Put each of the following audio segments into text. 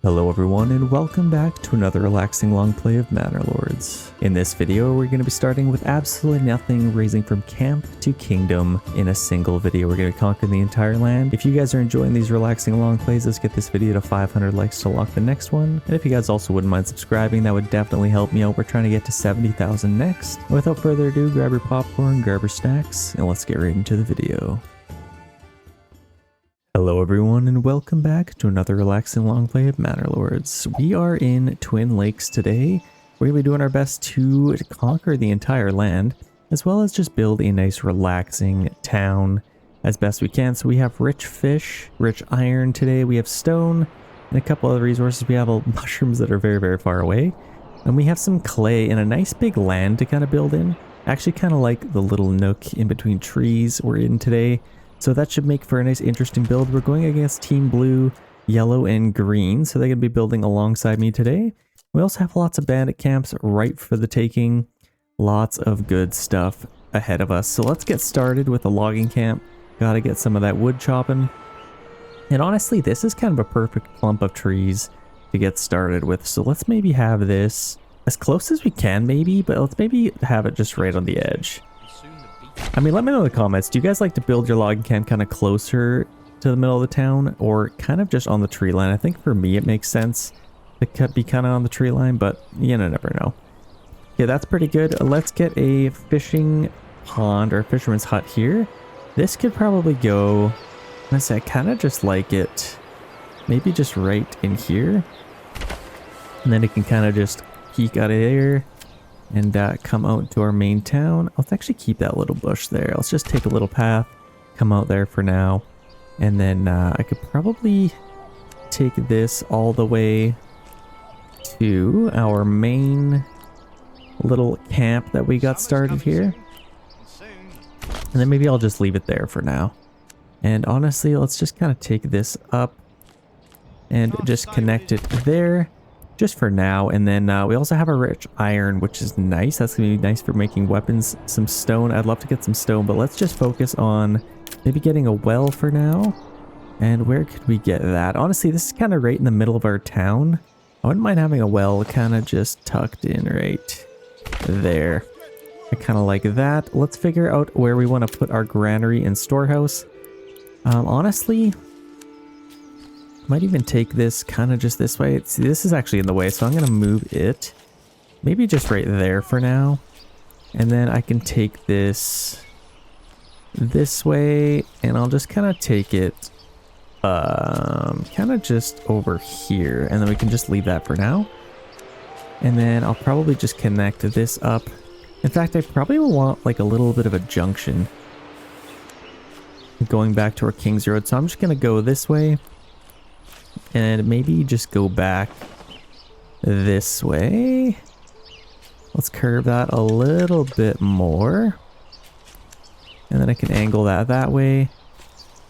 Hello everyone and welcome back to another relaxing long play of Manor Lords. In this video we're going to be starting with absolutely nothing, raising from camp to kingdom in a single video. We're going to conquer the entire land. If you guys are enjoying these relaxing long plays, let's get this video to 500 likes to lock the next one. And if you guys also wouldn't mind subscribing, that would definitely help me out. We're trying to get to 70,000 next. And without further ado, grab your popcorn, grab your snacks, and let's get right into the video. Hello everyone and welcome back to another relaxing long play of Manor Lords. We are in Twin Lakes today. We're going to be doing our best to conquer the entire land, as well as just build a nice relaxing town as best we can. So we have rich fish, rich iron today, we have stone, and a couple other resources. We have mushrooms that are very far away, and we have some clay and a nice big land to kind of build in. Actually kind of like the little nook in between trees we're in today. So that should make for a nice interesting build. We're going against Team Blue, Yellow, and Green, so they're going to be building alongside me today. We also have lots of bandit camps ripe for the taking. Lots of good stuff ahead of us. So let's get started with a logging camp. Gotta get some of that wood chopping. And honestly, this is kind of a perfect clump of trees to get started with. So let's maybe have this as close as we can maybe, but let's maybe have it just right on the edge. I mean, let me know in the comments, do you guys like to build your logging camp kind of closer to the middle of the town or kind of just on the tree line? I think for me it makes sense to be kind of on the tree line, but you never know. Yeah, that's pretty good. Let's get a fishing pond or a fisherman's hut here. This could probably go, I kind of just like it maybe just right in here. And then it can kind of just peek out of there and come out to our main town. Let's actually keep that little bush there. Let's just take a little path, come out there for now. And then I could probably take this all the way to our main little camp that we got started here. And then maybe I'll just leave it there for now. And honestly, let's just kind of take this up and just connect it there. Just for now. And then we also have a rich iron, which is nice. That's gonna be nice for making weapons. Some stone, I'd love to get some stone, but let's just focus on maybe getting a well for now. And where could we get that? Honestly, this is kind of right in the middle of our town. I wouldn't mind having a well kind of just tucked in right there. I kind of like that. Let's figure out where we want to put our granary and storehouse. Honestly, might even take this kind of just this way. See, this is actually in the way, so I'm going to move it. Maybe just right there for now. And then I can take this way, and I'll just kind of take it kind of just over here. And then we can just leave that for now. And then I'll probably just connect this up. In fact, I probably will want like a little bit of a junction going back to our King's Road. So I'm just going to go this way. And maybe just go back this way. Let's curve that a little bit more. And then I can angle that way.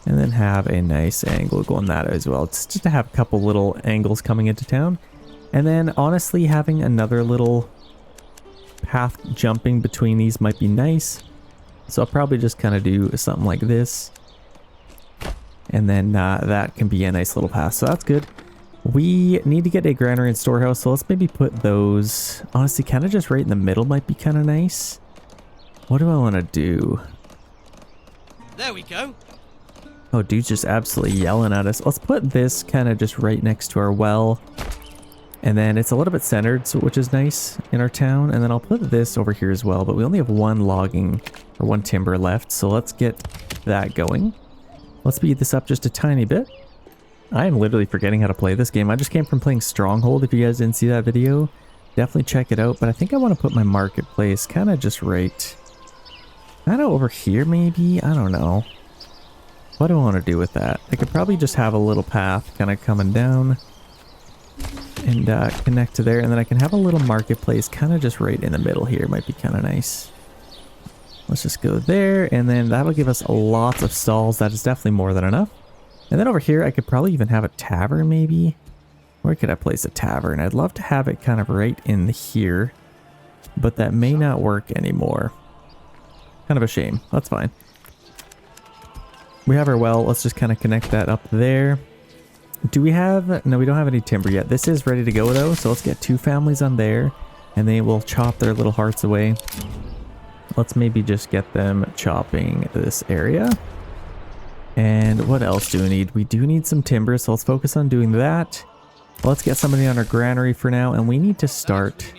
And then have a nice angle going that as well. It's just to have a couple little angles coming into town. And then honestly, having another little path jumping between these might be nice. So I'll probably just kind of do something like this. And then that can be a nice little path. So that's good. We need to get a granary and storehouse. So let's maybe put those, honestly, kind of just right in the middle might be kind of nice. What do I want to do? There we go. Oh, dude's just absolutely yelling at us. Let's put this kind of just right next to our well. And then it's a little bit centered, so which is nice in our town. And then I'll put this over here as well. But we only have one logging or one timber left. So let's get that going. Let's speed this up just a tiny bit. I am literally forgetting how to play this game. I just came from playing Stronghold. If you guys didn't see that video, definitely check it out. But I think I want to put my marketplace kind of just right. Kind of over here maybe? I don't know. What do I want to do with that? I could probably just have a little path kind of coming down. And connect to there. And then I can have a little marketplace kind of just right in the middle here. Might be kind of nice. Let's just go there, and then that'll give us lots of stalls. That is definitely more than enough. And then over here, I could probably even have a tavern, maybe. Where could I place a tavern? I'd love to have it kind of right in here, but that may not work anymore. Kind of a shame. That's fine. We have our well. Let's just kind of connect that up there. Do we have... No, we don't have any timber yet. This is ready to go though, so let's get 2 families on there, and they will chop their little hearts away. Let's maybe just get them chopping this area. And what else do we need? We do need some timber, so let's focus on doing that. Let's get somebody on our granary for now, and we need to start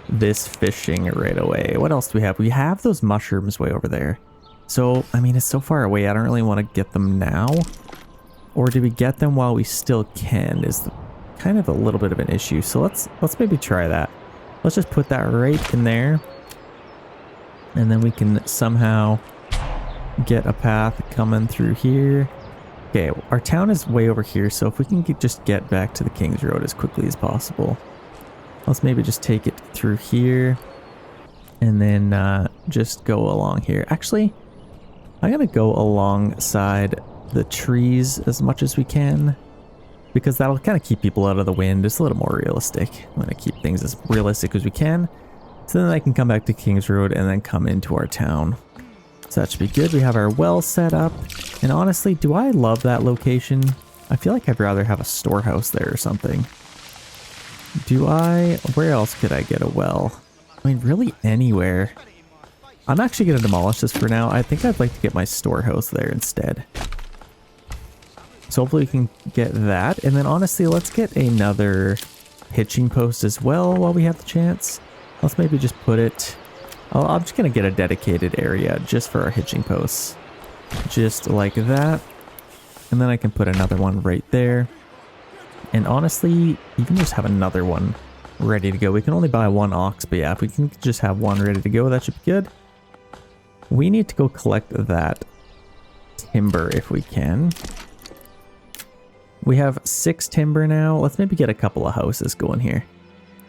this fishing right away. What else do we have? We have those mushrooms way over there. So, I mean, it's so far away, I don't really want to get them now. Or do we get them while we still can is kind of a little bit of an issue. So let's maybe try that. Let's just put that right in there. And then we can somehow get a path coming through here. Okay, our town is way over here, so if we can just get back to the King's Road as quickly as possible. Let's maybe just take it through here. And then just go along here. Actually, I'm going to go alongside the trees as much as we can, because that'll kind of keep people out of the wind. It's a little more realistic. I'm going to keep things as realistic as we can, so then I can come back to King's Road and then come into our town. So that should be good. We have our well set up, and honestly, do I love that location? I feel like I'd rather have a storehouse there or something. Do I? Where else could I get a well? I mean, really anywhere. I'm actually going to demolish this for now. I think I'd like to get my storehouse there instead. So hopefully we can get that. And then honestly, let's get another hitching post as well while we have the chance. Let's maybe just put it... I'm just going to get a dedicated area just for our hitching posts. Just like that. And then I can put another one right there. And honestly, you can just have another one ready to go. We can only buy 1 ox, but yeah, if we can just have 1 ready to go, that should be good. We need to go collect that timber if we can. We have 6 timber now. Let's maybe get a couple of houses going here.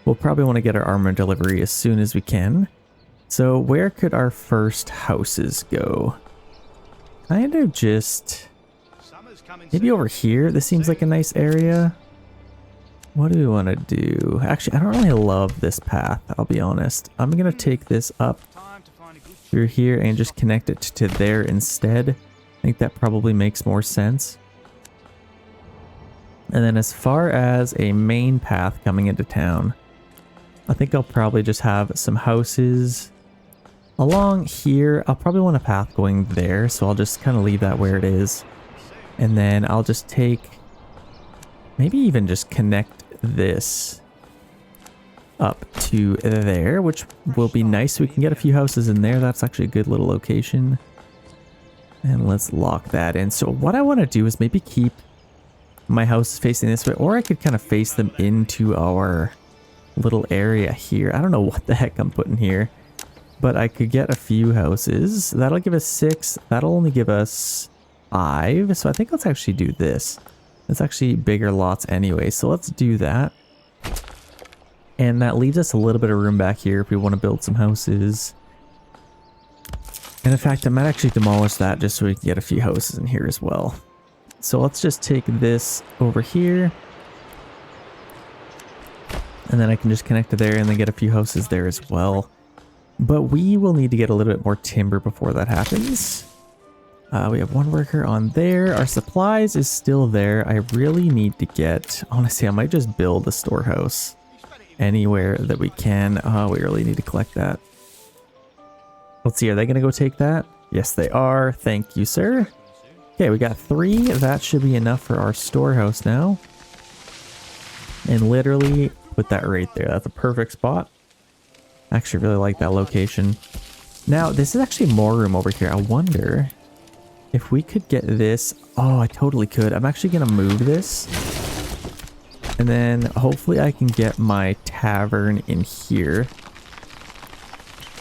We'll probably want to get our armor delivery as soon as we can. So where could our first houses go? Kind of just... maybe over here. This seems like a nice area. What do we want to do? Actually, I don't really love this path, I'll be honest. I'm going to take this up through here and just connect it to there instead. I think that probably makes more sense. And then as far as a main path coming into town, I think I'll probably just have some houses along here. I'll probably want a path going there, so I'll just kind of leave that where it is. And then I'll just take, maybe even just connect this up to there, which will be nice. We can get a few houses in there. That's actually a good little location. And let's lock that in. So what I want to do is maybe keep my house facing this way, or I could kind of face them into our little area here. I don't know what the heck I'm putting here, but I could get a few houses. That'll give us 6. That'll only give us 5. So I think let's actually do this. It's actually bigger lots anyway, so let's do that. And that leaves us a little bit of room back here if we want to build some houses. And in fact, I might actually demolish that just so we can get a few houses in here as well. So let's just take this over here. And then I can just connect to there and then get a few houses there as well. But we will need to get a little bit more timber before that happens. We have 1 worker on there. Our supplies is still there. I really need to get... honestly, I might just build a storehouse anywhere that we can. We really need to collect that. Let's see, are they going to go take that? Yes, they are. Thank you, sir. Okay, we got 3. That should be enough for our storehouse now. And literally put that right there. That's a perfect spot. I actually really like that location. Now, this is actually more room over here. I wonder if we could get this. Oh, I totally could. I'm actually going to move this. And then hopefully I can get my tavern in here.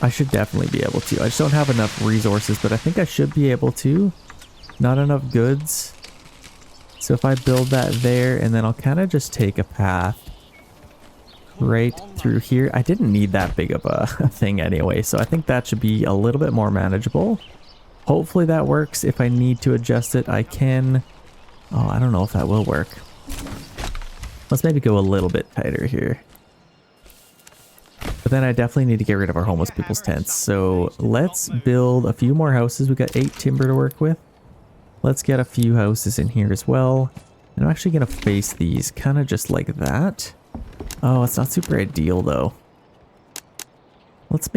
I should definitely be able to. I just don't have enough resources, but I think I should be able to. Not enough goods. So if I build that there, and then I'll kind of just take a path right through here. I didn't need that big of a thing anyway, so I think that should be a little bit more manageable. Hopefully that works. If I need to adjust it, I can. Oh, I don't know if that will work. Let's maybe go a little bit tighter here. But then I definitely need to get rid of our homeless people's tents. So let's build a few more houses. We got 8 timber to work with. Let's get a few houses in here as well. And I'm actually going to face these kind of just like that. Oh, it's not super ideal though. Let's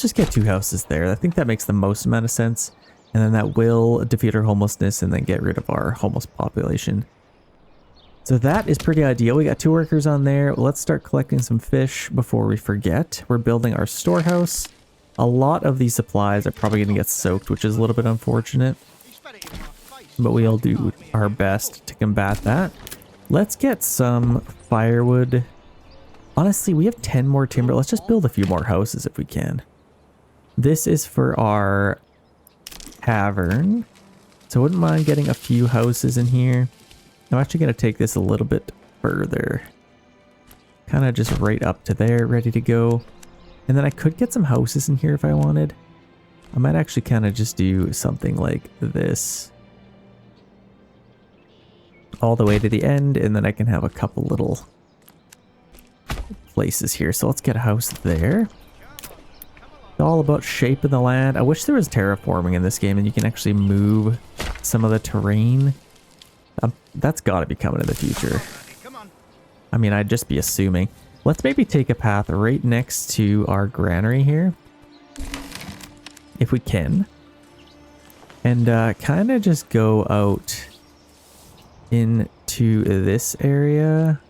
just get 2 houses there. I think that makes the most amount of sense. And then that will defeat our homelessness and then get rid of our homeless population. So that is pretty ideal. We got 2 workers on there. Let's start collecting some fish before we forget. We're building our storehouse. A lot of these supplies are probably going to get soaked, which is a little bit unfortunate. But we'll do our best to combat that. Let's get some firewood. Honestly, we have 10 more timber. Let's just build a few more houses if we can. This is for our tavern. So I wouldn't mind getting a few houses in here. I'm actually going to take this a little bit further. Kind of just right up to there, ready to go. And then I could get some houses in here if I wanted. I might actually kind of just do something like this. All the way to the end, and then I can have a couple little places here. So let's get a house there. It's all about shaping the land. I wish there was terraforming in this game and you can actually move some of the terrain. That's got to be coming in the future. I mean, I'd just be assuming. Let's maybe take a path right next to our granary here. If we can. And kind of just go out into this area.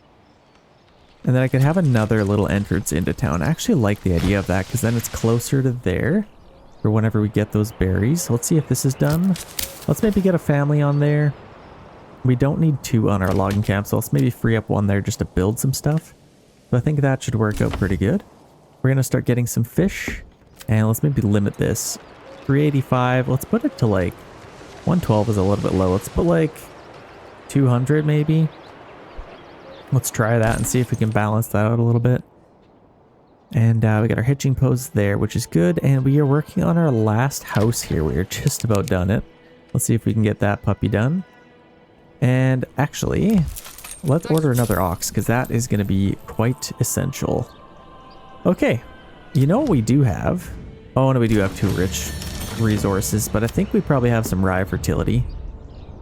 And then I could have another little entrance into town. I actually like the idea of that because then it's closer to there for whenever we get those berries. Let's see if this is done. Let's maybe get a family on there. We don't need 2 on our logging camp, so let's maybe free up 1 there just to build some stuff. So I think that should work out pretty good. We're going to start getting some fish. And let's maybe limit this. 385. Let's put it to like 112 is a little bit low. Let's put like 200 maybe. Let's try that and see if we can balance that out a little bit. And we got our hitching post there, which is good. And we are working on our last house here. We are just about done it. Let's see if we can get that puppy done. And actually, let's order another ox because that is going to be quite essential. Okay, you know what we do have? Oh, no, we do have 2 rich resources, but I think we probably have some rye fertility.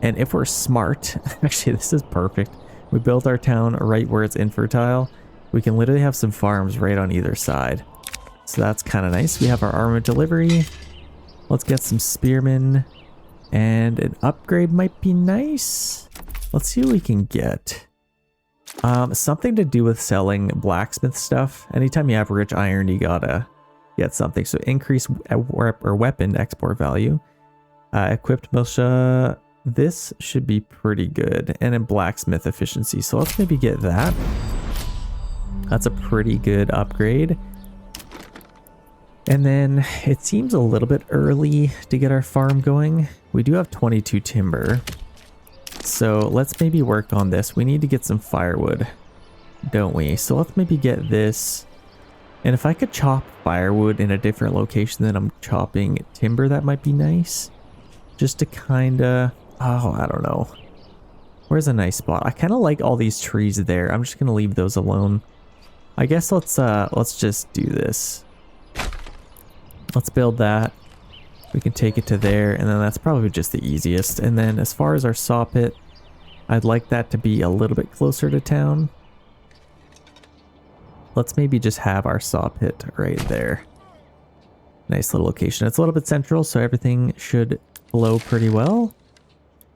And if we're smart, actually this is perfect. We built our town right where it's infertile. We can literally have some farms right on either side. So that's kind of nice. We have our armor delivery. Let's get some spearmen. And an upgrade might be nice. Let's see what we can get. Something to do with selling blacksmith stuff. Anytime you have rich iron, you gotta get something. So increase or weapon export value. Equipped militia. This should be pretty good. And in blacksmith efficiency. So let's maybe get that. That's a pretty good upgrade. And then it seems a little bit early to get our farm going. We do have 22 timber. So let's maybe work on this. We need to get some firewood, don't we? So let's maybe get this. And if I could chop firewood in a different location than I'm chopping timber, that might be nice. Just to kind of, oh, I don't know. Where's a nice spot? I kind of like all these trees there. I'm just going to leave those alone. I guess let's just do this. Let's build that. We can take it to there, and then that's probably just the easiest. And then as far as our saw pit, I'd like that to be a little bit closer to town. Let's maybe just have our saw pit right there. Nice little location. It's a little bit central, so everything should flow pretty well.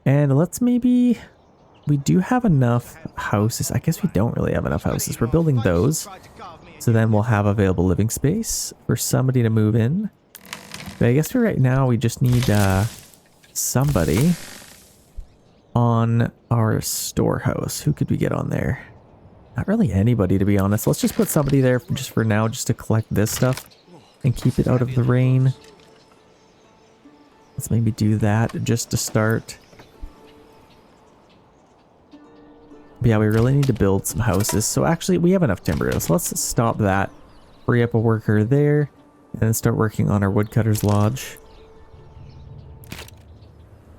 And let's maybe... We do have enough houses. I guess we don't really have enough houses. We're building those. So then we'll have available living space for somebody to move in. But I guess for right now, we just need somebody on our storehouse. Who could we get on there? Not really anybody, to be honest. Let's just put somebody there just for now, just to collect this stuff and keep it out of the rain. Let's maybe do that just to start. But yeah, we really need to build some houses. So actually, we have enough timber. So let's stop that. Free up a worker there. And then start working on our woodcutter's lodge.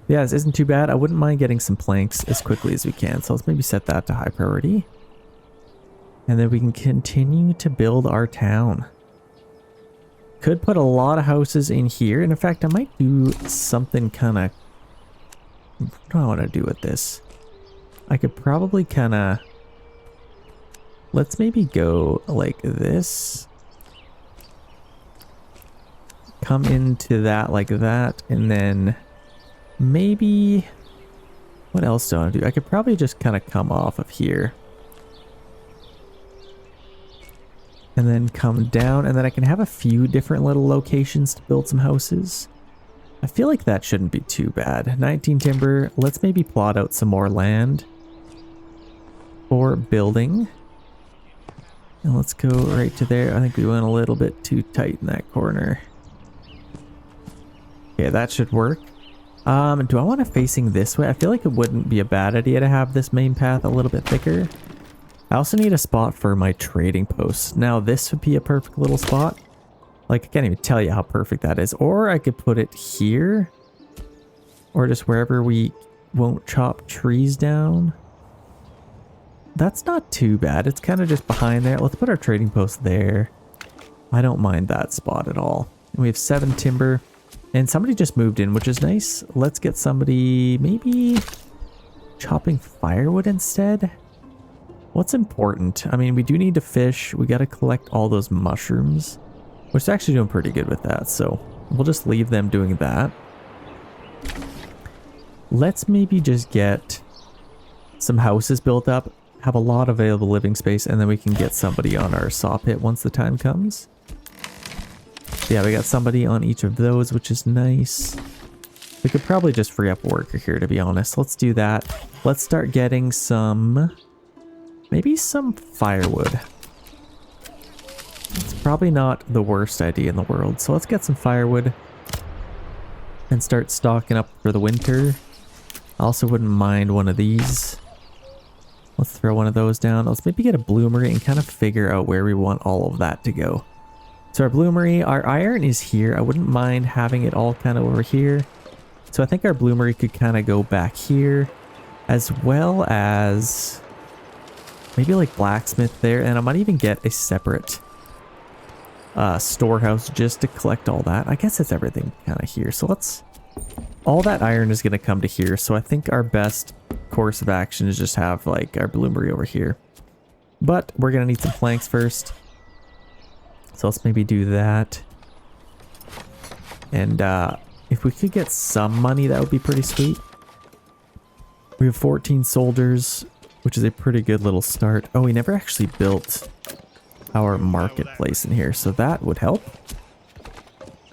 Yeah, this isn't too bad. I wouldn't mind getting some planks as quickly as we can. So let's maybe set that to high priority. And then we can continue to build our town. Could put a lot of houses in here. And in fact, I might do something kind of What do I want to do with this? I could probably kind of... Let's maybe go like this. Come into that like that, and then maybe... What else do I want to do? I could probably just kind of come off of here. And then come down, and then I can have a few different little locations to build some houses. I feel like that shouldn't be too bad. 19 timber. Let's maybe plot out some more land for building. And let's go right to there. I think we went a little bit too tight in that corner. Okay, that should work. Do I want it facing this way? I feel like it wouldn't be a bad idea to have this main path a little bit thicker. I also need a spot for my trading posts. Now this would be a perfect little spot. Like, I can't even tell you how perfect that is. Or I could put it here. Or just wherever we won't chop trees down. That's not too bad. It's kind of just behind there. Let's put our trading post there. I don't mind that spot at all. And we have 7 timber. And somebody just moved in, which is nice. Let's get somebody maybe chopping firewood instead. What's important? I mean, we do need to fish. We got to collect all those mushrooms. We're actually doing pretty good with that. So we'll just leave them doing that. Let's maybe just get some houses built up. Have a lot of available living space. And then we can get somebody on our saw pit once the time comes. Yeah, we got somebody on each of those, which is nice. We could probably just free up a worker here, to be honest. Let's do that. Let's start getting some... Maybe some firewood. It's probably not the worst idea in the world. So let's get some firewood. And start stocking up for the winter. I also wouldn't mind one of these. Let's throw one of those down. Let's maybe get a bloomery and kind of figure out where we want all of that to go. So our bloomery, our iron is here. I wouldn't mind having it all kind of over here. So I think our bloomery could kind of go back here, as well as maybe like blacksmith there. And I might even get a separate storehouse just to collect all that. I guess it's everything kind of here. So let's, all that iron is going to come to here. So I think our best course of action is just have like our bloomery over here. But we're going to need some planks first. So let's maybe do that. And if we could get some money, that would be pretty sweet. We have 14 soldiers, which is a pretty good little start. Oh, we never actually built our marketplace in here, so that would help.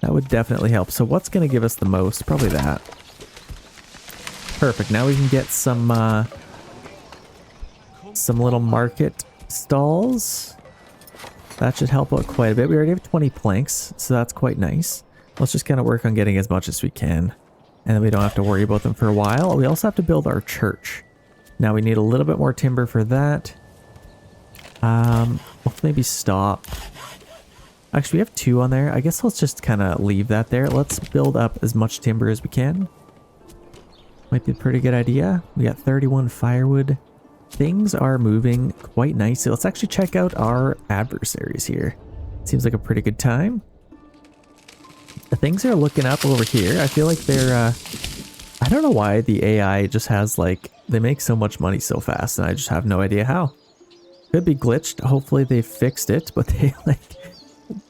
That would definitely help. So what's going to give us the most? Probably that. Perfect. Now we can get some little market stalls. That should help out quite a bit. We already have 20 planks, so that's quite nice. Let's just kind of work on getting as much as we can. And then we don't have to worry about them for a while. We also have to build our church. Now we need a little bit more timber for that. Let's maybe stop. Actually, we have 2 on there. I guess let's just kind of leave that there. Let's build up as much timber as we can. Might be a pretty good idea. We got 31 firewood. Things are moving quite nicely. Let's actually check out our adversaries here. Seems like a pretty good time. Things are looking up over here. I feel like they're, I don't know why the AI just has like, they make so much money so fast and I just have no idea how. Could be glitched. Hopefully they fixed it, but they like,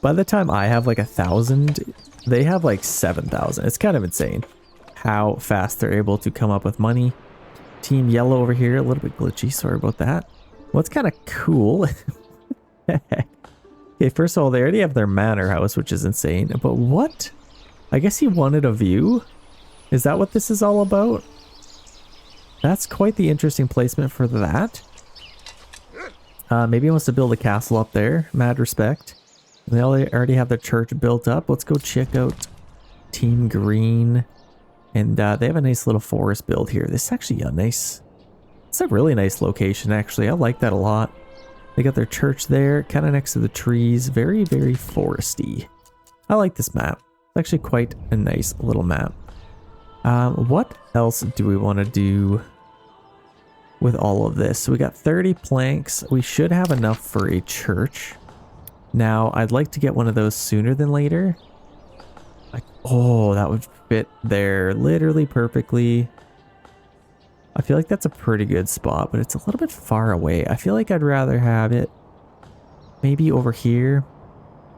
by the time I have like 1,000, they have like 7,000. It's kind of insane how fast they're able to come up with money. Team yellow over here, a little bit glitchy. Sorry about that. What's kind of cool. Okay, first of all, they already have their manor house, which is insane. But what? I guess he wanted a view? Is that what this is all about? That's quite the interesting placement for that. Maybe he wants to build a castle up there. Mad respect. They already have their church built up. Let's go check out Team Green. And they have a nice little forest build here. This is actually a nice... It's a really nice location, actually. I like that a lot. They got their church there, kind of next to the trees. Very, very foresty. I like this map. It's actually quite a nice little map. What else do we want to do with all of this? So we got 30 planks. We should have enough for a church. Now, I'd like to get one of those sooner than later. Like, oh, that would fit there literally perfectly. I feel like that's a pretty good spot, but it's a little bit far away. I feel like I'd rather have it maybe over here.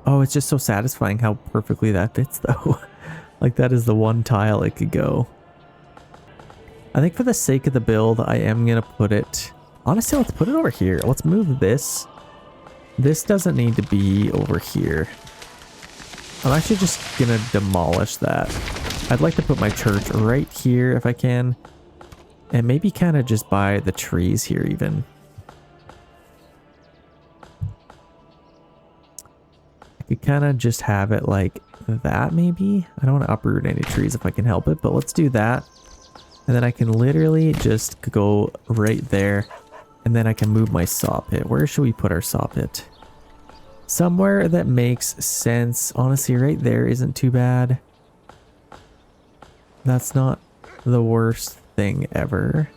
Oh, it's just so satisfying how perfectly that fits though. Like that is the one tile it could go. I think for the sake of the build, I am going to put it... Honestly, let's put it over here. Let's move this. This doesn't need to be over here. I'm actually just going to demolish that. I'd like to put my church right here if I can. And maybe kind of just by the trees here even. I could kind of just have it like that maybe. I don't want to uproot any trees if I can help it, but let's do that. And then I can literally just go right there. And then I can move my saw pit. Where should we put our saw pit? Somewhere that makes sense. Honestly, right there isn't too bad. That's not the worst thing ever.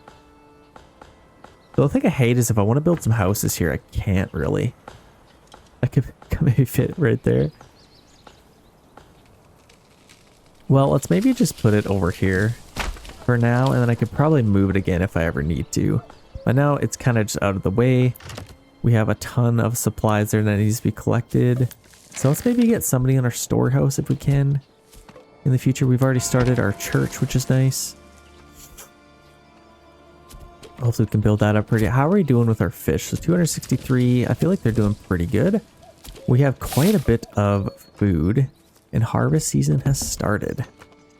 The only thing I hate is if I want to build some houses here, I can't really. I could maybe fit right there. Well, let's maybe just put it over here for now, and then I could probably move it again if I ever need to. But now it's kind of just out of the way. We have a ton of supplies there that needs to be collected. So let's maybe get somebody in our storehouse if we can. In the future, we've already started our church, which is nice. Hopefully we can build that up pretty. How are we doing with our fish? So 263. I feel like they're doing pretty good. We have quite a bit of food, and harvest season has started.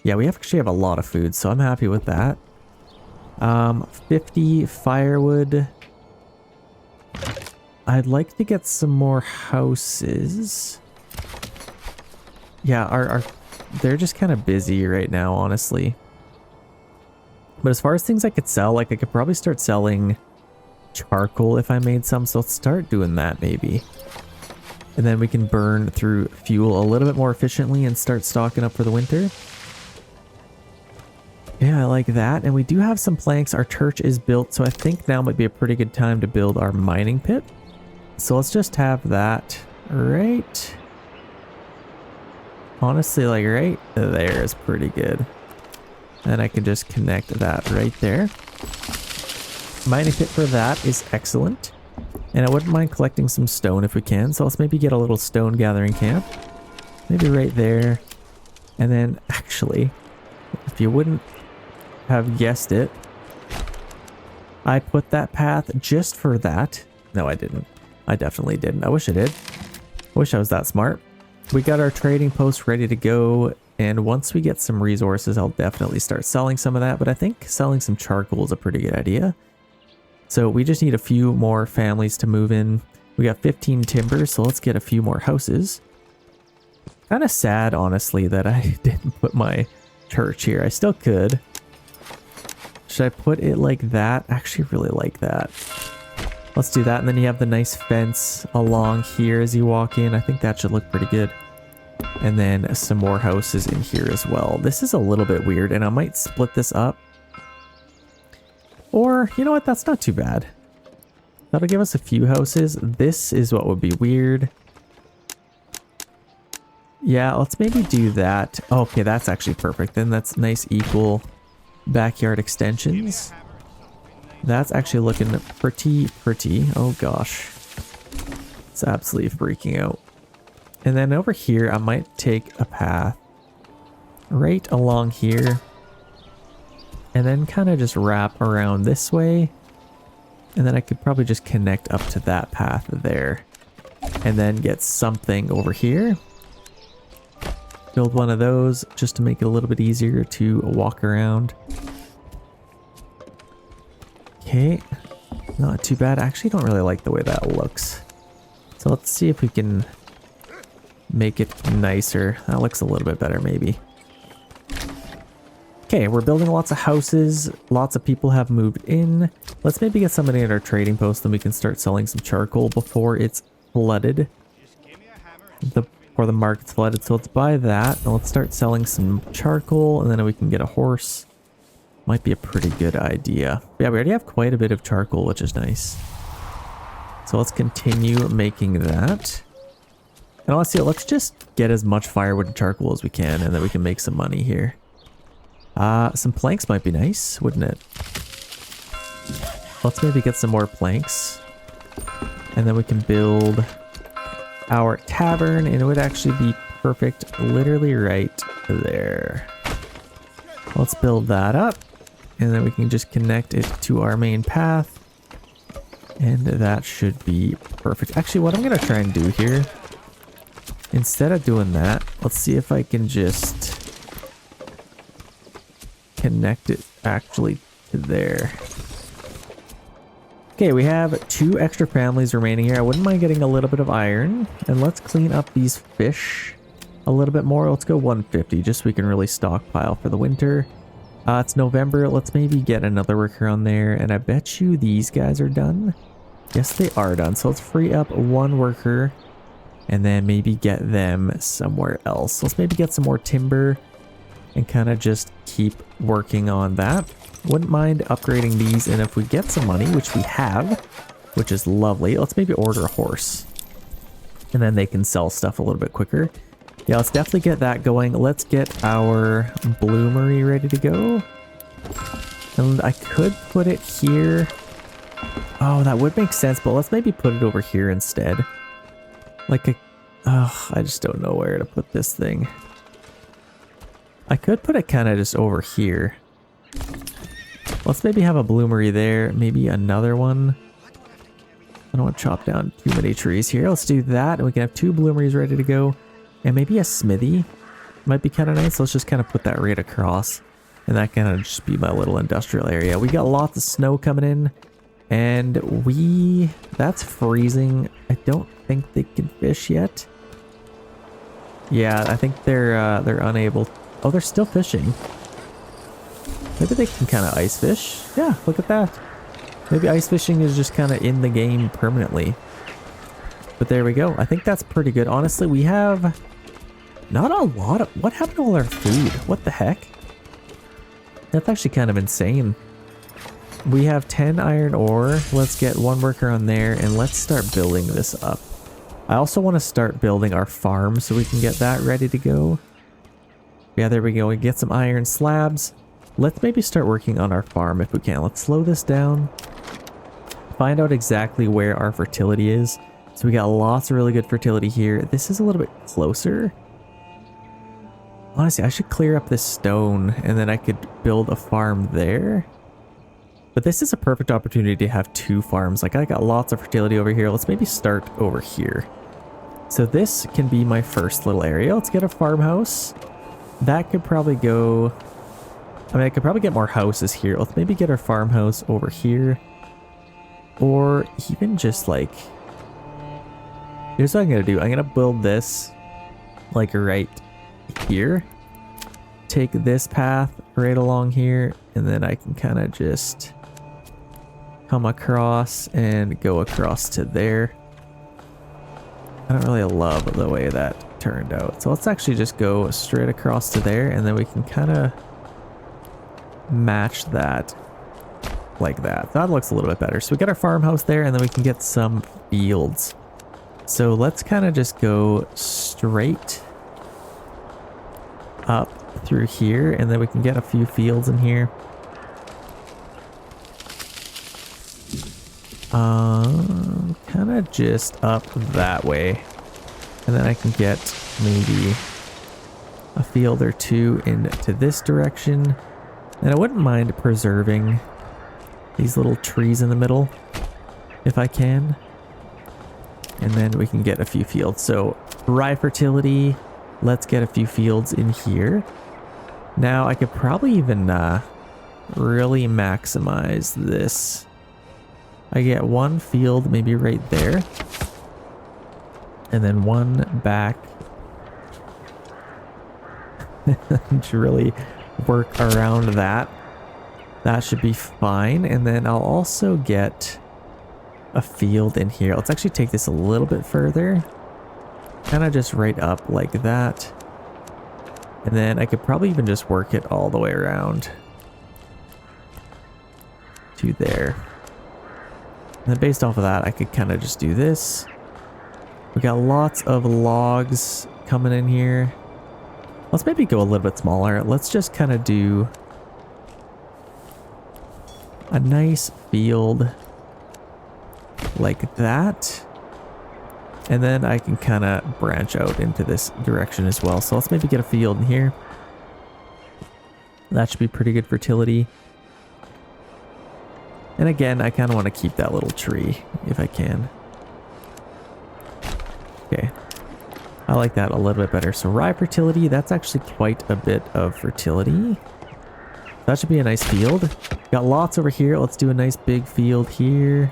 Yeah, we actually have a lot of food, so I'm happy with that. 50 firewood. I'd like to get some more houses. Yeah, they're just kind of busy right now, honestly. But as far as things I could sell, like I could probably start selling charcoal if I made some, so let's start doing that maybe. And then we can burn through fuel a little bit more efficiently and start stocking up for the winter. Yeah, I like that. And we do have some planks. Our church is built, so I think now might be a pretty good time to build our mining pit. So let's just have that right. Honestly, like right there is pretty good. And I can just connect that right there. Mining pit for that is excellent. And I wouldn't mind collecting some stone if we can. So let's maybe get a little stone gathering camp. Maybe right there. And then actually, if you wouldn't have guessed it, I put that path just for that. No, I didn't. I definitely didn't. I wish I did. I wish I was that smart. We got our trading post ready to go. And once we get some resources, I'll definitely start selling some of that. But I think selling some charcoal is a pretty good idea. So we just need a few more families to move in. We got 15 timber, so let's get a few more houses. Kind of sad, honestly, that I didn't put my church here. I still could. Should I put it like that? I actually really like that. Let's do that. And then you have the nice fence along here as you walk in. I think that should look pretty good. And then some more houses in here as well. This is a little bit weird, and I might split this up. Or, you know what? That's not too bad. That'll give us a few houses. This is what would be weird. Yeah, let's maybe do that. Oh, okay, that's actually perfect. Then that's nice equal backyard extensions. That's actually looking pretty. Oh gosh. It's absolutely freaking out. And then over here, I might take a path right along here. And then kind of just wrap around this way. And then I could probably just connect up to that path there. And then get something over here. Build one of those just to make it a little bit easier to walk around. Okay. Not too bad. I actually don't really like the way that looks. So let's see if we can make it nicer. That looks a little bit better maybe. Okay, we're building lots of houses. Lots of people have moved in. Let's maybe get somebody at our trading post, then we can start selling some charcoal before it's flooded. Before the market's flooded. So let's buy that. And let's start selling some charcoal, and then we can get a horse. Might be a pretty good idea. Yeah, we already have quite a bit of charcoal, which is nice. So let's continue making that. And honestly, let's just get as much firewood and charcoal as we can, and then we can make some money here. Some planks might be nice, wouldn't it? Let's maybe get some more planks. And then we can build our tavern, and it would actually be perfect literally right there. Let's build that up, and then we can just connect it to our main path. And that should be perfect. Actually, what I'm going to try and do here, instead of doing that, let's see if I can just connect it actually to there. Okay, we have 2 extra families remaining here. I wouldn't mind getting a little bit of iron. And let's clean up these fish a little bit more. Let's go 150 just so we can really stockpile for the winter. It's November. Let's maybe get another worker on there. And I bet you these guys are done. Yes, they are done. So let's free up 1 worker and then maybe get them somewhere else. Let's maybe get some more timber and kind of just keep working on that. Wouldn't mind upgrading these, and if we get some money, which we have, which is lovely, let's maybe order a horse. And then they can sell stuff a little bit quicker. Yeah, let's definitely get that going. Let's get our bloomery ready to go. And I could put it here. Oh, that would make sense, but let's maybe put it over here instead. Like a... Oh, I just don't know where to put this thing. I could put it kind of just over here. Let's maybe have a bloomery there. Maybe another one. I don't want to chop down too many trees here. Let's do that. And we can have 2 bloomeries ready to go. And maybe a smithy might be kind of nice. Let's just kind of put that right across. And that kind of just be my little industrial area. We got lots of snow coming in. And that's freezing. I don't think they can fish yet. Yeah, I think they're unable. Oh, they're still fishing. Maybe they can kind of ice fish. Yeah, look at that. Maybe ice fishing is just kind of in the game permanently. But there we go. I think that's pretty good. Honestly, we have not a lot of... What happened to all our food? What the heck? That's actually kind of insane. We have 10 iron ore. Let's get 1 worker on there and let's start building this up. I also want to start building our farm so we can get that ready to go. Yeah, there we go. We get some iron slabs. Let's maybe start working on our farm if we can. Let's slow this down. Find out exactly where our fertility is. So we got lots of really good fertility here. This is a little bit closer. Honestly, I should clear up this stone and then I could build a farm there. But this is a perfect opportunity to have 2 farms. Like, I got lots of fertility over here. Let's maybe start over here. So this can be my first little area. Let's get a farmhouse. That could probably go... I mean, I could probably get more houses here. Let's maybe get our farmhouse over here. Or even just like... Here's what I'm going to do. I'm going to build this like right here. Take this path right along here. And then I can kind of just come across and go across to there. I don't really love the way that turned out. So let's actually just go straight across to there, and then we can kind of match that like that. That looks a little bit better. So we got our farmhouse there, and then we can get some fields. So let's kind of just go straight up through here, and then we can get a few fields in here. Kind of just up that way, and then I can get maybe a field or 2 into this direction. And I wouldn't mind preserving these little trees in the middle if I can. And then we can get a few fields. So rye fertility, let's get a few fields in here. Now I could probably even really maximize this. I get 1 field maybe right there. And then 1 back. To really work around that. That should be fine. And then I'll also get a field in here. Let's actually take this a little bit further. Kind of just right up like that. And then I could probably even just work it all the way around to there. And then based off of that, I could kind of just do this. We got lots of logs coming in here. Let's maybe go a little bit smaller. Let's just kind of do a nice field like that. And then I can kind of branch out into this direction as well. So let's maybe get a field in here. That should be pretty good fertility. And again, I kind of want to keep that little tree if I can. Okay. I like that a little bit better. So rye fertility, that's actually quite a bit of fertility. That should be a nice field. Got lots over here. Let's do a nice big field here.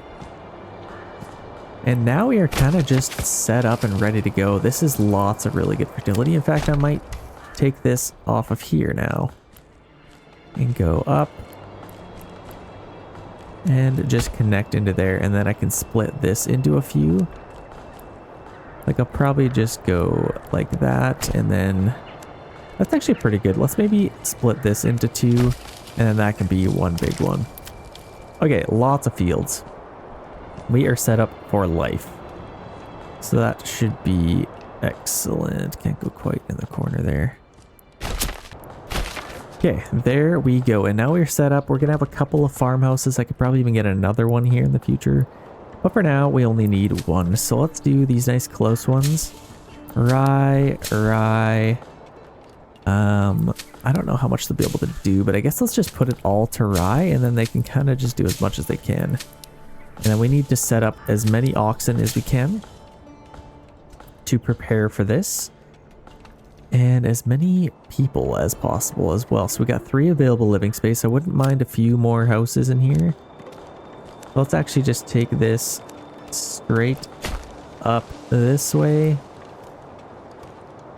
And now we are kind of just set up and ready to go. This is lots of really good fertility. In fact, I might take this off of here now and go up and just connect into there. And then I can split this into a few. Like I'll probably just go like that, and then that's actually pretty good. Let's maybe split this into two, and then that can be one big one. Okay, lots of fields. We are set up for life. So that should be excellent. Can't go quite in the corner there. Okay, there we go. And now we're set up. We're going to have a couple of farmhouses. I could probably even get another one here in the future. But for now, we only need one. So let's do these nice close ones. Rye. I don't know how much they'll be able to do, but I guess let's just put it all to rye, and then they can kind of just do as much as they can. And then we need to set up as many oxen as we can to prepare for this. And as many people as possible as well. So we got 3 available living space. I wouldn't mind a few more houses in here. Let's actually just take this straight up this way.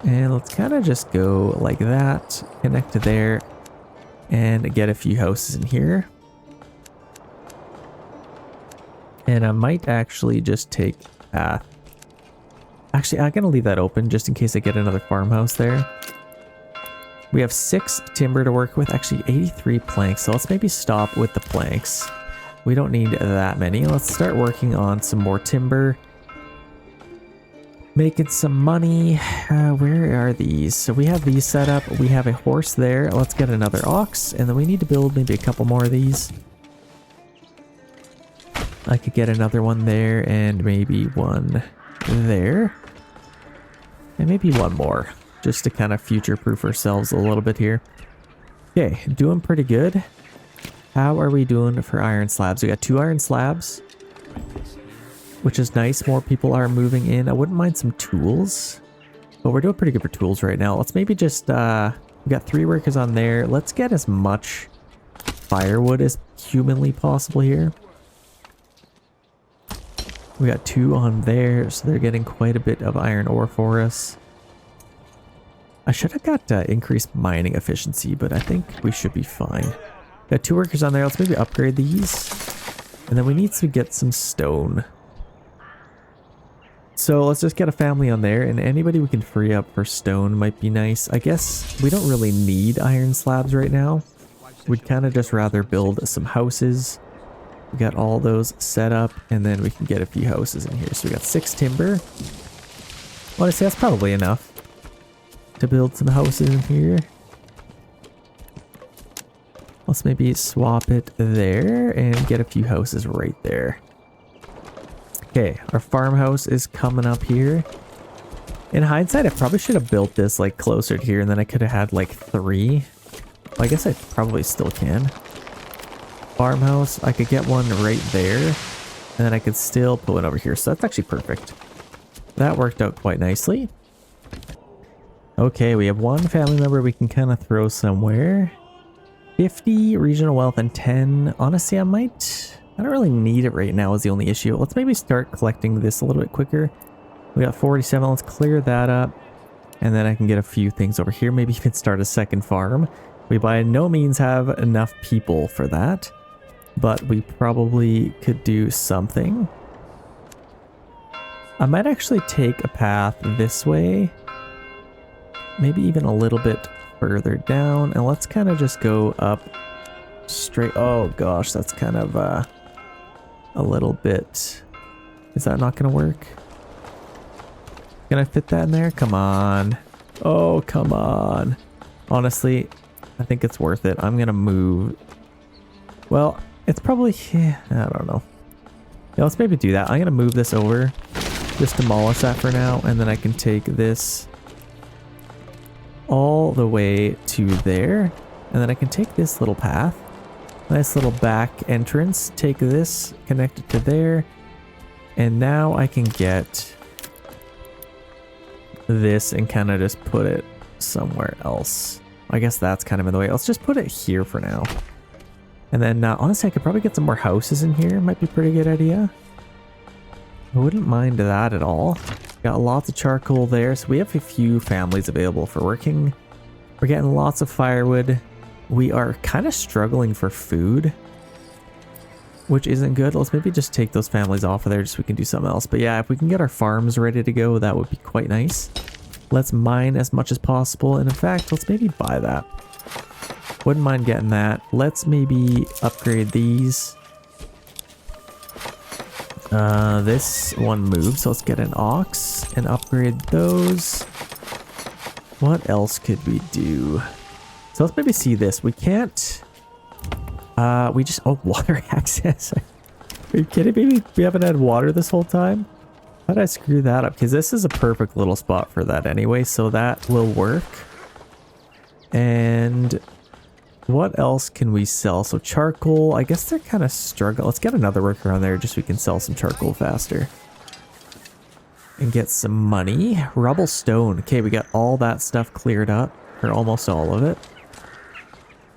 And let's kind of just go like that. Connect to there. And get a few houses in here. And I might actually just take path. Actually, I'm going to leave that open just in case I get another farmhouse there. We have 6 timber to work with. Actually, 83 planks. So let's maybe stop with the planks. We don't need that many. Let's start working on some more timber. Making some money. Where are these? So we have these set up. We have a horse there. Let's get another ox. And then we need to build maybe a couple more of these. I could get another one there and maybe one there. And maybe one more, just to kind of future-proof ourselves a little bit here. Okay, doing pretty good. How are we doing for iron slabs? We got 2 iron slabs, which is nice. More people are moving in. I wouldn't mind some tools, but we're doing pretty good for tools right now. Let's maybe just, we got 3 workers on there. Let's get as much firewood as humanly possible here. We got 2 on there, so they're getting quite a bit of iron ore for us. I should have got increased mining efficiency, but I think we should be fine. Got 2 workers on there. Let's maybe upgrade these. And then we need to get some stone. So let's just get a family on there, and anybody we can free up for stone might be nice. I guess we don't really need iron slabs right now. We'd kind of just rather build some houses. We got all those set up, and then we can get a few houses in here. So we got 6 timber. Honestly, that's probably enough to build some houses in here. Let's maybe swap it there and get a few houses right there. Okay, our farmhouse is coming up here. In hindsight, I probably should have built this like closer to here, and then I could have had like 3. Well, I guess I probably still can. Farmhouse, I could get one right there, and then I could still put one over here. So that's actually perfect. That worked out quite nicely. Okay, we have 1 family member we can kind of throw somewhere. 50 regional wealth and 10. Honestly, I don't really need it right now is the only issue. Let's maybe start collecting this a little bit quicker. We got 47. Let's clear that up. And then I can get a few things over here. Maybe even start a second farm. We by no means have enough people for that, but we probably could do something. I might actually take a path this way. Maybe even a little bit further down. And let's kind of just go up straight. Oh gosh, that's kind of a little bit. Is that not going to work? Can I fit that in there? Come on. Oh, come on. Honestly, I think it's worth it. I'm going to move. Well, It's probably, yeah, I don't know. Yeah, let's maybe do that. I'm gonna move this over, just demolish that for now, and then I can take this all the way to there, and then I can take this little path, nice little back entrance, take this, connect it to there, and now I can get this and kind of just put it somewhere else. I guess that's kind of in the way. Let's just put it here for now. And then honestly, I could probably get some more houses in here. Might be a pretty good idea. I wouldn't mind that at all. Got lots of charcoal there, so we have a few families available for working. We're getting lots of firewood. We are kind of struggling for food, which isn't good. Let's maybe just take those families off of there just so we can do something else. But yeah, if we can get our farms ready to go, that would be quite nice. Let's mine as much as possible. And in fact, let's maybe buy that. Wouldn't mind getting that. Let's maybe upgrade these. This one moves, so let's get an ox and upgrade those. What else could we do? So let's maybe see this. We can't... we just... Oh, water access. Are you kidding me? We haven't had water this whole time? How did I screw that up? Because this is a perfect little spot for that anyway, so that will work. And... what else can we sell? So charcoal, I guess they're kind of struggling. Let's get another worker on there just so we can sell some charcoal faster. And get some money. Rubble stone. Okay, we got all that stuff cleared up. Or almost all of it.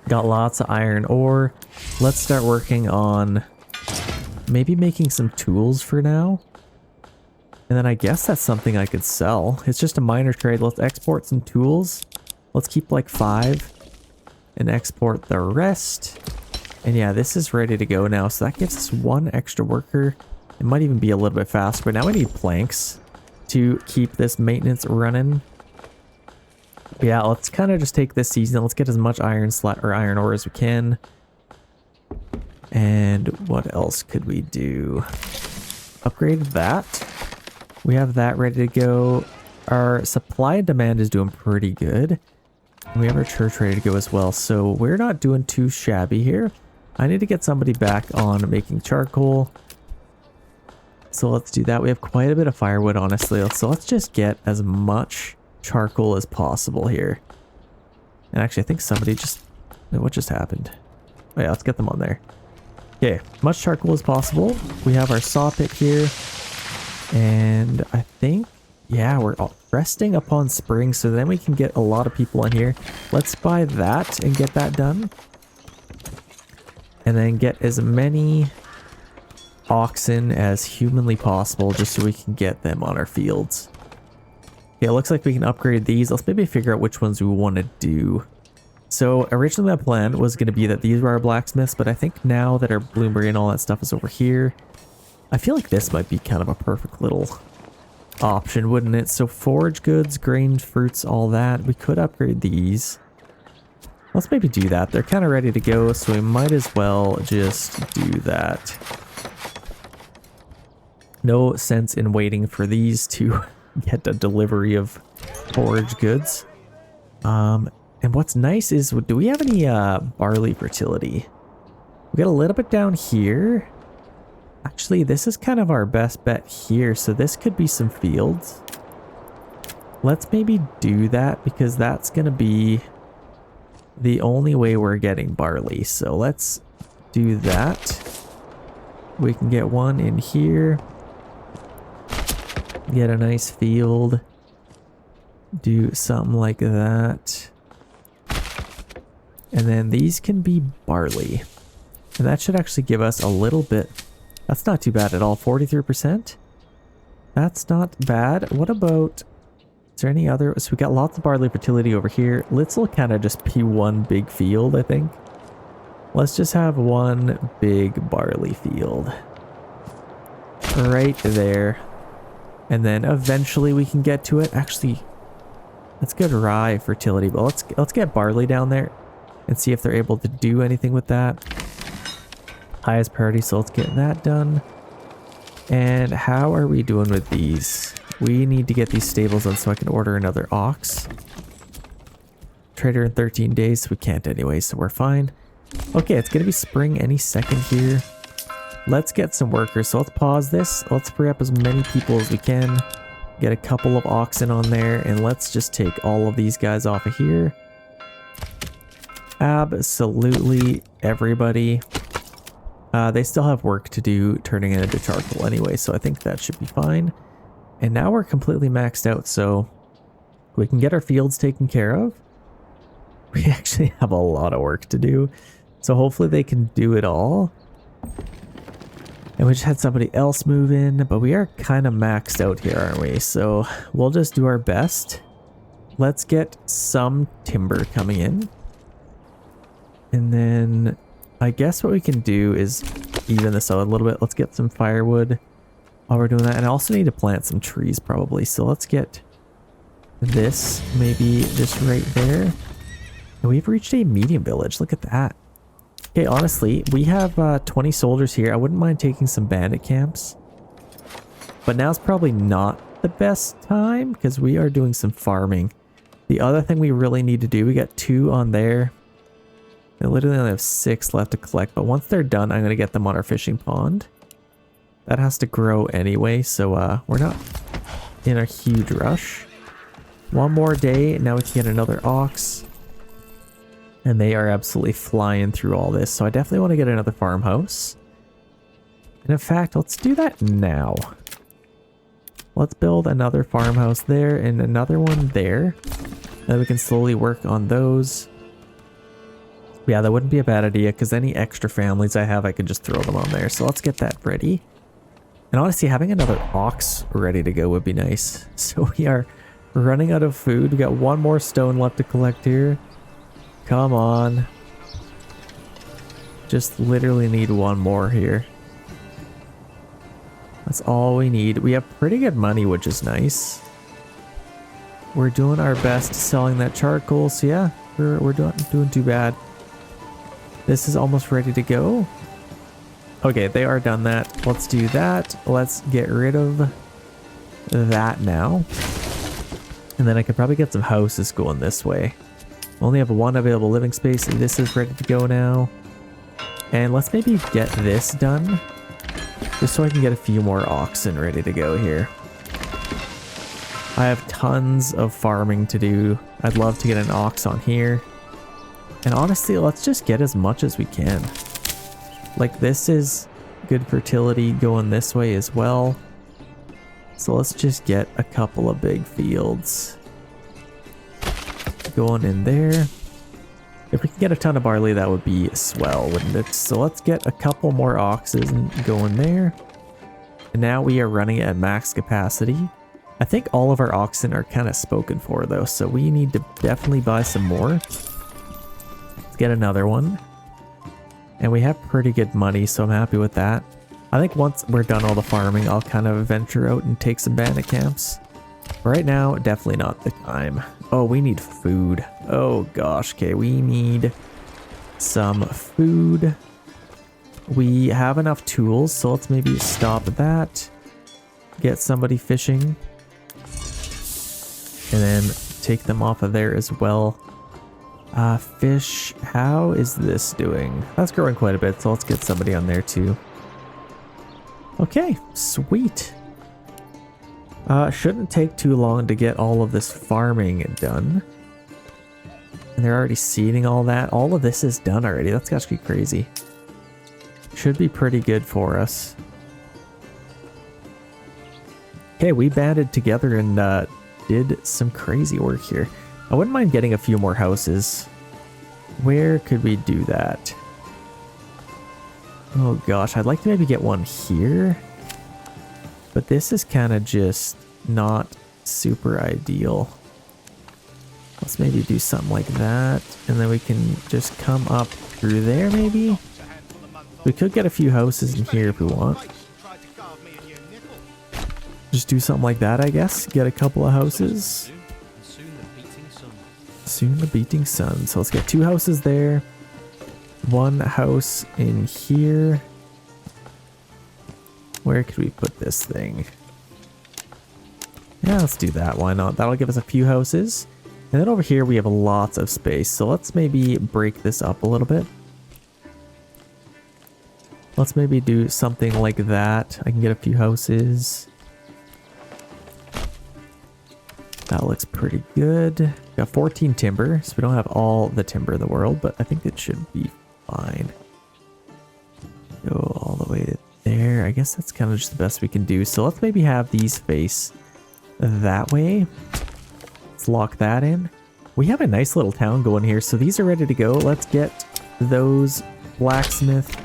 Got lots of iron ore. Let's start working on maybe making some tools for now. And then I guess that's something I could sell. It's just a minor trade. Let's export some tools. Let's keep like 5. And export the rest. And yeah, this is ready to go now. So that gives us 1 extra worker. It might even be a little bit faster, but now we need planks to keep this maintenance running. But yeah, let's kind of just take this season. Let's get as much iron ore as we can. And what else could we do? Upgrade that. We have that ready to go. Our supply and demand is doing pretty good. We have our church ready to go as well, so we're not doing too shabby here. I need to get somebody back on making charcoal. So let's do that. We have quite a bit of firewood, honestly. So let's just get as much charcoal as possible here. And actually, I think somebody just... what just happened? Oh yeah, let's get them on there. Okay, much charcoal as possible. We have our saw pit here. And I think... yeah, we're resting upon spring, so then we can get a lot of people in here. Let's buy that and get that done. And then get as many oxen as humanly possible just so we can get them on our fields. Okay, it looks like we can upgrade these. Let's maybe figure out which ones we want to do. So originally my plan was going to be that these were our blacksmiths, but I think now that our bloomberry and all that stuff is over here, I feel like this might be kind of a perfect little option, wouldn't it? So forage goods, grain, fruits, all that. We could upgrade these. Let's maybe do that. They're kind of ready to go, so we might as well just do that. No sense in waiting for these to get a delivery of forage goods. And what's nice is, do we have any barley fertility? We got a little bit down here. Actually, this is kind of our best bet here, so this could be some fields. Let's maybe do that because that's going to be the only way we're getting barley. So let's do that. We can get one in here. Get a nice field. Do something like that. And then these can be barley. And that should actually give us a little bit. That's not too bad at all. 43%. That's not bad. What about... is there any other... so we got lots of barley fertility over here. Let's kind of just be one big field, I think. Let's just have one big barley field. Right there. And then eventually we can get to it. Actually, that's good rye fertility, but let's get barley down there and see if they're able to do anything with that. Highest priority, so let's get that done. And how are we doing with these? We need to get these stables done so I can order another ox. Trader in 13 days, we can't anyway, so we're fine. Okay, it's gonna be spring any second here. Let's get some workers. So let's pause this. Let's free up as many people as we can. Get a couple of oxen on there, and let's just take all of these guys off of here. Absolutely everybody. They still have work to do turning it into charcoal anyway, so I think that should be fine. And now we're completely maxed out, so we can get our fields taken care of. We actually have a lot of work to do, so hopefully they can do it all. And we just had somebody else move in, but we are kind of maxed out here, aren't we? So we'll just do our best. Let's get some timber coming in. And then I guess what we can do is even this out a little bit. Let's get some firewood while we're doing that. And I also need to plant some trees probably. So let's get this maybe just right there. And we've reached a medium village. Look at that. Okay, honestly, we have 20 soldiers here. I wouldn't mind taking some bandit camps. But now's probably not the best time because we are doing some farming. The other thing we really need to do, we got 2 on there. They literally only have 6 left to collect, but once they're done, I'm going to get them on our fishing pond. That has to grow anyway, so we're not in a huge rush. One more day, now we can get another ox. And they are absolutely flying through all this, so I definitely want to get another farmhouse. And in fact, let's do that now. Let's build another farmhouse there and another one there. Then we can slowly work on those. Yeah, that wouldn't be a bad idea because any extra families I have, I could just throw them on there. So let's get that ready. And honestly, having another ox ready to go would be nice. So we are running out of food. We got one more stone left to collect here. Come on. Just literally need one more here. That's all we need. We have pretty good money, which is nice. We're doing our best selling that charcoal. So yeah, we're doing too bad. This is almost ready to go. Okay, they are done that. Let's do that. Let's get rid of that now. And then I could probably get some houses going this way. Only have 1 available living space, and this is ready to go now. And let's maybe get this done, just so I can get a few more oxen ready to go here. I have tons of farming to do. I'd love to get an ox on here. And honestly, let's just get as much as we can. Like, this is good fertility going this way as well. So let's just get a couple of big fields going in there. If we can get a ton of barley, that would be swell, wouldn't it? So let's get a couple more oxes going there. And now we are running at max capacity. I think all of our oxen are kind of spoken for though, so we need to definitely buy some more. Let's get another one. And we have pretty good money, so I'm happy with that. I think once we're done all the farming, I'll kind of venture out and take some bandit camps. Right now, definitely not the time. Oh, we need food. Oh gosh, okay, we need some food. We have enough tools, so let's maybe stop that. Get somebody fishing. And then take them off of there as well. Fish, how is this doing? That's growing quite a bit, so let's get somebody on there too. Okay, sweet. Shouldn't take too long to get all of this farming done. And they're already seeding all that. All of this is done already. That's actually crazy. Should be pretty good for us. Okay, we banded together and did some crazy work here. I wouldn't mind getting a few more houses. Where could we do that? Oh gosh, I'd like to maybe get one here. But this is kind of just not super ideal. Let's maybe do something like that. And then we can just come up through there maybe. We could get a few houses in here if we want. Just do something like that, I guess. Get a couple of houses. Soon the beating sun. So let's get 2 houses there. 1 house in here. Where could we put this thing? Yeah, let's do that. Why not? That'll give us a few houses. And then over here we have lots of space. So let's maybe break this up a little bit. Let's maybe do something like that. I can get a few houses. That looks pretty good. Got 14 timber, so we don't have all the timber in the world, but I think it should be fine. Go all the way to there. I guess that's kind of just the best we can do. So let's maybe have these face that way. Let's lock that in. We have a nice little town going here, so these are ready to go. Let's get those blacksmith,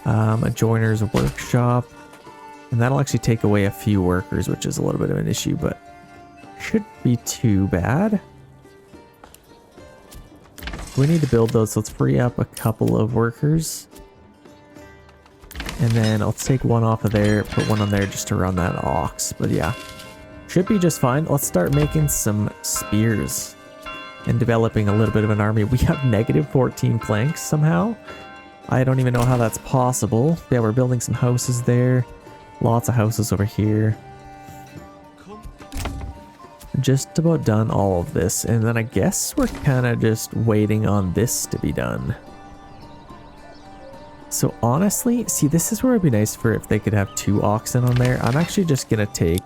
a joiner's workshop, and that'll actually take away a few workers, which is a little bit of an issue, but shouldn't be too bad. We need to build those, so let's free up a couple of workers. And then I'll take one off of there, put one on there just to run that ox. But yeah, should be just fine. Let's start making some spears and developing a little bit of an army. We have negative 14 planks somehow. I don't even know how that's possible. Yeah, we're building some houses there. Lots of houses over here. Just about done all of this. And then I guess we're kind of just waiting on this to be done. So honestly, see, this is where it'd be nice for if they could have 2 oxen on there. I'm actually just gonna take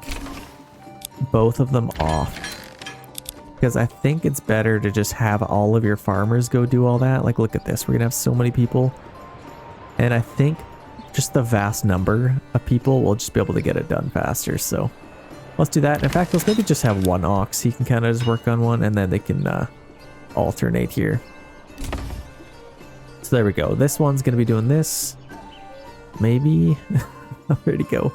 both of them off, because I think it's better to just have all of your farmers go do all that. Like, look at this, we're gonna have so many people, and I think just the vast number of people will just be able to get it done faster. So let's do that. In fact, let's maybe just have 1 ox. He can kind of just work on one, and then they can alternate here. So there we go. This one's going to be doing this. Maybe. Where'd he go?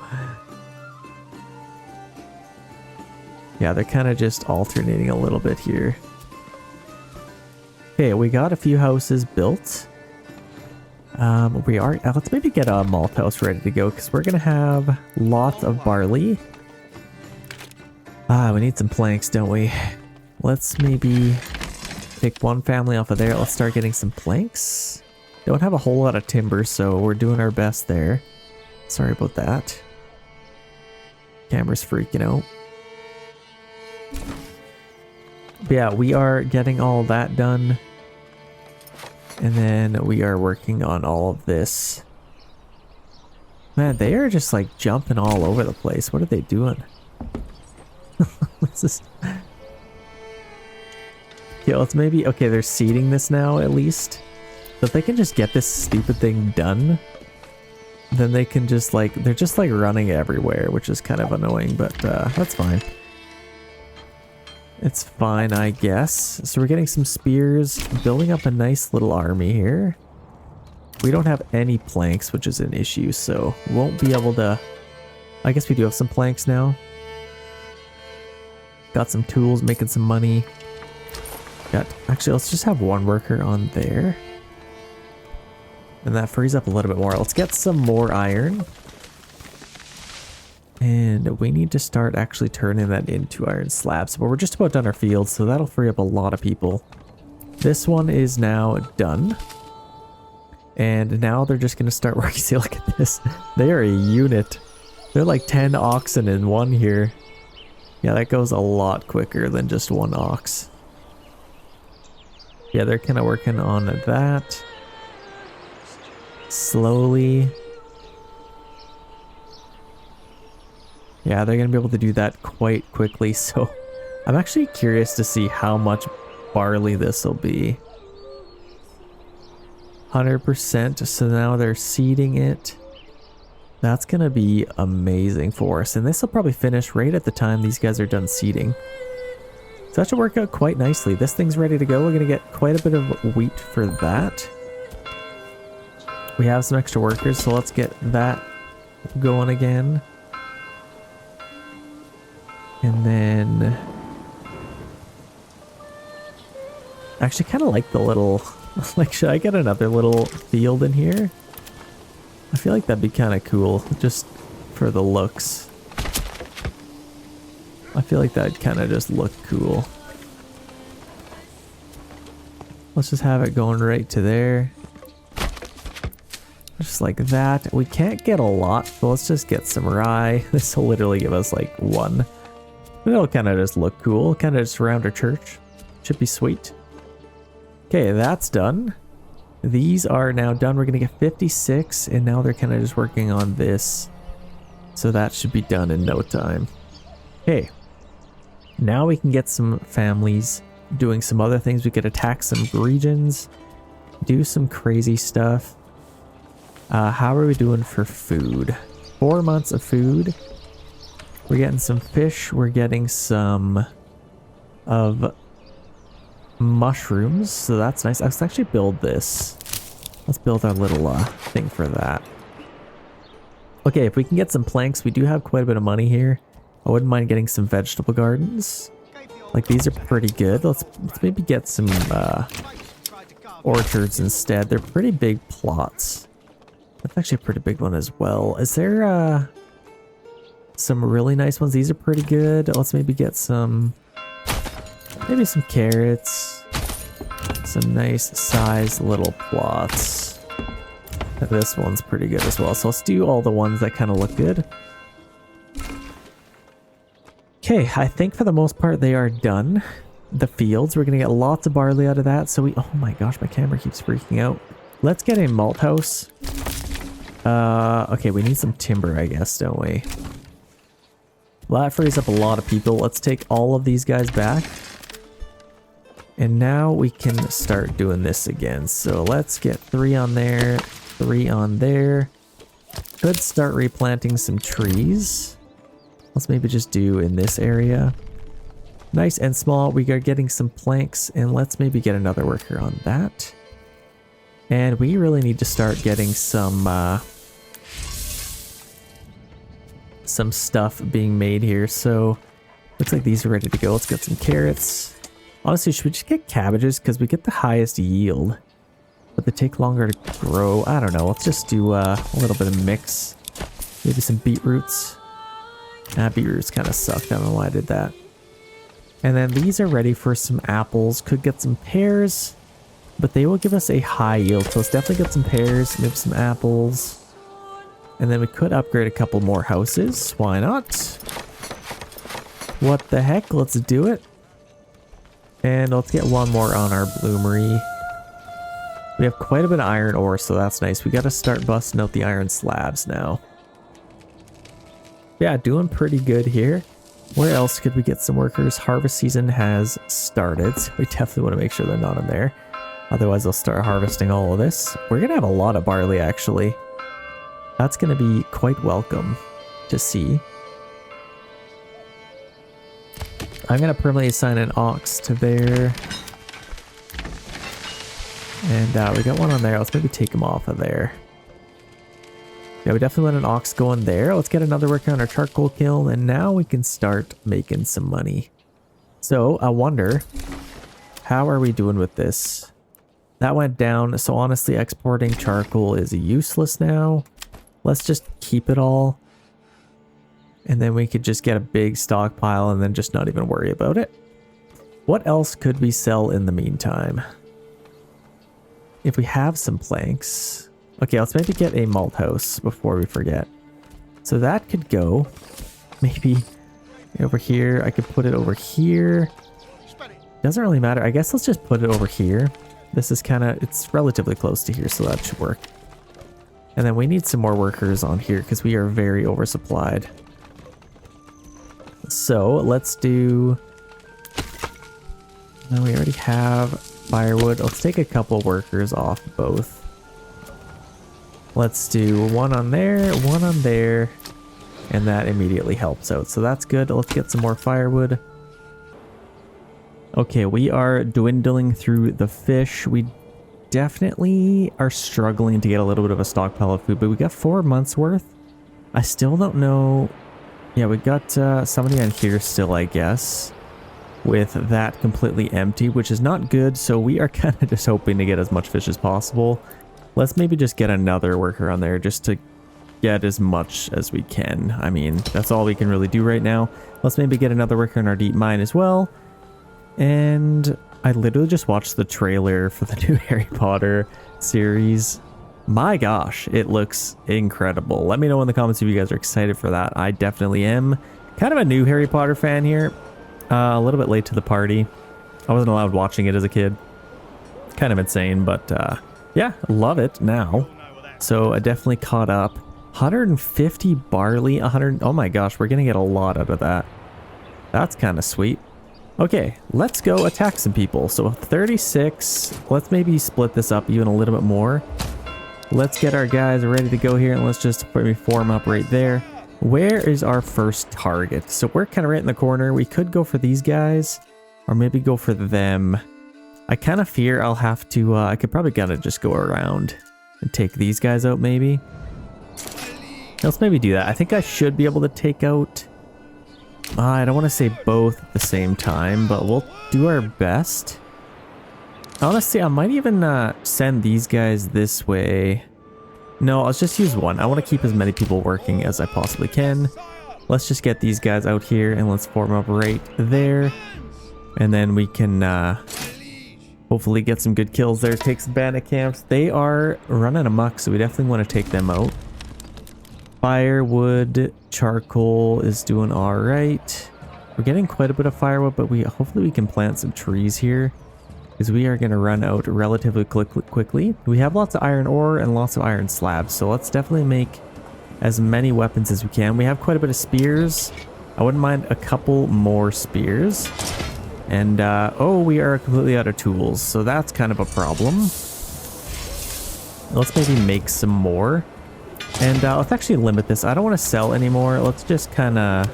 Yeah, they're kind of just alternating a little bit here. Okay, we got a few houses built. Let's maybe get a malt house ready to go, because we're going to have lots of barley. We need some planks, don't we? Let's maybe take one family off of there. Let's start getting some planks. Don't have a whole lot of timber, so we're doing our best there. Sorry about that. Camera's freaking out. But yeah, we are getting all that done. And then we are working on all of this. Man, they are just like jumping all over the place. What are they doing? What's this? Yeah, let's maybe... Okay, they're seeding this now, at least. So if they can just get this stupid thing done, then they can just like... They're just like running everywhere, which is kind of annoying, but that's fine. It's fine, I guess. So we're getting some spears, building up a nice little army here. We don't have any planks, which is an issue, so we won't be able to... I guess we do have some planks now. Got some tools, making some money. Actually, let's just have 1 worker on there. And that frees up a little bit more. Let's get some more iron. And we need to start actually turning that into iron slabs. But we're just about done our field, so that'll free up a lot of people. This one is now done. And now they're just going to start working. See, look at this. They are a unit. They're like 10 oxen in one here. Yeah, that goes a lot quicker than just 1 ox. Yeah, they're kind of working on that. Slowly. Yeah, they're going to be able to do that quite quickly. So I'm actually curious to see how much barley this will be. 100%. So now they're seeding it. That's going to be amazing for us. And this will probably finish right at the time these guys are done seeding. So that should work out quite nicely. This thing's ready to go. We're going to get quite a bit of wheat for that. We have some extra workers, so let's get that going again. And then... I actually kind of like the little... Like, should I get another little field in here? I feel like that'd be kind of cool, just for the looks. I feel like that'd kind of just look cool. Let's just have it going right to there. Just like that. We can't get a lot, but let's just get some rye. This will literally give us like 1. It'll kind of just look cool. Kind of just around our church. Should be sweet. Okay, that's done. These are now done. We're going to get 56, and now they're kind of just working on this. So that should be done in no time. Okay. Now we can get some families doing some other things. We could attack some regions, do some crazy stuff. How are we doing for food? 4 months of food. We're getting some fish. We're getting some of mushrooms. So that's nice. Let's actually build this. Let's build our little thing for that. Okay, if we can get some planks, we do have quite a bit of money here. I wouldn't mind getting some vegetable gardens. Like, these are pretty good. Let's maybe get some orchards instead. They're pretty big plots. That's actually a pretty big one as well. Is there some really nice ones? These are pretty good. Let's maybe get some, maybe some carrots. Some nice sized little plots. This one's pretty good as well. So let's do all the ones that kind of look good. Okay, I think for the most part they are done. The fields, we're gonna get lots of barley out of that. So we, oh my gosh, my camera keeps freaking out. Let's get a malt house. Okay, we need some timber, I guess, don't we? Well, that frees up a lot of people. Let's take all of these guys back. And now we can start doing this again. So let's get 3 on there, 3 on there. Could start replanting some trees. Let's maybe just do in this area. Nice and small. We are getting some planks, and let's maybe get another worker on that. And we really need to start getting some stuff being made here. So looks like these are ready to go. Let's get some carrots. Honestly, should we just get cabbages? Because we get the highest yield. But they take longer to grow. I don't know. Let's just do a little bit of mix. Maybe some beetroots. Beetroots kind of sucked. I don't know why I did that. And then these are ready for some apples. Could get some pears. But they will give us a high yield. So let's definitely get some pears. Maybe some apples. And then we could upgrade a couple more houses. Why not? What the heck? Let's do it. And let's get one more on our bloomery. We have quite a bit of iron ore, so that's nice. We got to start busting out the iron slabs now. Yeah, doing pretty good here. Where else could we get some workers? Harvest season has started, so we definitely want to make sure they're not in there. Otherwise, they'll start harvesting all of this. We're going to have a lot of barley, actually. That's going to be quite welcome to see. I'm going to permanently assign an ox to there. And we got one on there. Let's maybe take him off of there. Yeah, we definitely want an ox going there. Let's get another worker on our charcoal kiln, and now we can start making some money. So, I wonder, how are we doing with this? That went down, so honestly, exporting charcoal is useless now. Let's just keep it all. And then we could just get a big stockpile and then just not even worry about it. What else could we sell in the meantime? If we have some planks... Okay, let's maybe get a malt house before we forget. So that could go maybe over here. I could put it over here. Doesn't really matter. I guess let's just put it over here. This is kind of, it's relatively close to here, so that should work. And then we need some more workers on here because we are very oversupplied. So let's do... No, we already have firewood. Let's take a couple workers off both. Let's do one on there, and that immediately helps out. So that's good. Let's get some more firewood. Okay, we are dwindling through the fish. We definitely are struggling to get a little bit of a stockpile of food, but we got 4 months worth. I still don't know. Yeah, we got somebody on here still, I guess, with that completely empty, which is not good. So we are kind of just hoping to get as much fish as possible. Let's maybe just get another worker on there just to get as much as we can. I mean, that's all we can really do right now. Let's maybe get another worker in our deep mine as well. And I literally just watched the trailer for the new Harry Potter series. My gosh, it looks incredible. Let me know in the comments if you guys are excited for that. I definitely am. Kind of a new Harry Potter fan here. A little bit late to the party. I wasn't allowed watching it as a kid. Kind of insane, but Yeah, love it now. So I definitely caught up. 150 barley, 100. Oh my gosh, we're gonna get a lot out of that. That's kind of sweet. Okay, let's go attack some people. So 36. Let's maybe split this up even a little bit more. Let's get our guys ready to go here, and let's just maybe form up right there. Where is our first target? So we're kind of right in the corner. We could go for these guys, or maybe go for them. I kind of fear I'll have to, I could probably gotta just go around and take these guys out maybe. Let's maybe do that. I think I should be able to take out, I don't want to say both at the same time, but we'll do our best. Honestly, I might even send these guys this way. No, I'll just use one. I want to keep as many people working as I possibly can. Let's just get these guys out here and let's form up right there. And then we can hopefully get some good kills there. Take some bandit camps. They are running amok, so we definitely want to take them out. Firewood, charcoal is doing all right. We're getting quite a bit of firewood, but hopefully we can plant some trees here, because we are going to run out relatively quickly. We have lots of iron ore and lots of iron slabs, so let's definitely make as many weapons as we can. We have quite a bit of spears. I wouldn't mind a couple more spears. And, oh, we are completely out of tools, so that's kind of a problem. Let's maybe make some more. And let's actually limit this. I don't want to sell anymore. Let's just kind of...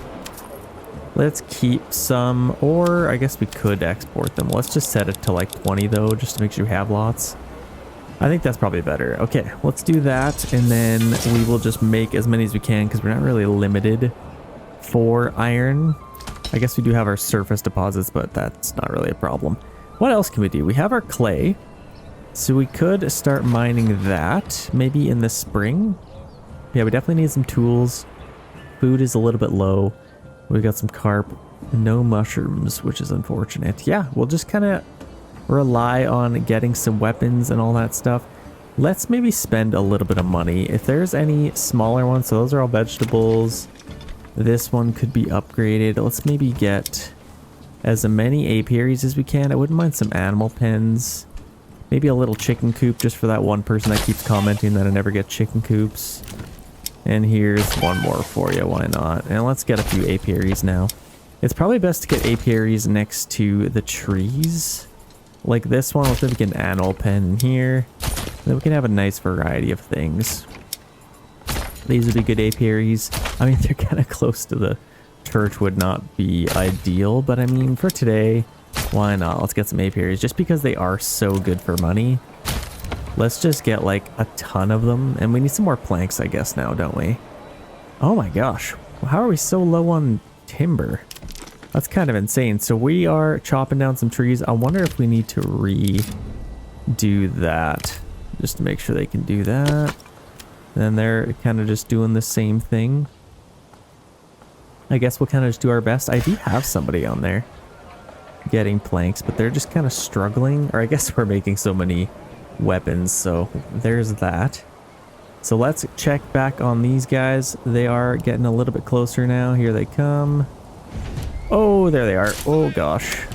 Let's keep some, or I guess we could export them. Let's just set it to like 20 though, just to make sure we have lots. I think that's probably better. Okay, let's do that, and then we will just make as many as we can, because we're not really limited for iron. I guess we do have our surface deposits, but that's not really a problem. What else can we do? We have our clay, so we could start mining that maybe in the spring. Yeah, we definitely need some tools. Food is a little bit low. We got some carp, no mushrooms, which is unfortunate. Yeah, we'll just kind of rely on getting some weapons and all that stuff. Let's maybe spend a little bit of money. If there's any smaller ones, so those are all vegetables. This one could be upgraded. Let's maybe get as many apiaries as we can. I wouldn't mind some animal pens. Maybe a little chicken coop just for that one person that keeps commenting that I never get chicken coops. And here's one more for you, why not? And let's get a few apiaries now. It's probably best to get apiaries next to the trees. Like this one, let's maybe get an animal pen in here. Then we can have a nice variety of things. These would be good apiaries. I mean, they're kind of close to the church, would not be ideal. But I mean, for today, why not? Let's get some apiaries just because they are so good for money. Let's just get like a ton of them, and we need some more planks, I guess, now, don't we? Oh my gosh, how are we so low on timber? That's kind of insane. So we are chopping down some trees. I wonder if we need to redo that just to make sure they can do that. And they're kind of just doing the same thing. I guess we'll kind of just do our best. I do have somebody on there getting planks, but they're just kind of struggling, or I guess we're making so many weapons, so there's that. So let's check back on these guys. They are getting a little bit closer now. Here they come. Oh, there they are. Oh gosh.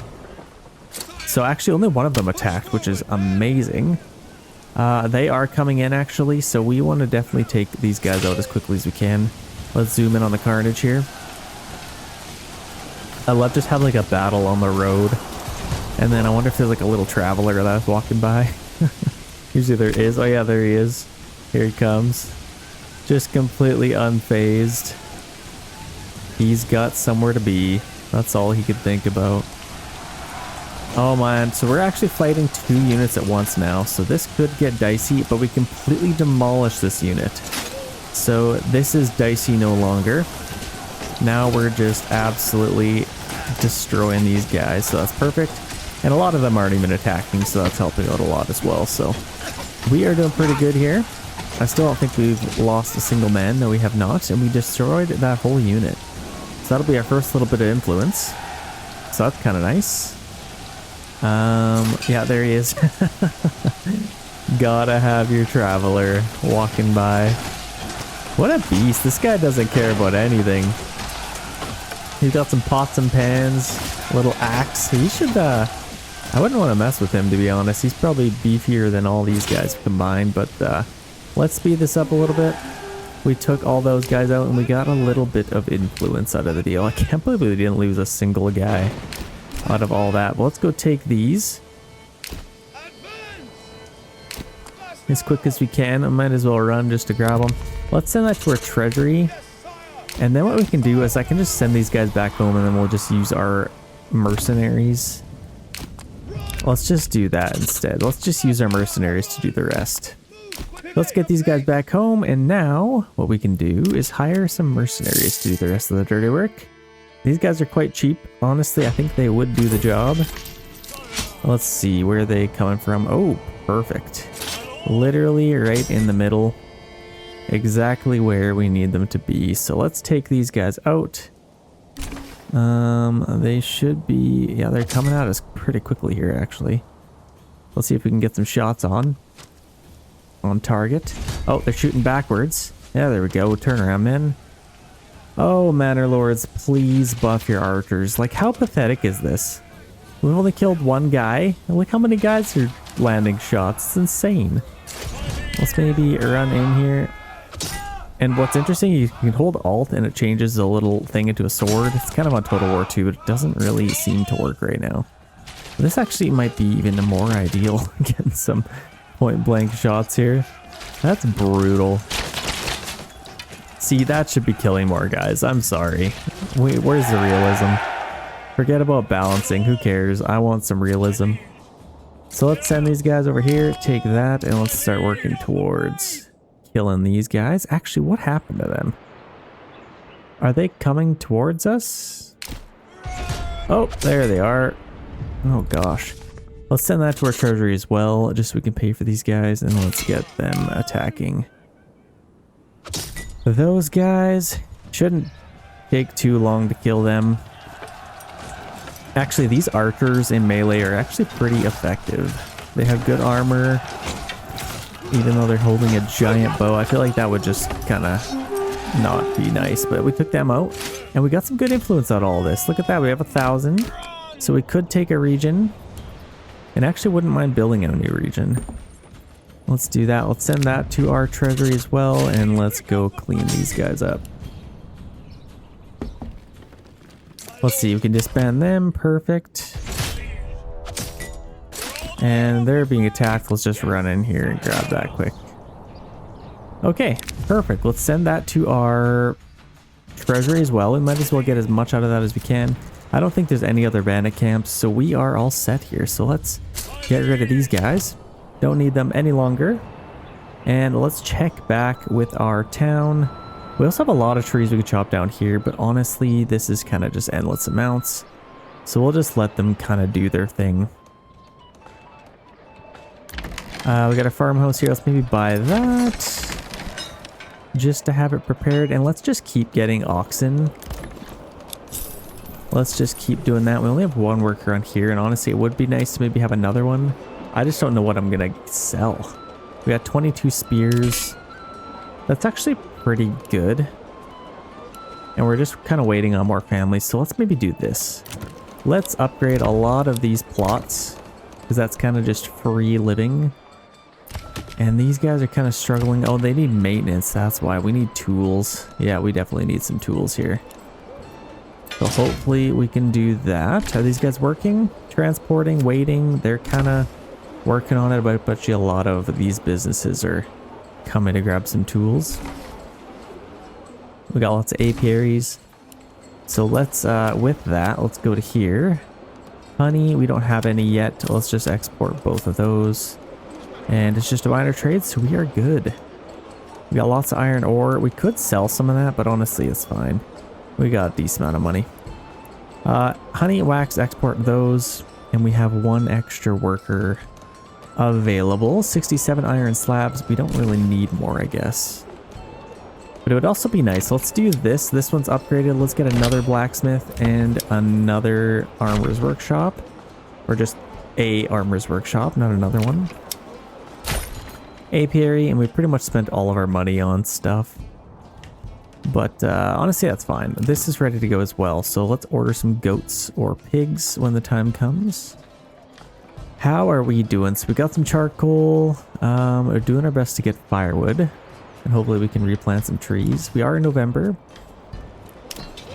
So actually only one of them attacked, which is amazing. They are coming in actually, so we want to definitely take these guys out as quickly as we can. Let's zoom in on the carnage here. I love just having like a battle on the road, and then I wonder if there's like a little traveler that's walking by. Usually there is. Oh yeah, there he is. Here he comes. Just completely unfazed. He's got somewhere to be. That's all he could think about. Oh man, so we're actually fighting 2 units at once now, so this could get dicey, but we completely demolished this unit. So this is dicey no longer. Now we're just absolutely destroying these guys, so that's perfect. And a lot of them aren't even attacking, so that's helping out a lot as well. So we are doing pretty good here. I still don't think we've lost a single man. No, we have not, and we destroyed that whole unit. So that'll be our first little bit of influence. So that's kind of nice. Yeah, there he is. Gotta have your traveler walking by. What a beast. This guy doesn't care about anything. He's got some pots and pans, a little axe. He should I wouldn't want to mess with him, to be honest. He's probably beefier than all these guys combined, but let's speed this up a little bit. We took all those guys out and we got a little bit of influence out of the deal. I can't believe we didn't lose a single guy out of all that. But let's go take these as quick as we can. I might as well run just to grab them. Let's send that to our treasury. And then what we can do is I can just send these guys back home and then we'll just use our mercenaries. Let's just do that instead. Let's just use our mercenaries to do the rest. Let's get these guys back home, and now what we can do is hire some mercenaries to do the rest of the dirty work. These guys are quite cheap. Honestly, I think they would do the job. Let's see, where are they coming from? Oh, perfect. Literally right in the middle. Exactly where we need them to be. So let's take these guys out. They should be, yeah, they're coming at us pretty quickly here, actually. Let's see if we can get some shots on target. Oh, they're shooting backwards. Yeah, there we go. Turn around, men. Oh, Manor Lords, please buff your archers. Like, how pathetic is this? We've only killed one guy, and look how many guys are landing shots. It's insane. Let's maybe run in here. And what's interesting, you can hold Alt and it changes the little thing into a sword. It's kind of on Total War 2, but it doesn't really seem to work right now. This actually might be even more ideal. Getting some point blank shots here. That's brutal. See, that should be killing more guys. I'm sorry. Wait, where's the realism? Forget about balancing. Who cares? I want some realism. So let's send these guys over here. Take that and let's start working towards killing these guys. Actually, what happened to them? Are they coming towards us? Oh, there they are. Oh gosh. Let's send that to our treasury as well, just so we can pay for these guys, and let's get them attacking. Those guys shouldn't take too long to kill them. Actually, these archers in melee are actually pretty effective. They have good armor, even though they're holding a giant bow. I feel like that would just kind of not be nice, but we took them out, and we got some good influence out of all this. Look at that, we have 1,000, so we could take a region. And actually wouldn't mind building in a new region. Let's do that. Let's send that to our treasury as well, and let's go clean these guys up. Let's see, we can disband them. Perfect. And they're being attacked. Let's just run in here and grab that quick. Okay, perfect. Let's send that to our treasury as well. We might as well get as much out of that as we can. I don't think there's any other bandit camps, so we are all set here. So let's get rid of these guys. Don't need them any longer. And let's check back with our town. We also have a lot of trees we could chop down here, but honestly, this is kind of just endless amounts. So we'll just let them kind of do their thing. We got a farmhouse here. Let's maybe buy that just to have it prepared. And let's just keep getting oxen. Let's just keep doing that. We only have one worker on here, and honestly, it would be nice to maybe have another one. I just don't know what I'm gonna sell. We got 22 spears. That's actually pretty good. And we're just kind of waiting on more families, so let's maybe do this. Let's upgrade a lot of these plots, because that's kind of just free living. And these guys are kind of struggling. Oh, they need maintenance. That's why. We need tools. Yeah, we definitely need some tools here. So hopefully we can do that. Are these guys working? Transporting, waiting. They're kind of working on it, but I bet you a lot of these businesses are coming to grab some tools. We got lots of apiaries. So let's, with that, let's go to here. Honey, we don't have any yet. Let's just export both of those. And it's just a minor trade, so we are good. We got lots of iron ore. We could sell some of that, but honestly, it's fine. We got a decent amount of money. Honey, wax, export those. And we have one extra worker available. 67 iron slabs. We don't really need more, I guess. But it would also be nice. Let's do this. This one's upgraded. Let's get another blacksmith and another armorer's workshop. Or just a armorer's workshop, not another one. Apiary, and we pretty much spent all of our money on stuff. But honestly, that's fine. This is ready to go as well. So let's order some goats or pigs when the time comes. How are we doing? So we got some charcoal. We're doing our best to get firewood. And hopefully we can replant some trees. We are in November.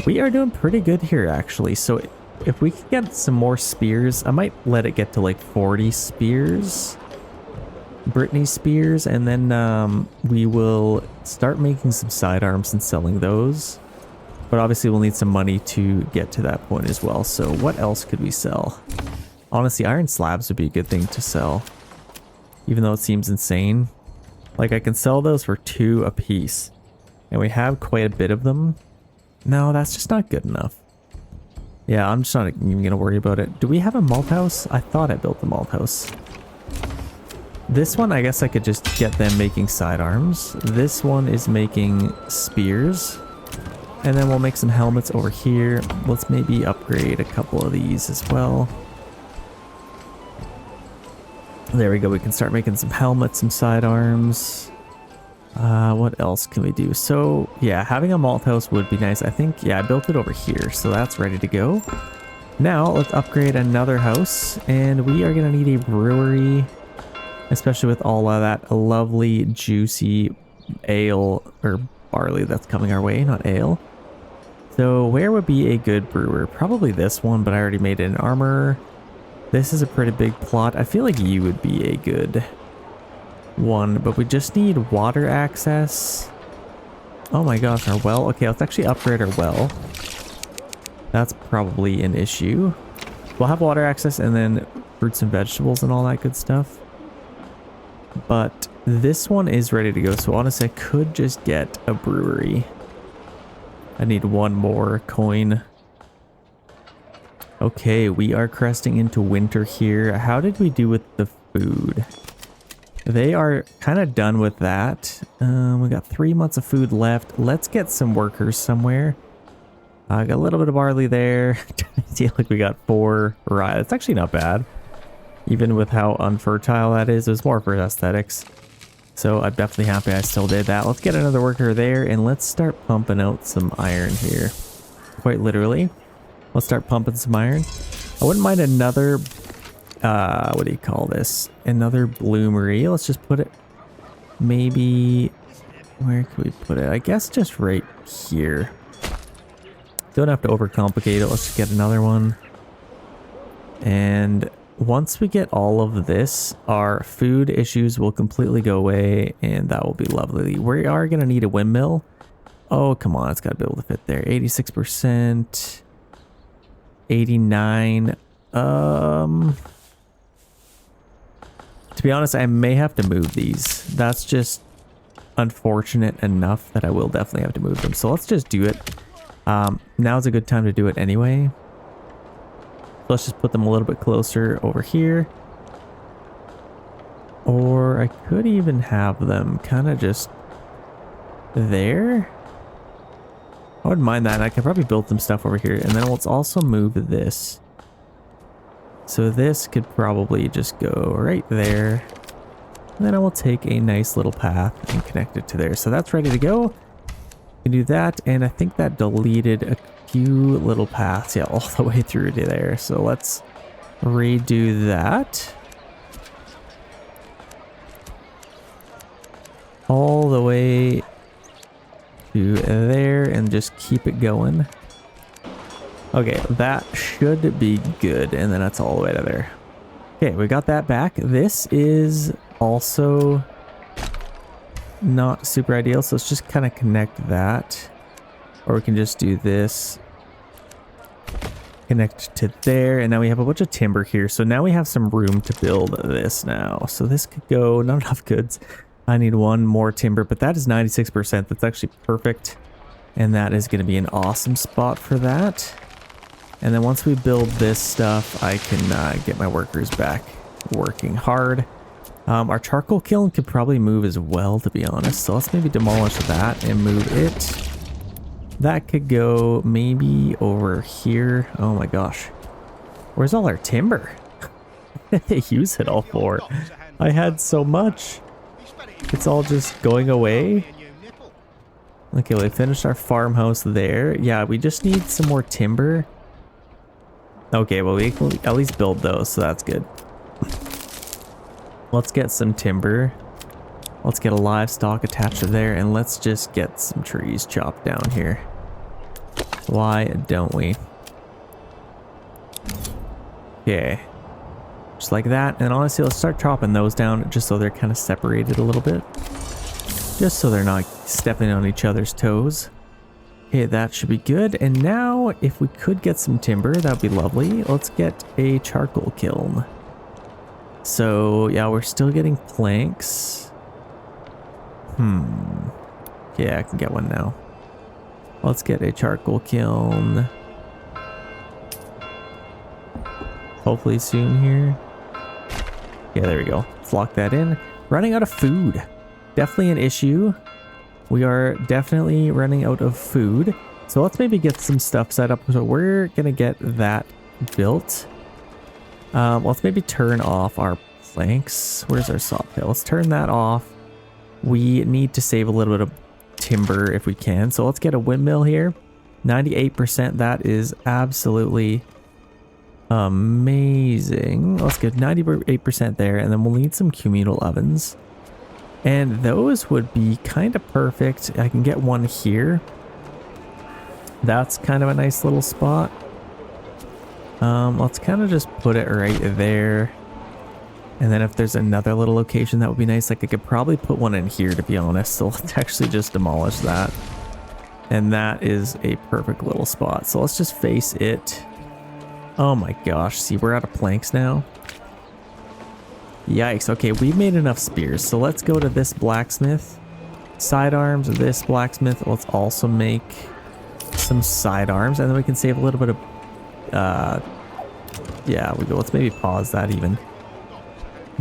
We are doing pretty good here, actually. So if we can get some more spears, I might let it get to like 40 spears. Brittany spears. And then we will start making some sidearms and selling those. But obviously we'll need some money to get to that point as well. So what else could we sell? Honestly, iron slabs would be a good thing to sell. Even though it seems insane. Like, I can sell those for 2 a piece. And we have quite a bit of them. No, that's just not good enough. Yeah, I'm just not even going to worry about it. Do we have a malt house? I thought I built the malt house. This one, I guess I could just get them making sidearms. This one is making spears. And then we'll make some helmets over here. Let's maybe upgrade a couple of these as well. There we go. We can start making some helmets, some sidearms. What else can we do? So, yeah, having a malt house would be nice. I think, yeah, I built it over here, so that's ready to go. Now, let's upgrade another house, and we are going to need a brewery, especially with all of that lovely, juicy ale, or barley that's coming our way, not ale. So, where would be a good brewer? Probably this one, but I already made it an armor. This is a pretty big plot. I feel like you would be a good one, but we just need water access. Oh my gosh, our well. Okay, let's actually upgrade our well. That's probably an issue. We'll have water access and then fruits and vegetables and all that good stuff. But this one is ready to go, so honestly, I could just get a brewery. I need one more coin. Okay, we are cresting into winter here. How did we do with the food? They are kind of done with that. We got 3 months of food left. Let's get some workers somewhere. I got a little bit of barley there. I feel like we got 4 rye. It's actually not bad. Even with how unfertile that is, it was more for aesthetics. So I'm definitely happy I still did that. Let's get another worker there and let's start pumping out some iron here. Quite literally. Let's start pumping some iron. I wouldn't mind another, what do you call this? Another bloomery. Let's just put it, maybe, where can we put it? I guess just right here. Don't have to overcomplicate it. Let's just get another one. And once we get all of this, our food issues will completely go away and that will be lovely. We are going to need a windmill. Oh, come on. It's got to be able to fit there. 86%. 89. To be honest, I may have to move these. That's just unfortunate enough that I will definitely have to move them. So let's just do it. Now's a good time to do it anyway. Let's just put them a little bit closer over here. Or I could even have them kind of just there. I wouldn't mind that. I could probably build some stuff over here. And then let's also move this. So this could probably just go right there. And then I will take a nice little path and connect it to there. So that's ready to go. We can do that. And I think that deleted a few little paths. Yeah, all the way through to there. So let's redo that. All the way to there and just keep it going. Okay, that should be good. And then that's all the way to there. Okay, we got that back. This is also not super ideal. So let's just kind of connect that. Or we can just do this. Connect to there. And now we have a bunch of timber here. So now we have some room to build this now. So this could go, not enough goods. I need one more timber, but that is 96%. That's actually perfect. And that is going to be an awesome spot for that. And then once we build this stuff, I can get my workers back working hard. Our charcoal kiln could probably move as well, to be honest. So let's maybe demolish that and move it. That could go maybe over here. Oh my gosh. Where's all our timber? What did they use it all for? I had so much. It's all just going away. Okay, we finished our farmhouse there. Yeah, we just need some more timber. Okay, well, we can at least build those, so that's good. Let's get some timber. Let's get a livestock attached to there, and let's just get some trees chopped down here. Why don't we? Okay. Just like that. And honestly, let's start chopping those down just so they're kind of separated a little bit. Just so they're not stepping on each other's toes. Okay, that should be good. And now, if we could get some timber, that would be lovely. Let's get a charcoal kiln. So, yeah, we're still getting planks. Yeah, I can get one now. Let's get a charcoal kiln. Hopefully soon here. Yeah, there we go. Let's lock that in. Running out of food. Definitely an issue. We are definitely running out of food. So let's maybe get some stuff set up. So we're going to get that built. Let's maybe turn off our planks. Where's our saw pit? Let's turn that off. We need to save a little bit of timber if we can. So let's get a windmill here. 98%. That is absolutely amazing. Let's get 98% there. And then we'll need some communal ovens. And those would be kind of perfect. I can get one here. That's kind of a nice little spot. Let's kind of just put it right there. And then if there's another little location that would be nice, like I could probably put one in here, to be honest. So let's actually just demolish that. And that is a perfect little spot. So let's just face it. Oh my gosh. See, we're out of planks now. Yikes. Okay, we've made enough spears. So let's go to this blacksmith. Sidearms, this blacksmith. Let's also make some sidearms. And then we can save a little bit of... yeah, we go. Let's maybe pause that even.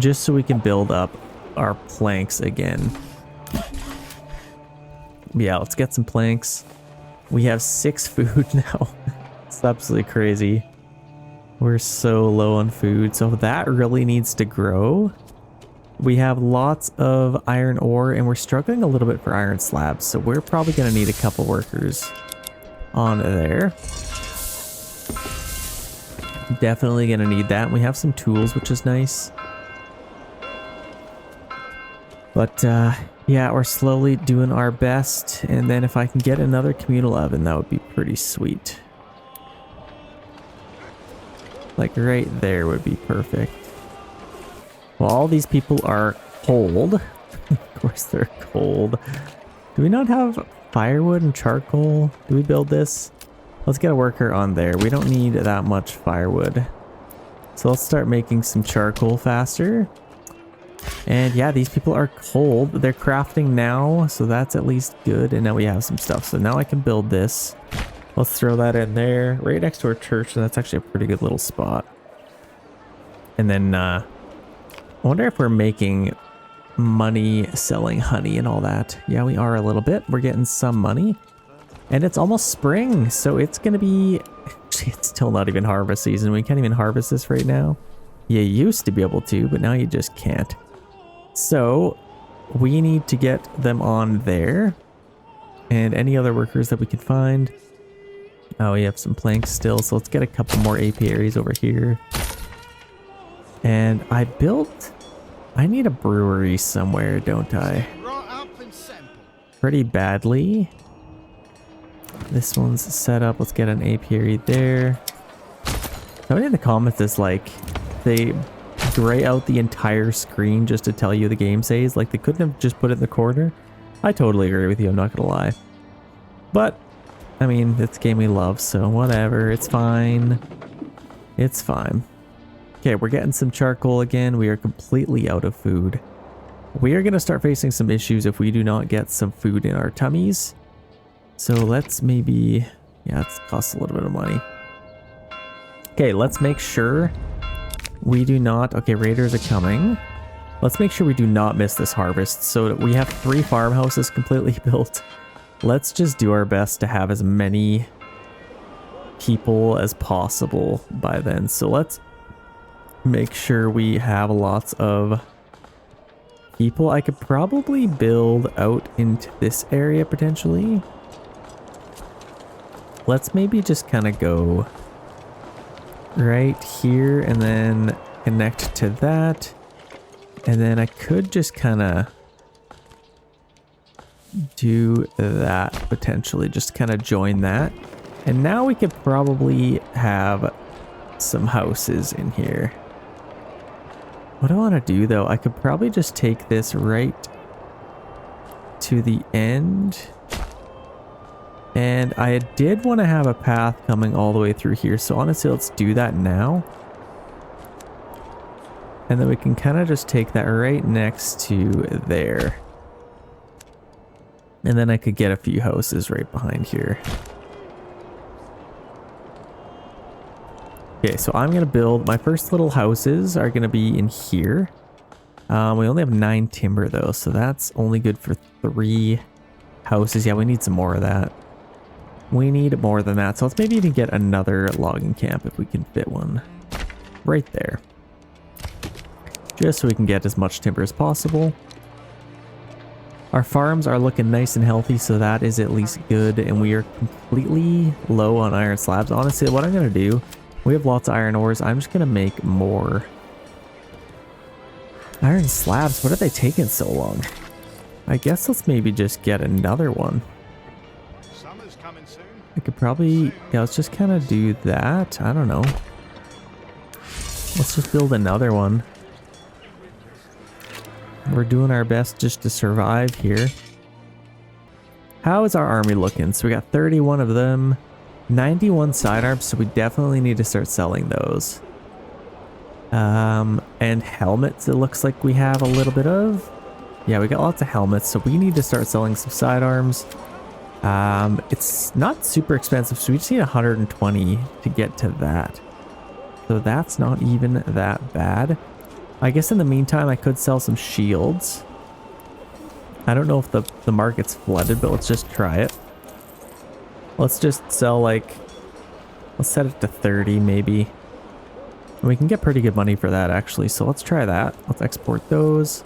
Just so we can build up our planks again. Yeah, let's get some planks. We have 6 food now. It's absolutely crazy. We're so low on food, so that really needs to grow. We have lots of iron ore, and we're struggling a little bit for iron slabs, so we're probably going to need a couple workers on there. Definitely going to need that. We have some tools, which is nice. But, yeah, we're slowly doing our best, and then if I can get another communal oven, that would be pretty sweet. Like right there would be perfect. Well, all these people are cold. Of course they're cold. Do we not have firewood and charcoal? Do we build this? Let's get a worker on there. We don't need that much firewood. So let's start making some charcoal faster. And yeah, these people are cold. They're crafting now, so that's at least good. And now we have some stuff. So now I can build this. Let's throw that in there, right next to our church, and that's actually a pretty good little spot. And then, I wonder if we're making money selling honey and all that. Yeah, we are a little bit. We're getting some money. And it's almost spring, so it's going to be... It's still not even harvest season. We can't even harvest this right now. You used to be able to, but now you just can't. So, we need to get them on there. And any other workers that we can find... Oh, we have some planks still, so let's get a couple more apiaries over here. And I need a brewery somewhere, don't I? Pretty badly. This one's set up. Let's get an apiary there. Somebody in the comments is like, they gray out the entire screen just to tell you the game saves. Like, they couldn't have just put it in the corner. I totally agree with you, I'm not gonna lie. But I mean, it's a game we love, so whatever. It's fine. It's fine. Okay, we're getting some charcoal again. We are completely out of food. We are going to start facing some issues if we do not get some food in our tummies. So let's maybe... Yeah, it costs a little bit of money. Okay, let's make sure we do not... Okay, raiders are coming. Let's make sure we do not miss this harvest. So we have 3 farmhouses completely built. Let's just do our best to have as many people as possible by then. So let's make sure we have lots of people. I could probably build out into this area potentially. Let's maybe just kind of go right here and then connect to that. And then I could just kind of do that potentially, just kind of join that. And now we could probably have some houses in here. What do I want to do though? I could probably just take this right to the end. And I did want to have a path coming all the way through here. So honestly, let's do that now. And then we can kind of just take that right next to there. And then I could get a few houses right behind here. Okay, so I'm going to build, my first little houses are going to be in here. We only have 9 timber though, so that's only good for 3 houses. Yeah, we need some more of that. We need more than that. So let's maybe even get another logging camp if we can fit one right there. Just so we can get as much timber as possible. Our farms are looking nice and healthy, so that is at least good. And we are completely low on iron slabs. Honestly, what I'm going to do, we have lots of iron ores. I'm just going to make more iron slabs. What are they taking so long? I guess let's maybe just get another one. Summer's coming soon. I could probably, yeah, let's just kind of do that. I don't know. Let's just build another one. We're doing our best just to survive here. How is our army looking? So we got 31 of them, 91 sidearms, so we definitely need to start selling those. And helmets, it looks like we have a little bit of. Yeah, we got lots of helmets, so we need to start selling some sidearms. It's not super expensive, so we just need 120 to get to that. So that's not even that bad. I guess in the meantime, I could sell some shields. I don't know if the market's flooded, but let's just try it. Let's just sell like, let's set it to 30 maybe. And we can get pretty good money for that actually. So let's try that. Let's export those.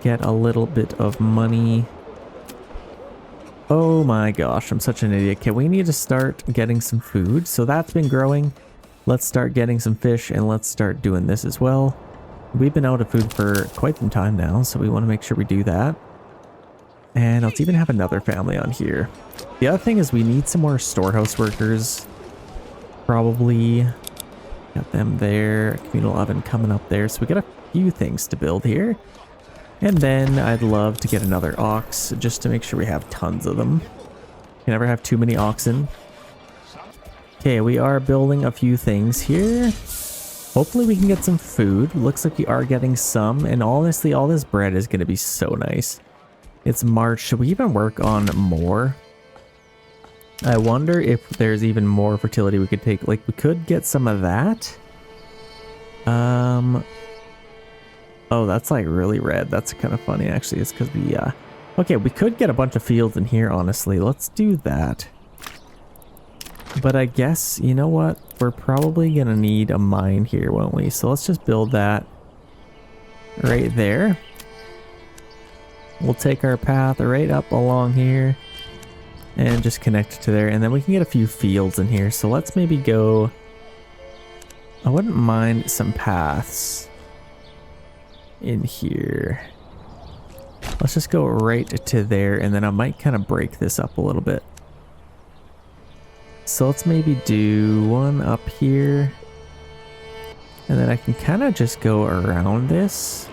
Get a little bit of money. Oh my gosh, I'm such an idiot. Okay, we need to start getting some food. So that's been growing. Let's start getting some fish and let's start doing this as well. We've been out of food for quite some time now, so we want to make sure we do that. And let's even have another family on here. The other thing is we need some more storehouse workers. Probably got them there. Communal oven coming up there. So we got a few things to build here. And then I'd love to get another ox just to make sure we have tons of them. You never have too many oxen. Okay, we are building a few things here. Hopefully we can get some food. Looks like we are getting some. And honestly, all this bread is going to be so nice. It's March. Should we even work on more? I wonder if there's even more fertility we could take. Like, we could get some of that. Oh, that's like really red. That's kind of funny, actually. It's because we, okay, we could get a bunch of fields in here, honestly. Let's do that. But I guess, you know what? We're probably going to need a mine here, won't we? So let's just build that right there. We'll take our path right up along here and just connect to there. And then we can get a few fields in here. So let's maybe go... I wouldn't mind some paths in here. Let's just go right to there. And then I might kind of break this up a little bit. So let's maybe do one up here. And then I can kind of just go around this.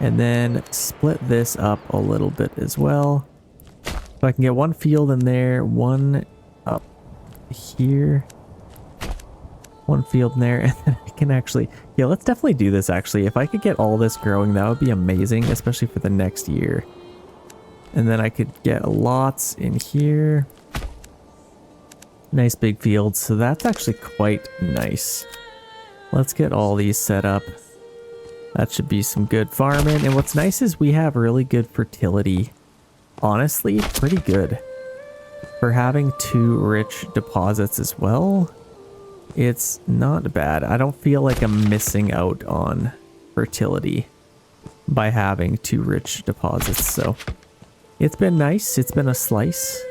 And then split this up a little bit as well. So I can get one field in there, one up here, one field in there, and then I can actually... Yeah, let's definitely do this actually. If I could get all this growing, that would be amazing, especially for the next year. And then I could get lots in here. Nice big fields. So that's actually quite nice. Let's get all these set up. That should be some good farming. And what's nice is we have really good fertility. Honestly, pretty good. For having 2 rich deposits as well, it's not bad. I don't feel like I'm missing out on fertility by having 2 rich deposits. So... it's been nice. It's been a slice.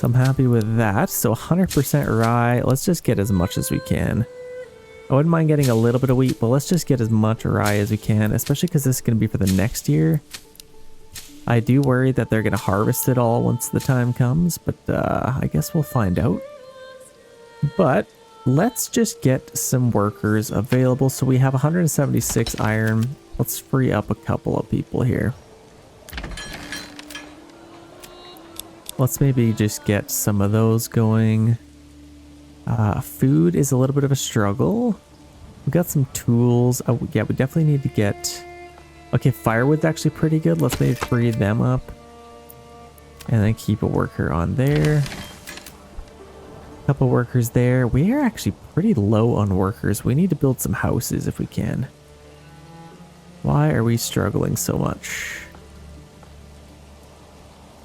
So I'm happy with that. So 100% rye. Let's just get as much as we can. I wouldn't mind getting a little bit of wheat, but let's just get as much rye as we can, especially because this is going to be for the next year. I do worry that they're going to harvest it all once the time comes, but I guess we'll find out. But let's just get some workers available. So we have 176 iron. Let's free up a couple of people here. Let's maybe just get some of those going. Food is a little bit of a struggle. We got some tools. Oh, yeah, we definitely need to get... Okay, firewood's actually pretty good. Let's maybe free them up. And then keep a worker on there. Couple workers there. We are actually pretty low on workers. We need to build some houses if we can. Why are we struggling so much?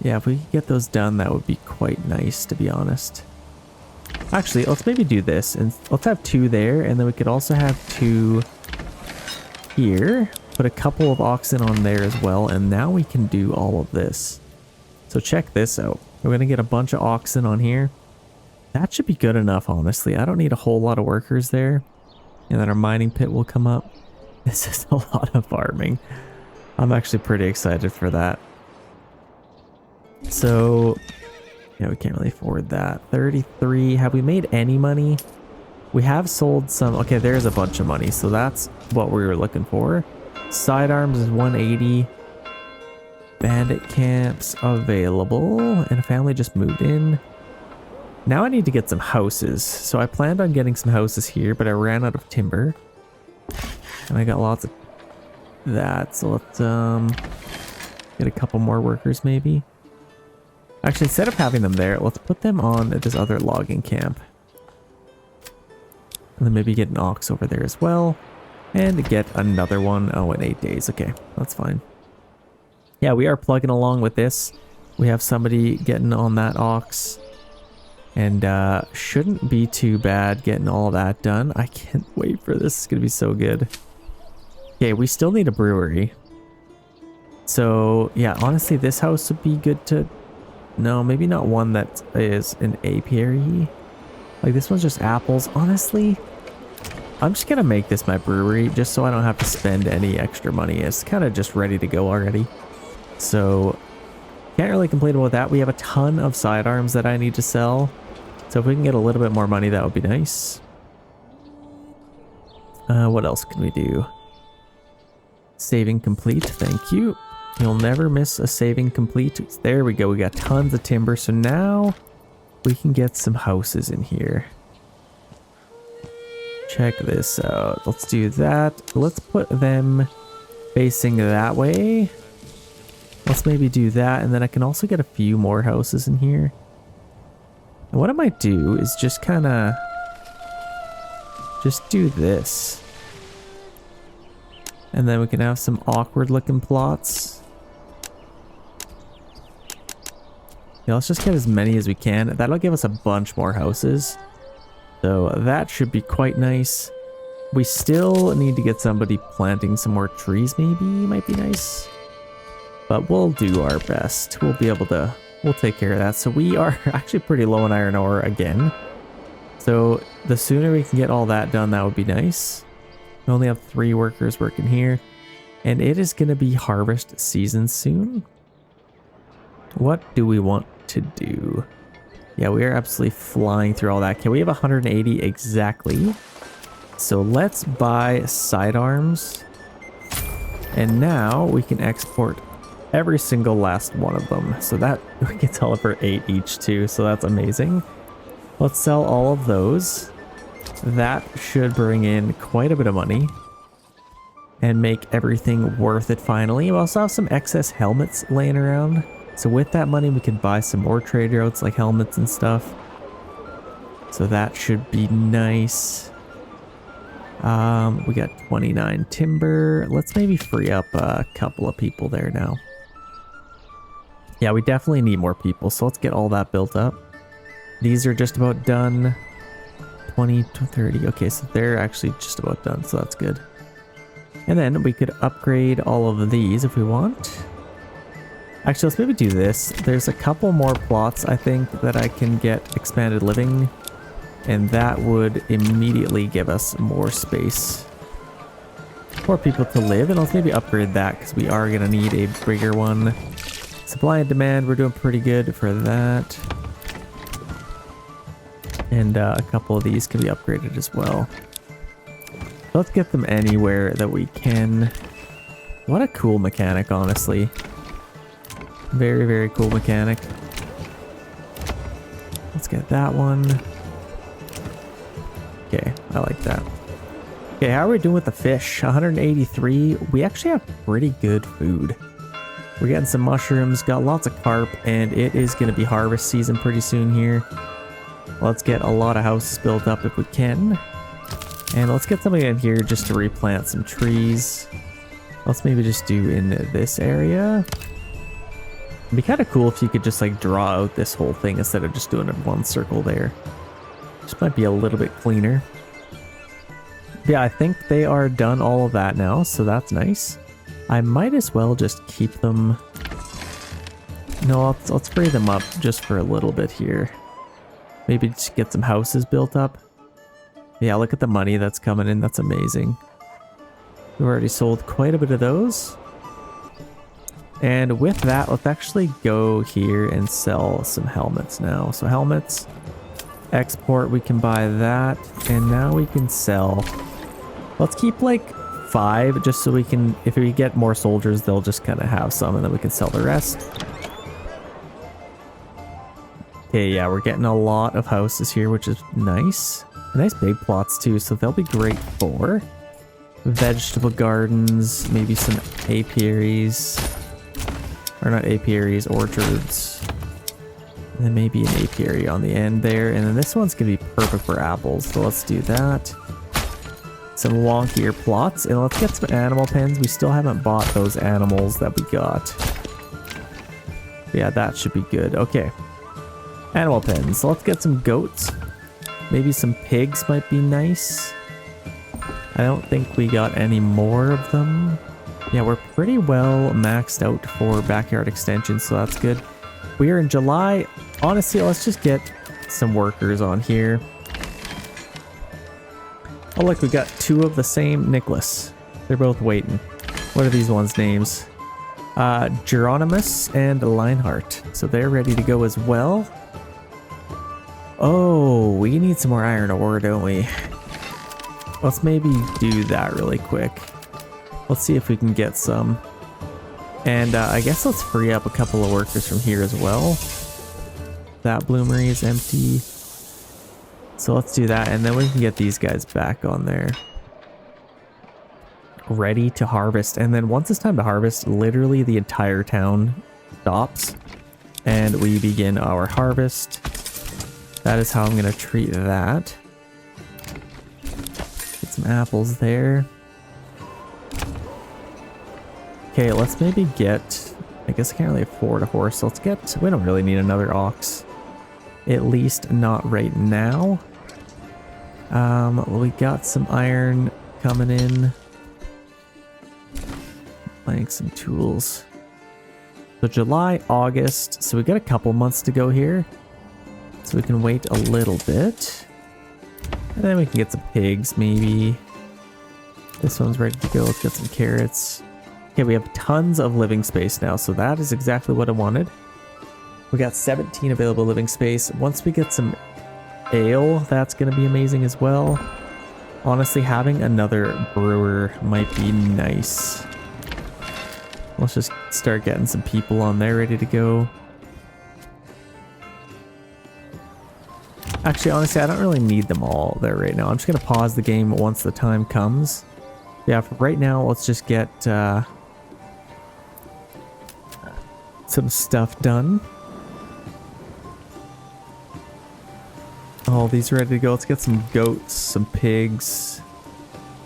Yeah, if we could get those done, that would be quite nice, to be honest. Actually, let's maybe do this. And let's have 2 there, and then we could also have 2 here. Put a couple of oxen on there as well, and now we can do all of this. So check this out. We're going to get a bunch of oxen on here. That should be good enough, honestly. I don't need a whole lot of workers there. And then our mining pit will come up. This is a lot of farming. I'm actually pretty excited for that. So, yeah, we can't really afford that. 33. Have we made any money? We have sold some. Okay, there's a bunch of money. So that's what we were looking for. Sidearms is 180. Bandit camps available. And a family just moved in. Now I need to get some houses. So I planned on getting some houses here, but I ran out of timber. And I got lots of that. So let's get a couple more workers maybe. Actually, instead of having them there, let's put them on this other logging camp. And then maybe get an ox over there as well. And get another one. Oh, in 8 days. Okay, that's fine. Yeah, we are plugging along with this. We have somebody getting on that ox. And shouldn't be too bad getting all that done. I can't wait for this. It's going to be so good. Okay, we still need a brewery. So, yeah, honestly, this house would be good to... No, maybe not one that is an apiary. Like, this one's just apples. Honestly, I'm just going to make this my brewery just so I don't have to spend any extra money. It's kind of just ready to go already. So, can't really complain about that. We have a ton of sidearms that I need to sell. So if we can get a little bit more money, that would be nice. What else can we do? Saving complete, thank you. You'll never miss a saving complete. There we go, we got tons of timber. So now we can get some houses in here. Check this out. Let's do that. Let's put them facing that way. Let's maybe do that, and then I can also get a few more houses in here. And what I might do is just kind of just do this. And then we can have some awkward looking plots. Yeah, let's just get as many as we can. That'll give us a bunch more houses. So that should be quite nice. We still need to get somebody planting some more trees maybe. Might be nice. But we'll do our best. We'll be able to... We'll take care of that. So we are actually pretty low on iron ore again. So the sooner we can get all that done, that would be nice. We only have 3 workers working here. And it is going to be harvest season soon. What do we want to do? Yeah, we are absolutely flying through all that. Okay, we have 180 exactly. So let's buy sidearms. And now we can export every single last one of them. So that we can sell it for 8 each too. So that's amazing. Let's sell all of those. That should bring in quite a bit of money and make everything worth it finally. We also have some excess helmets laying around. So with that money, we can buy some more trade routes like helmets and stuff. So that should be nice. We got 29 timber. Let's maybe free up a couple of people there now. Yeah, we definitely need more people. So let's get all that built up. These are just about done. 20 to 30. Okay, so they're actually just about done. So that's good. And then we could upgrade all of these if we want. Actually, let's maybe do this. There's a couple more plots, I think, that I can get expanded living. And that would immediately give us more space for people to live. And let's maybe upgrade that because we are going to need a bigger one. Supply and demand, we're doing pretty good for that. And a couple of these can be upgraded as well. Let's get them anywhere that we can. What a cool mechanic, honestly. Very, very cool mechanic. Let's get that one. Okay, I like that. Okay, how are we doing with the fish? 183. We actually have pretty good food. We're getting some mushrooms, got lots of carp, and it is going to be harvest season pretty soon here. Let's get a lot of houses built up if we can. And let's get somebody in here just to replant some trees. Let's maybe just do in this area. It'd be kind of cool if you could just like draw out this whole thing instead of just doing it in one circle there. This might be a little bit cleaner. Yeah, I think they are done all of that now, so that's nice. I might as well just keep them. No, let's free them up just for a little bit here. Maybe just get some houses built up. Yeah, look at the money that's coming in. That's amazing. We've already sold quite a bit of those. And with that, let's actually go here and sell some helmets now. So helmets, export, we can buy that. And now we can sell. Let's keep like 5 just so we can, if we get more soldiers, they'll just kind of have some and then we can sell the rest. Okay, yeah, we're getting a lot of houses here, which is nice. Nice big plots too, so they'll be great for vegetable gardens, maybe some apiaries. Or not apiaries, orchards. And then maybe an apiary on the end there. And then this one's going to be perfect for apples, so let's do that. Some wonkier plots, and let's get some animal pens. We still haven't bought those animals that we got. Yeah, that should be good. Okay. Animal pens. So let's get some goats. Maybe some pigs might be nice. I don't think we got any more of them. Yeah, we're pretty well maxed out for backyard extensions, so that's good. We are in July. Honestly, let's just get some workers on here. Oh, look, we got 2 of the same Nicholas. They're both waiting. What are these ones' names? Geronimus and Lionheart. So they're ready to go as well. Oh, we need some more iron ore, don't we? Let's maybe do that really quick. Let's see if we can get some. And I guess let's free up a couple of workers from here as well. That bloomery is empty. So let's do that, and then we can get these guys back on there. Ready to harvest. And then once it's time to harvest, literally the entire town stops. And we begin our harvest. That is how I'm going to treat that. Get some apples there. Okay, let's maybe get... I guess I can't really afford a horse, so let's get... We don't really need another ox. At least not right now. We got some iron coming in. Buying some tools. So July, August. So we got a couple months to go here. So we can wait a little bit. And then we can get some pigs, maybe. This one's ready to go. Let's get some carrots. Okay, we have tons of living space now, so that is exactly what I wanted. We got 17 available living space. Once we get some ale, that's going to be amazing as well. Honestly, having another brewer might be nice. Let's just start getting some people on there ready to go. Actually, honestly, I don't really need them all there right now. I'm just going to pause the game once the time comes. Yeah, for right now, let's just get some stuff done. All these are ready to go. Let's get some goats, some pigs.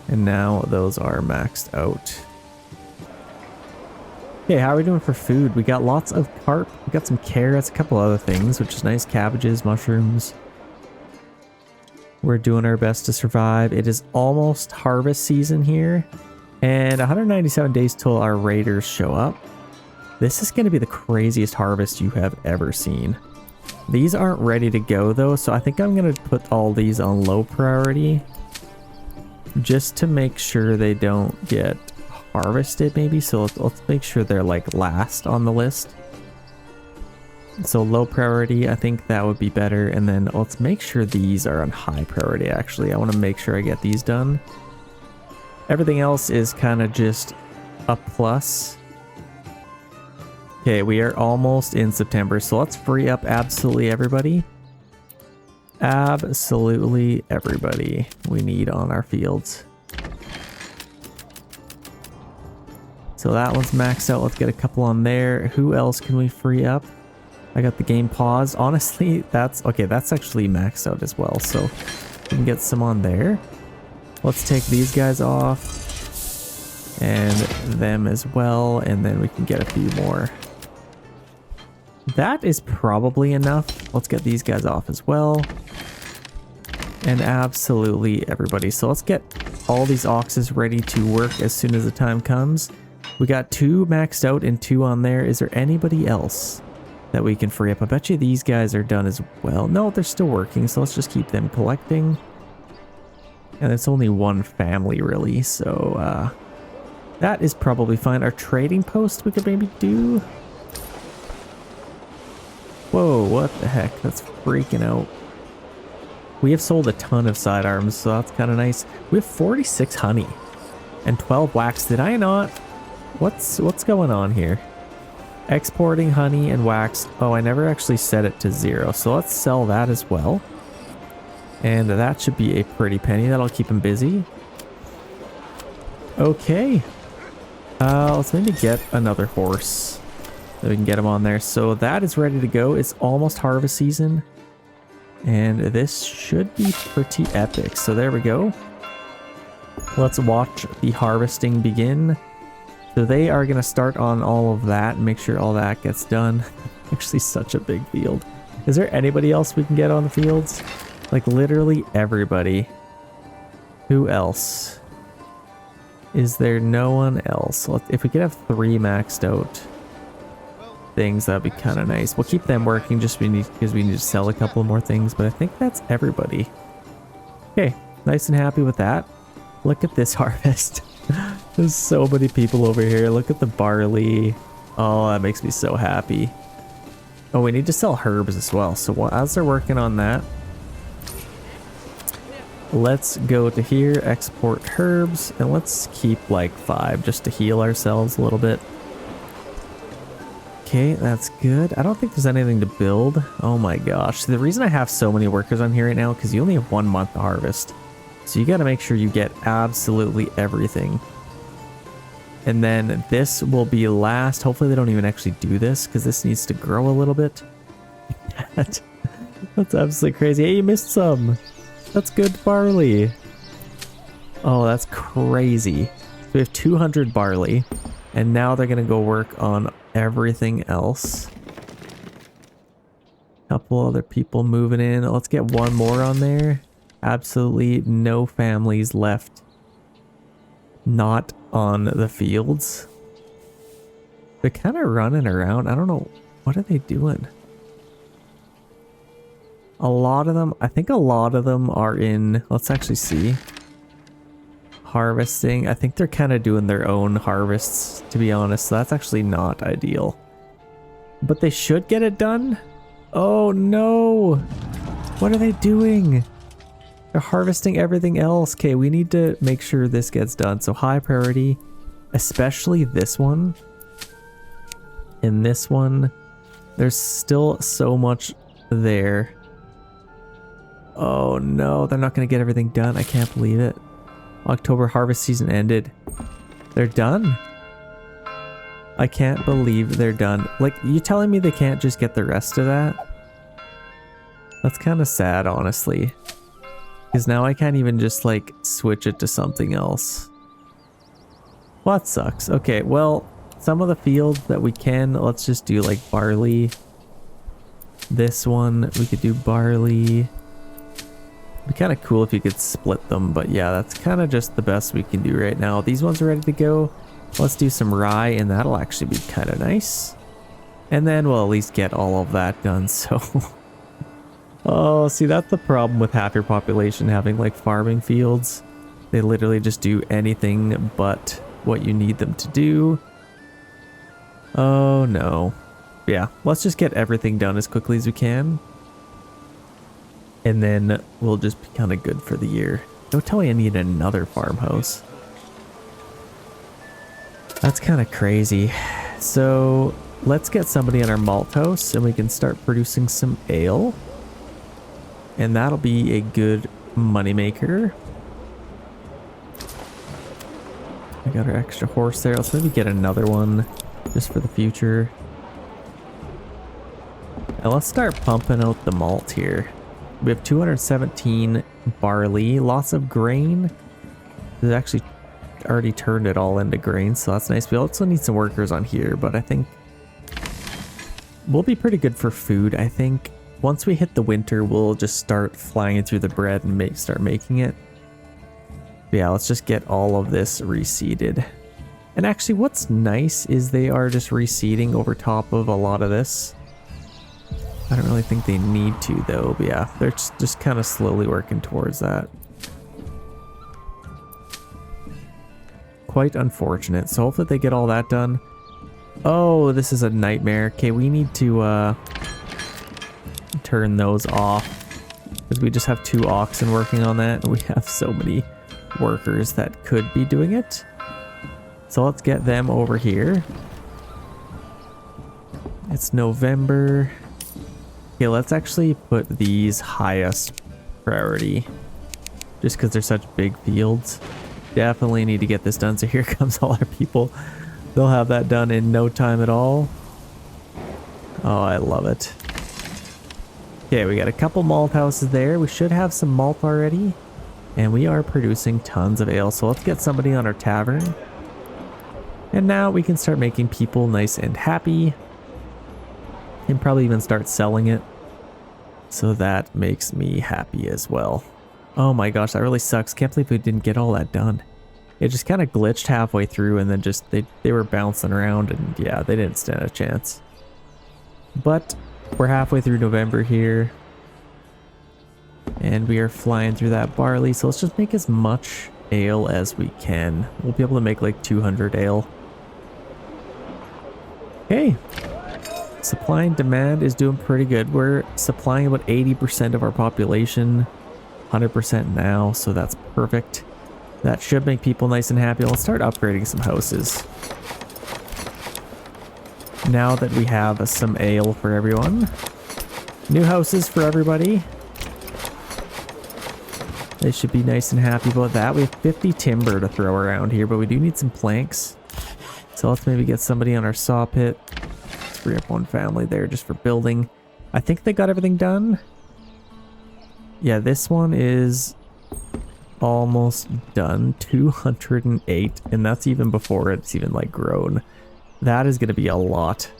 And now those are maxed out. Okay, how are we doing for food? We got lots of carp. We got some carrots, a couple other things, which is nice. Cabbages, mushrooms. We're doing our best to survive. It is almost harvest season here. And 197 days till our raiders show up. This is going to be the craziest harvest you have ever seen. These aren't ready to go though, so I think I'm going to put all these on low priority just to make sure they don't get harvested maybe. So let's make sure they're like last on the list. So low priority, I think that would be better. And then let's make sure these are on high priority actually. I want to make sure I get these done. Everything else is kind of just a plus. Okay, we are almost in September, so let's free up absolutely everybody. Absolutely everybody we need on our fields. So that one's maxed out. Let's get a couple on there. Who else can we free up? I got the game paused. Honestly, that's okay. That's actually maxed out as well, so we can get some on there. Let's take these guys off and them as well, and then we can get a few more. That is probably enough. Let's get these guys off as well. And absolutely everybody. So let's get all these oxes ready to work as soon as the time comes. We got 2 maxed out and 2 on there. Is there anybody else that we can free up? I bet you these guys are done as well. No, they're still working, so let's just keep them collecting. And it's only 1 family really, so that is probably fine. Our trading post we could maybe do. Whoa, what the heck? That's freaking out. We have sold a ton of sidearms, so that's kind of nice. We have 46 honey and 12 wax. Did I not? What's going on here? Exporting honey and wax. Oh, I never actually set it to 0, so let's sell that as well. And that should be a pretty penny. That'll keep him busy. Okay. Let's maybe get another horse so we can get him on there. So that is ready to go. It's almost harvest season. And this should be pretty epic. So there we go. Let's watch the harvesting begin. So they are going to start on all of that and make sure all that gets done. Actually, such a big field. Is there anybody else we can get on the fields? Like literally everybody. Who else? Is there no one else? If we could have 3 maxed out things, that'd be kind of nice. We'll keep them working just because we need to sell a couple more things, but I think that's everybody. Okay, nice and happy with that. Look at this harvest. There's so many people over here. Look at the barley. Oh, that makes me so happy. Oh, we need to sell herbs as well. So as they're working on that, let's go to here, export herbs, and let's keep like 5 just to heal ourselves a little bit. Okay, that's good. I don't think there's anything to build. Oh my gosh. The reason I have so many workers on here right now, because you only have 1 month to harvest. So you got to make sure you get absolutely everything. And then this will be last. Hopefully they don't even actually do this, because this needs to grow a little bit. That's absolutely crazy. Hey, you missed some. That's good barley. Oh, that's crazy. So we have 200 barley, and now they're going to go work on everything else. Couple other people moving in. Let's get 1 more on there. Absolutely no families left not on the fields. They're kind of running around. I don't know. What are they doing? A lot of them, I think a lot of them are in, let's actually see. Harvesting. I think they're kind of doing their own harvests, to be honest. So that's actually not ideal. But they should get it done. Oh no! What are they doing? They're harvesting everything else. Okay, we need to make sure this gets done. So high priority, especially this one. And this one. There's still so much there. Oh no, they're not going to get everything done. I can't believe it. October harvest season ended. They're done. I can't believe they're done. Like, you telling me they can't just get the rest of that? That's kind of sad, honestly. Because now I can't even just, like, switch it to something else. Well, that sucks. Okay, well, some of the fields that we can, let's just do, like, barley. This one, we could do barley. It'd be kind of cool if you could split them, but yeah, that's kind of just the best we can do right now. These ones are ready to go. Let's do some rye, and that'll actually be kind of nice. And then we'll at least get all of that done, so... Oh, see, that's the problem with half your population having, like, farming fields. They literally just do anything but what you need them to do. Oh, no. Yeah, let's just get everything done as quickly as we can. And then we'll just be kind of good for the year. Don't tell me I need another farmhouse. That's kind of crazy. So let's get somebody in our malt house and we can start producing some ale. And that'll be a good moneymaker. I got our extra horse there. Let's maybe get another one just for the future. Now let's start pumping out the malt here. We have 217 barley, lots of grain. We've actually already turned it all into grain, so that's nice. We also need some workers on here, but I think we'll be pretty good for food. I think once we hit the winter, we'll just start flying through the bread and start making it. But yeah, let's just get all of this reseeded. And actually, what's nice is they are just reseeding over top of a lot of this. I don't really think they need to, though. But yeah, they're just kind of slowly working towards that. Quite unfortunate. So hopefully they get all that done. Oh, this is a nightmare. Okay, we need to turn those off because we just have 2 oxen working on that, and we have so many workers that could be doing it. So let's get them over here. It's November. Okay, let's actually put these highest priority just because they're such big fields. Definitely need to get this done. So here comes all our people. They'll have that done in no time at all. Oh, I love it. Okay, we got a couple malt houses there. We should have some malt already. And we are producing tons of ale. So let's get somebody on our tavern. And now we can start making people nice and happy. And probably even start selling it. So that makes me happy as well. Oh my gosh, that really sucks. Can't believe we didn't get all that done. It just kind of glitched halfway through and then just they were bouncing around and yeah, they didn't stand a chance. But we're halfway through November here. And we are flying through that barley. So let's just make as much ale as we can. We'll be able to make like 200 ale. Okay. Supply and demand is doing pretty good. We're supplying about 80% of our population. 100% now, so that's perfect. That should make people nice and happy. Let's start upgrading some houses. Now that we have some ale for everyone. New houses for everybody. They should be nice and happy about that. We have 50 timber to throw around here, but we do need some planks. So let's maybe get somebody on our saw pit. Let's free up one family there just for building. I think they got everything done. Yeah, this one is almost done. 208, and that's even before it's even like grown. That is going to be a lot.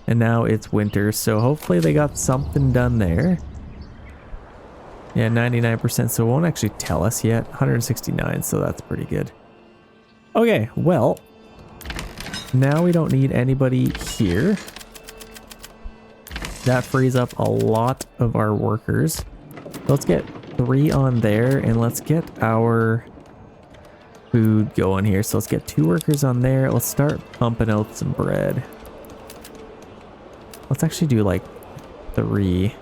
And now it's winter, so hopefully they got something done there. Yeah, 99%, so it won't actually tell us yet. 169, so that's pretty good. Okay, well, now we don't need anybody here. That frees up a lot of our workers. Let's get 3 on there and let's get our food going here. So let's get 2 workers on there. Let's start pumping out some bread. Let's actually do like 3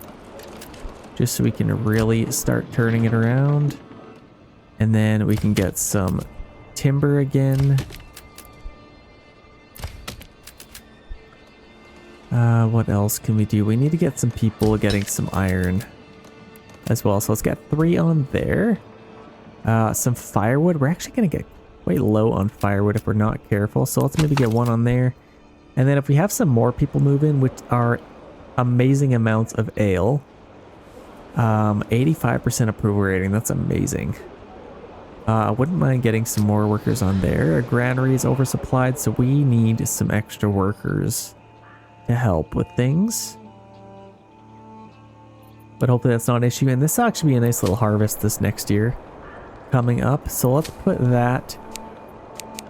just so we can really start turning it around. And then we can get some timber again. What else can we do? We need to get some people getting some iron as well. So let's get 3 on there. Some firewood. We're actually going to get quite low on firewood if we're not careful. So let's maybe get 1 on there. And then if we have some more people move in, which are amazing amounts of ale. 85% approval rating. That's amazing. Wouldn't mind getting some more workers on there. Our granary is oversupplied, so we need some extra workers to help with things. But hopefully that's not an issue. And this will actually be a nice little harvest this next year coming up. So let's put that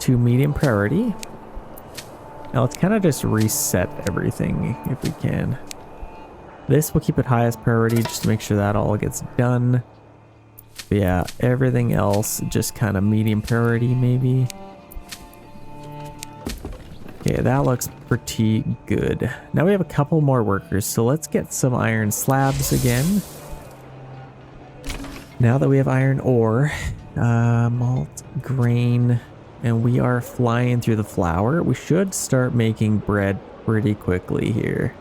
to medium priority. Now let's kind of just reset everything if we can. This will keep it highest priority just to make sure that all gets done. But yeah, everything else just kind of medium priority maybe. Okay, that looks pretty good. Now we have a couple more workers, so let's get some iron slabs again. Now that we have iron ore, malt, grain, and we are flying through the flour, we should start making bread pretty quickly here.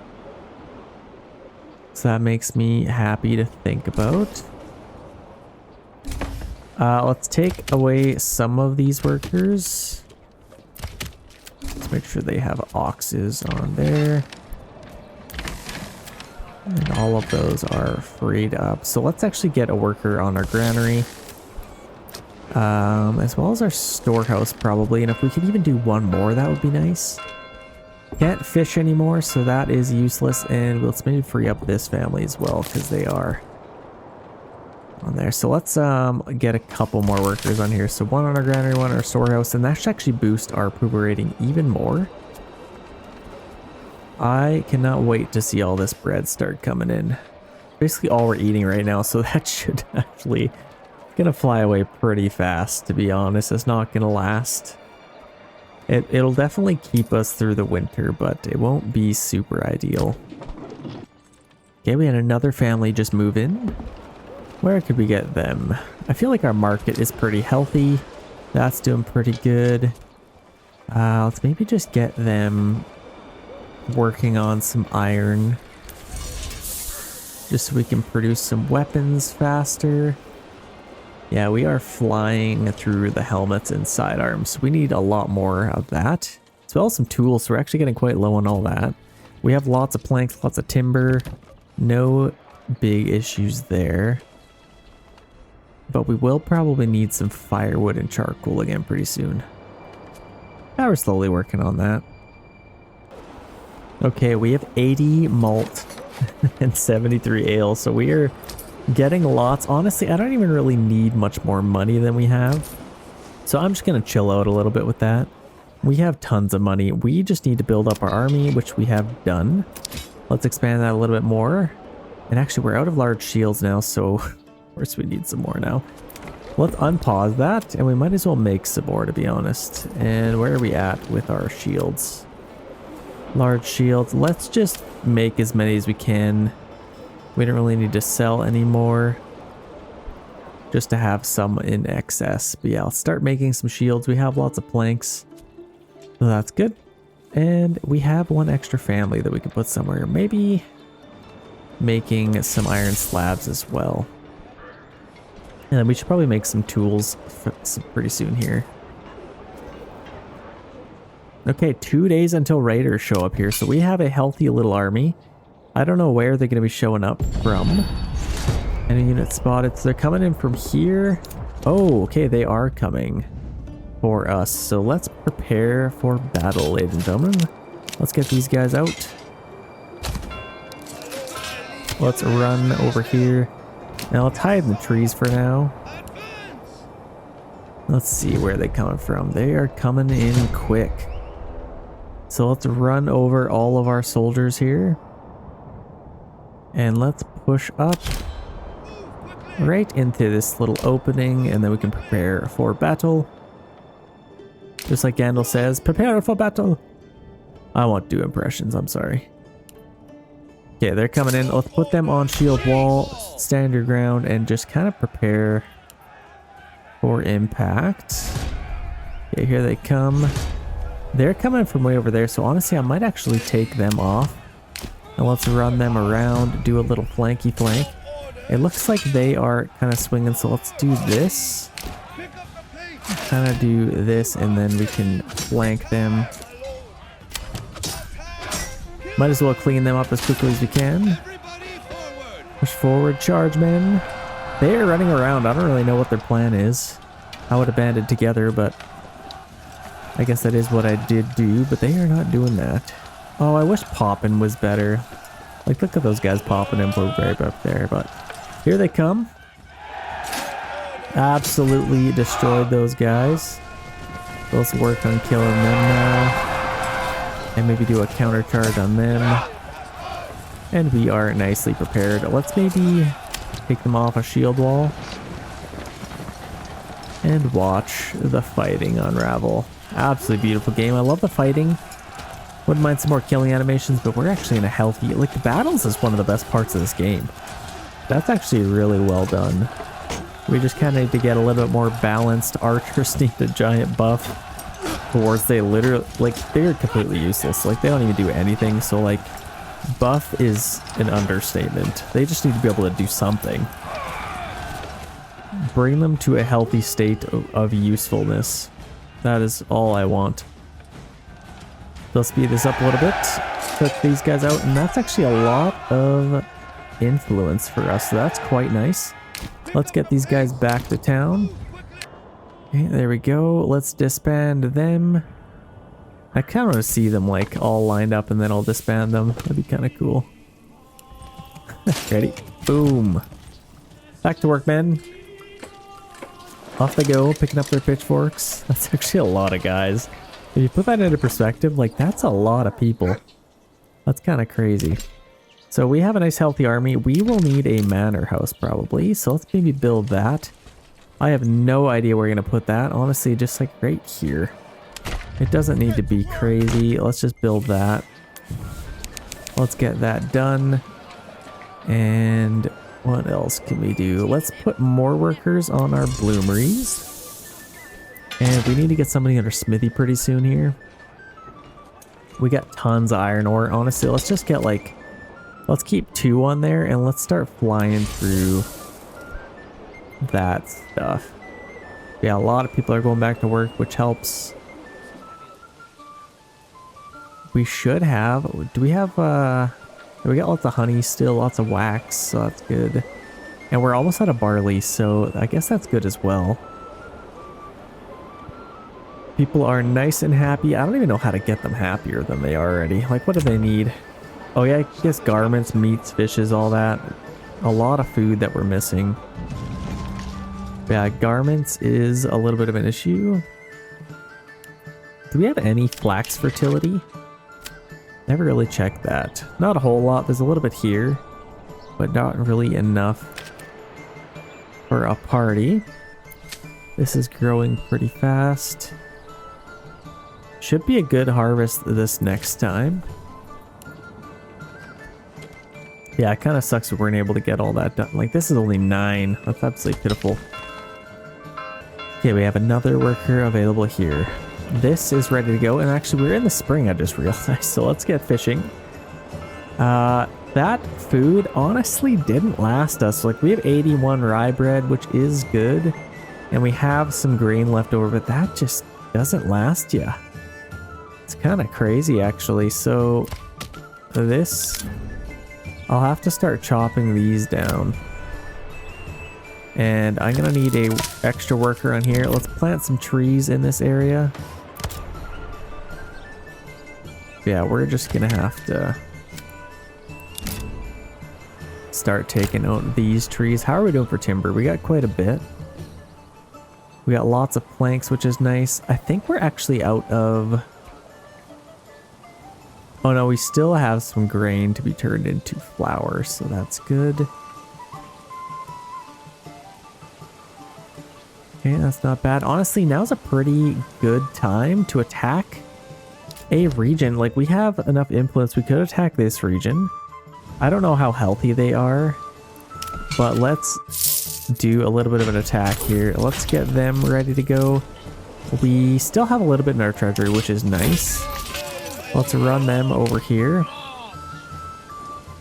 So that makes me happy to think about. Let's take away some of these workers. Let's make sure they have oxes on there. And all of those are freed up. So let's actually get a worker on our granary. As well as our storehouse probably. And if we could even do one more, that would be nice. Can't fish anymore, so that is useless. And let's maybe free up this family as well, because they are on there. So let's get a couple more workers on here. So one on our granary, one on our storehouse, and that should actually boost our approval rating even more. I cannot wait to see all this bread start coming in. Basically all we're eating right now, so that should actually gonna fly away pretty fast, to be honest. It's not gonna last. It'll definitely keep us through the winter, but it won't be super ideal. Okay, we had another family just move in. Where could we get them? I feel like our market is pretty healthy. That's doing pretty good. Let's maybe just get them working on some iron. Just so we can produce some weapons faster. Yeah, we are flying through the helmets and sidearms. We need a lot more of that. As well as some tools, so we're actually getting quite low on all that. We have lots of planks, lots of timber. No big issues there. But we will probably need some firewood and charcoal again pretty soon. Now we're slowly working on that. Okay, we have 80 malt and 73 ale, so we are getting lots. Honestly, I don't even really need much more money than we have. So I'm just going to chill out a little bit with that. We have tons of money. We just need to build up our army, which we have done. Let's expand that a little bit more. And actually, we're out of large shields now, so of course we need some more now. Let's unpause that, and we might as well make some more, to be honest. And where are we at with our shields? Large shields. Let's just make as many as we can. We don't really need to sell anymore. Just to have some in excess. But yeah, let's start making some shields. We have lots of planks. So that's good. And we have one extra family that we can put somewhere. Maybe making some iron slabs as well. And then we should probably make some tools pretty soon here. Okay, 2 days until raiders show up here. So we have a healthy little army. I don't know where they're going to be showing up from. Any unit spotted. So they're coming in from here. Oh, okay, they are coming for us. So let's prepare for battle, ladies and gentlemen. Let's get these guys out. Let's run over here. Now let's hide in the trees for now. Let's see where they're coming from. They are coming in quick. So let's run over all of our soldiers here. And let's push up right into this little opening, and then we can prepare for battle. Just like Gandalf says, prepare for battle. I won't do impressions, I'm sorry. Okay, they're coming in. Let's put them on shield wall, stand your ground, and just kind of prepare for impact. Okay, here they come. They're coming from way over there, so honestly, I might actually take them off. And let's run them around, do a little flanky flank. It looks like they are kind of swinging, so let's do this. Kind of do this, and then we can flank them. Might as well clean them up as quickly as we can. Push forward, charge men. They are running around. I don't really know what their plan is. I would have banded together, but I guess that is what I did do, but they are not doing that. Oh, I wish popping was better. Like, look at those guys popping in from right up there, but here they come. Absolutely destroyed those guys. Let's work on killing them now. And maybe do a counter charge on them. And we are nicely prepared. Let's maybe take them off a shield wall. And watch the fighting unravel. Absolutely beautiful game. I love the fighting. Wouldn't mind some more killing animations, but we're actually in a healthy... Like, the battles is one of the best parts of this game. That's actually really well done. We just kind of need to get a little bit more balanced. Archers need a giant buff. Dwarves, they literally... Like, they're completely useless. Like, they don't even do anything. So, like, buff is an understatement. They just need to be able to do something. Bring them to a healthy state of usefulness. That is all I want. They'll speed this up a little bit. Cook these guys out. And that's actually a lot of influence for us. So that's quite nice. Let's get these guys back to town. Okay, there we go. Let's disband them. I kind of want to see them like all lined up and then I'll disband them. That'd be kind of cool. Ready? Boom. Back to work, men. Off they go, picking up their pitchforks. That's actually a lot of guys. If you put that into perspective, like that's a lot of people. That's kind of crazy. So we have a nice healthy army. We will need a manor house probably. So let's maybe build that. I have no idea where we're going to put that. Honestly, just like right here. It doesn't need to be crazy. Let's just build that. Let's get that done. And what else can we do? Let's put more workers on our bloomeries. And we need to get somebody under smithy pretty soon here. We got tons of iron ore. Honestly, let's just get like... Let's keep 2 on there and let's start flying through that stuff. Yeah, a lot of people are going back to work, which helps. We should have... Do we have... We got lots of honey still, lots of wax, so that's good. And we're almost out of barley, so I guess that's good as well. People are nice and happy. I don't even know how to get them happier than they are already. Like, what do they need? Oh yeah, I guess garments, meats, fishes, all that. A lot of food that we're missing. Yeah, garments is a little bit of an issue. Do we have any flax fertility? Never really checked that. Not a whole lot. There's a little bit here, but not really enough for a party. This is growing pretty fast. Should be a good harvest this next time. Yeah, it kind of sucks we weren't able to get all that done. Like, this is only 9. That's absolutely pitiful. Okay, we have another worker available here. This is ready to go. And actually, we're in the spring, I just realized. So let's get fishing. That food honestly didn't last us. Like, we have 81 rye bread, which is good. And we have some grain left over, but that just doesn't last you. It's kind of crazy, actually. So this... I'll have to start chopping these down. And I'm gonna need a extra worker on here. Let's plant some trees in this area. Yeah, we're just gonna have to start taking out these trees. How are we doing for timber? We got quite a bit. We got lots of planks, which is nice. I think we're actually out of... Oh no, we still have some grain to be turned into flour, so that's good. Okay, that's not bad. Honestly, now's a pretty good time to attack a region. Like, we have enough influence. We could attack this region. I don't know how healthy they are, but let's do a little bit of an attack here. Let's get them ready to go. We still have a little bit in our treasury, which is nice. Let's run them over here.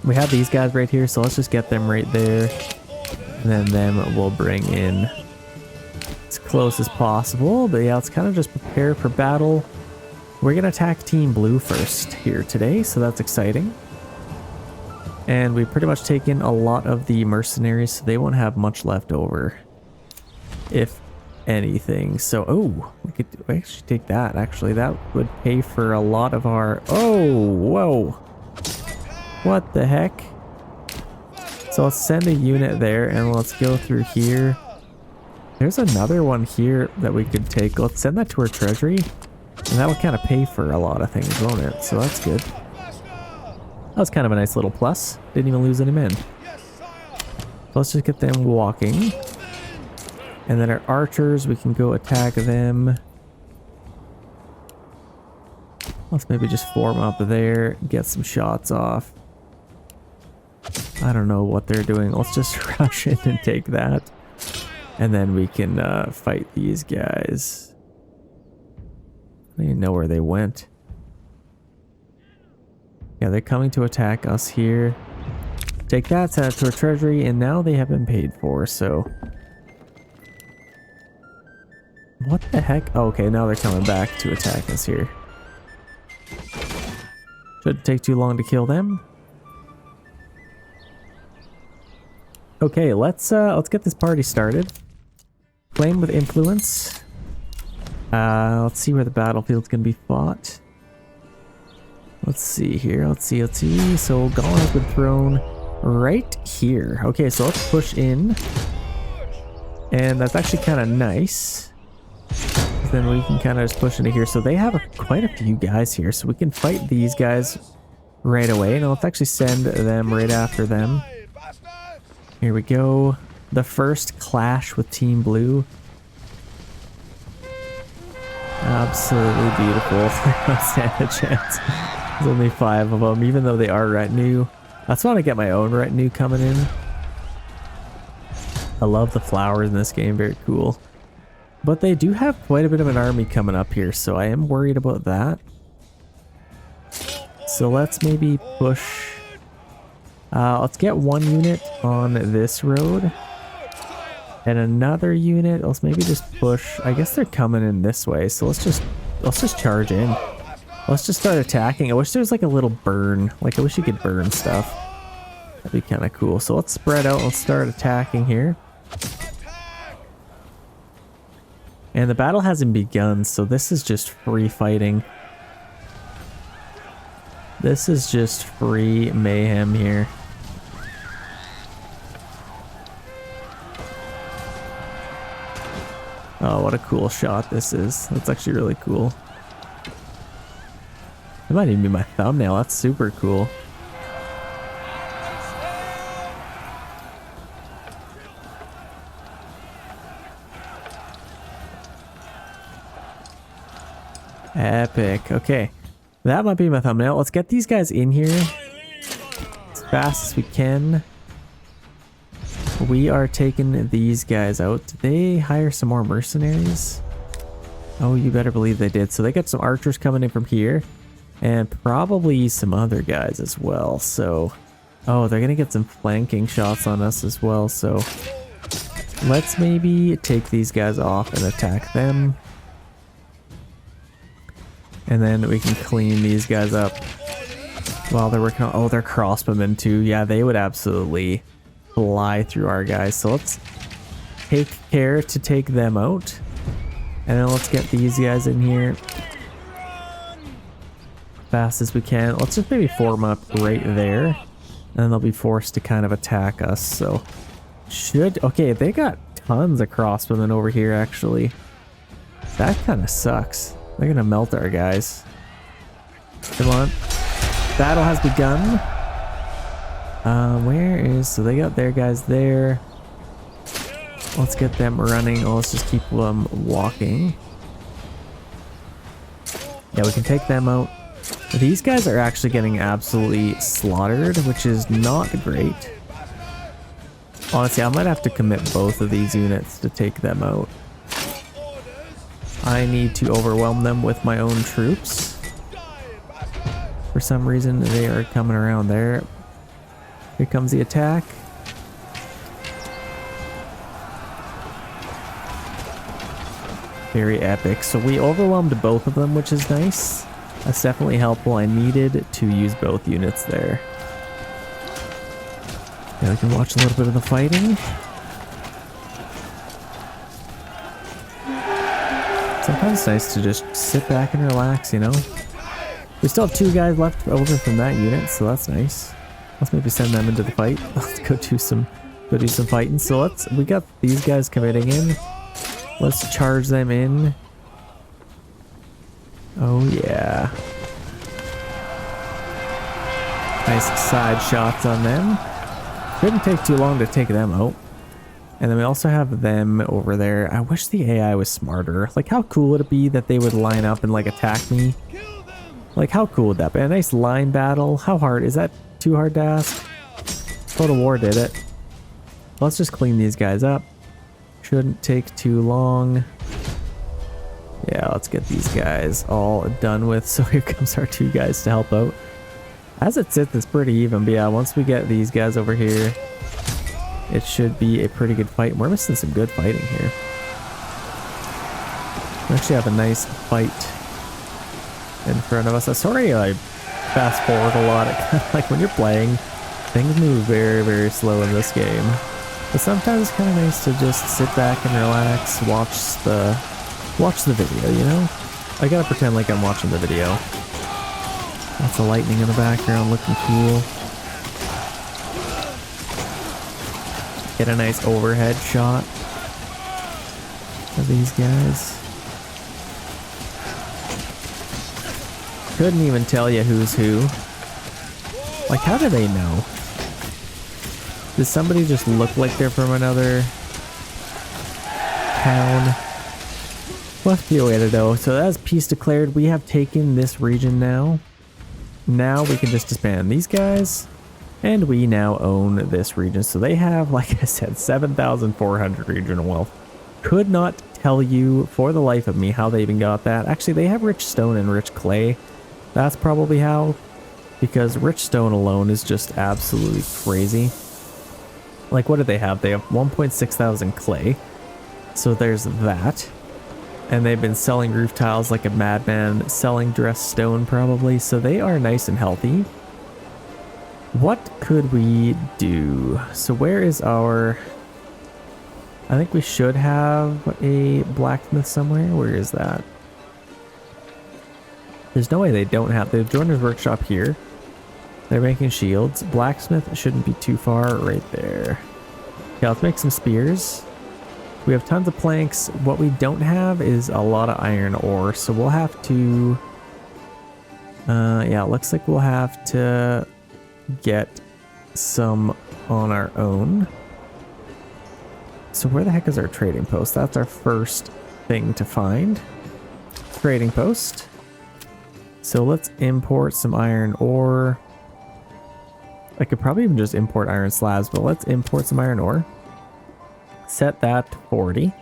We have these guys right here, so let's just get them right there. And then them we'll bring in as close as possible. But yeah, let's kind of just prepare for battle. We're going to attack Team Blue first here today, so that's exciting. And we've pretty much taken a lot of the mercenaries, so they won't have much left over, if anything. So, oh, we could actually take that. Actually, that would pay for a lot of our... Oh, whoa. What the heck? So let's send a unit there, and let's go through here. There's another one here that we could take. Let's send that to our treasury. And that'll kind of pay for a lot of things, won't it? So that's good. That was kind of a nice little plus. Didn't even lose any men. So let's just get them walking. And then our archers, we can go attack them. Let's maybe just form up there, get some shots off. I don't know what they're doing. Let's just rush in and take that. And then we can fight these guys. I don't even know where they went. Yeah, they're coming to attack us here. Take that, send it to our treasury, and now they have been paid for, so... What the heck? Oh, okay, now they're coming back to attack us here. Shouldn't take too long to kill them. Okay, let's get this party started. Flame with influence. Let's see where the battlefield's gonna be fought. Let's see here. Let's see. So Gauntlet has been thrown right here. Okay, so let's push in. And that's actually kind of nice. Then we can kind of just push into here. So they have quite a few guys here. So we can fight these guys right away. Now let's actually send them right after them. Here we go. The first clash with Team Blue. Absolutely beautiful. I don't stand a chance. There's only 5 of them, even though they are retinue. That's why I get my own retinue coming in. I love the flowers in this game, very cool. But they do have quite a bit of an army coming up here, so I am worried about that. So let's maybe push... let's get 1 unit on this road. And another unit, let's maybe just push... I guess they're coming in this way, so let's just charge in. Let's just start attacking. I wish there was like a little burn. Like, I wish you could burn stuff. That'd be kind of cool. So let's spread out, let's start attacking here. And the battle hasn't begun, so this is just free fighting. This is just free mayhem here. Oh, what a cool shot this is. That's actually really cool. It might even be my thumbnail. That's super cool. Epic. Okay. That might be my thumbnail. Let's get these guys in here as fast as we can. We are taking these guys out. Did they hire some more mercenaries? Oh, you better believe they did. So they got some archers coming in from here. And probably some other guys as well. So, oh, they're going to get some flanking shots on us as well. So let's maybe take these guys off and attack them. And then we can clean these guys up while they're working on... Oh, they're crossbowmen too. Yeah, they would absolutely fly through our guys. So let's take care to take them out. And then let's get these guys in here fast as we can. Let's just maybe form up right there. And then they'll be forced to kind of attack us. So should... Okay, they got tons of crossbowmen over here actually. That kind of sucks. They're gonna melt our guys. Come on. Battle has begun. Where is... So they got their guys there. Let's get them running. Oh, let's just keep them walking. Yeah, we can take them out. These guys are actually getting absolutely slaughtered, which is not great. Honestly, I might have to commit both of these units to take them out. I need to overwhelm them with my own troops. For some reason, they are coming around there. Here comes the attack. Very epic. So we overwhelmed both of them, which is nice. That's definitely helpful. I needed to use both units there. Yeah, we can watch a little bit of the fighting. Sometimes it's nice to just sit back and relax, you know? We still have 2 guys left over from that unit, so that's nice. Let's maybe send them into the fight. Let's go do some fighting. So we got these guys committing in. Let's charge them in. Oh yeah. Nice side shots on them. Shouldn't take too long to take them out. And then we also have them over there. I wish the AI was smarter. Like, how cool would it be that they would line up and like attack me? Like, how cool would that be? A nice line battle. How hard? Is that too hard to ask? Total War did it. Let's just clean these guys up. Shouldn't take too long. Yeah, let's get these guys all done with. So here comes our two guys to help out. As it sits, it's pretty even. But yeah, once we get these guys over here, it should be a pretty good fight. We're missing some good fighting here. We actually have a nice fight in front of us. Sorry, I fast forward a lot. It kind of like when you're playing, things move very, very slow in this game. But sometimes it's kind of nice to just sit back and relax, watch the video, you know? I gotta pretend like I'm watching the video. Lots of lightning in the background, looking cool. Get a nice overhead shot of these guys. Couldn't even tell you who's who. Like, how do they know? Does somebody just look like they're from another town? Must be a way to know. So as peace declared, we have taken this region now. Now we can just disband these guys. And we now own this region. So they have, like I said, 7,400 regional wealth. Could not tell you for the life of me how they even got that. Actually, they have rich stone and rich clay. That's probably how. Because rich stone alone is just absolutely crazy. Like, what do they have? They have 1.6 thousand clay. So there's that. And they've been selling roof tiles like a madman, selling dressed stone probably. So they are nice and healthy. What could we do? So where is our... I think we should have a blacksmith somewhere. Where is that? There's no way they don't have... The joiner's workshop here. They're making shields. Blacksmith shouldn't be too far right there. Yeah, let's make some spears. We have tons of planks. What we don't have is a lot of iron ore, so we'll have to... yeah, it looks like we'll have to get some on our own. So where the heck is our trading post? That's our first thing to find. Trading post. So let's import some iron ore. I could probably even just import iron slabs, but let's import some iron ore. Set that to 40.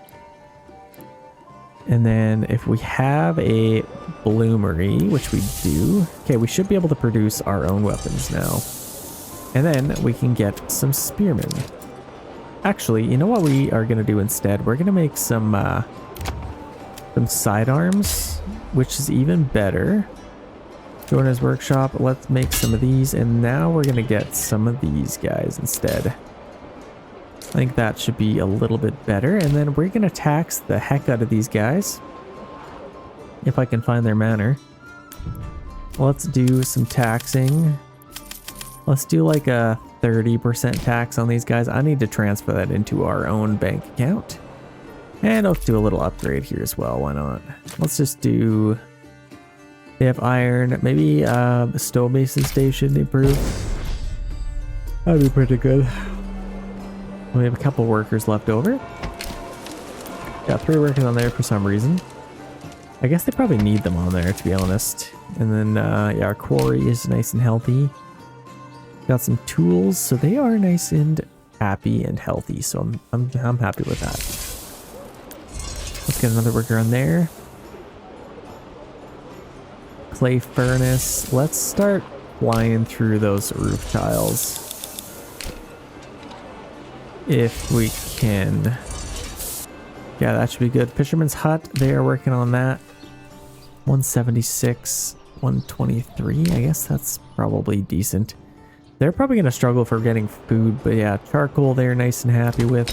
And then if we have a bloomery, which we do, okay, we should be able to produce our own weapons now. And then we can get some spearmen. Actually, you know what we are going to do instead? We're going to make some sidearms, which is even better. Joiner's workshop, let's make some of these, and now we're going to get some of these guys instead. I think that should be a little bit better, and then we're going to tax the heck out of these guys. If I can find their manor. Let's do some taxing. Let's do like a 30% tax on these guys. I need to transfer that into our own bank account. And let's do a little upgrade here as well, why not? Let's just do... They have iron, maybe a stonemason station improve. That'd be pretty good. We have a couple workers left over. Got 3 workers on there for some reason. I guess they probably need them on there, to be honest. And then, yeah, our quarry is nice and healthy. Got some tools, so they are nice and happy and healthy. So I'm happy with that. Let's get another worker on there. Clay furnace. Let's start flying through those roof tiles. If we can. Yeah, that should be good. Fisherman's hut, they are working on that. 176, 123. I guess that's probably decent. They're probably going to struggle for getting food, but yeah, charcoal they're nice and happy with.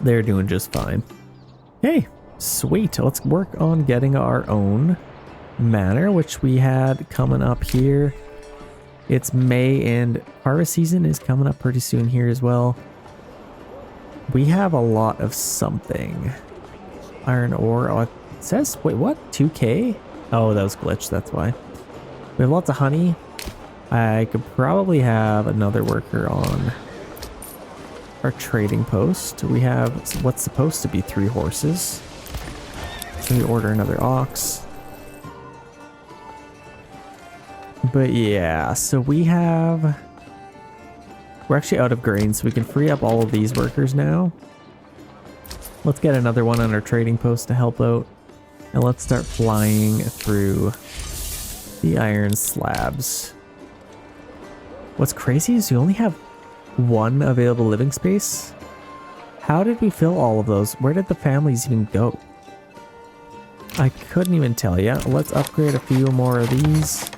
They're doing just fine. Okay, sweet. Let's work on getting our own manor, which we had coming up here. It's May and harvest season is coming up pretty soon here as well. We have a lot of something. Iron ore. Oh, it says, wait, what? 2K? Oh, that was glitched. That's why. We have lots of honey. I could probably have another worker on our trading post. We have what's supposed to be 3 horses. So we order another ox. But yeah, so we're actually out of grain, so we can free up all of these workers now. Let's get another one on our trading post to help out. And let's start flying through the iron slabs. What's crazy is we only have 1 available living space. How did we fill all of those? Where did the families even go? I couldn't even tell you. Let's upgrade a few more of these.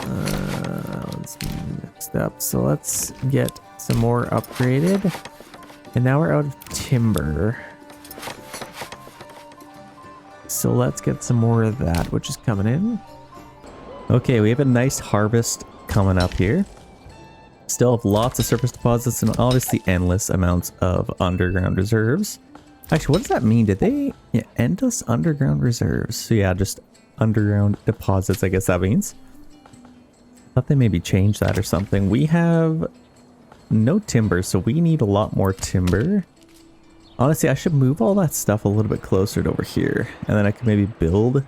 Let's mixed up. So let's get some more upgraded. And now we're out of timber. So let's get some more of that, which is coming in. Okay, we have a nice harvest coming up here. Still have lots of surface deposits and obviously endless amounts of underground reserves. Actually, what does that mean? Did they... Yeah, endless underground reserves. So yeah, just underground deposits, I guess that means. I thought they maybe changed that or something. We have no timber, so we need a lot more timber. Honestly, I should move all that stuff a little bit closer to over here. And then I can maybe build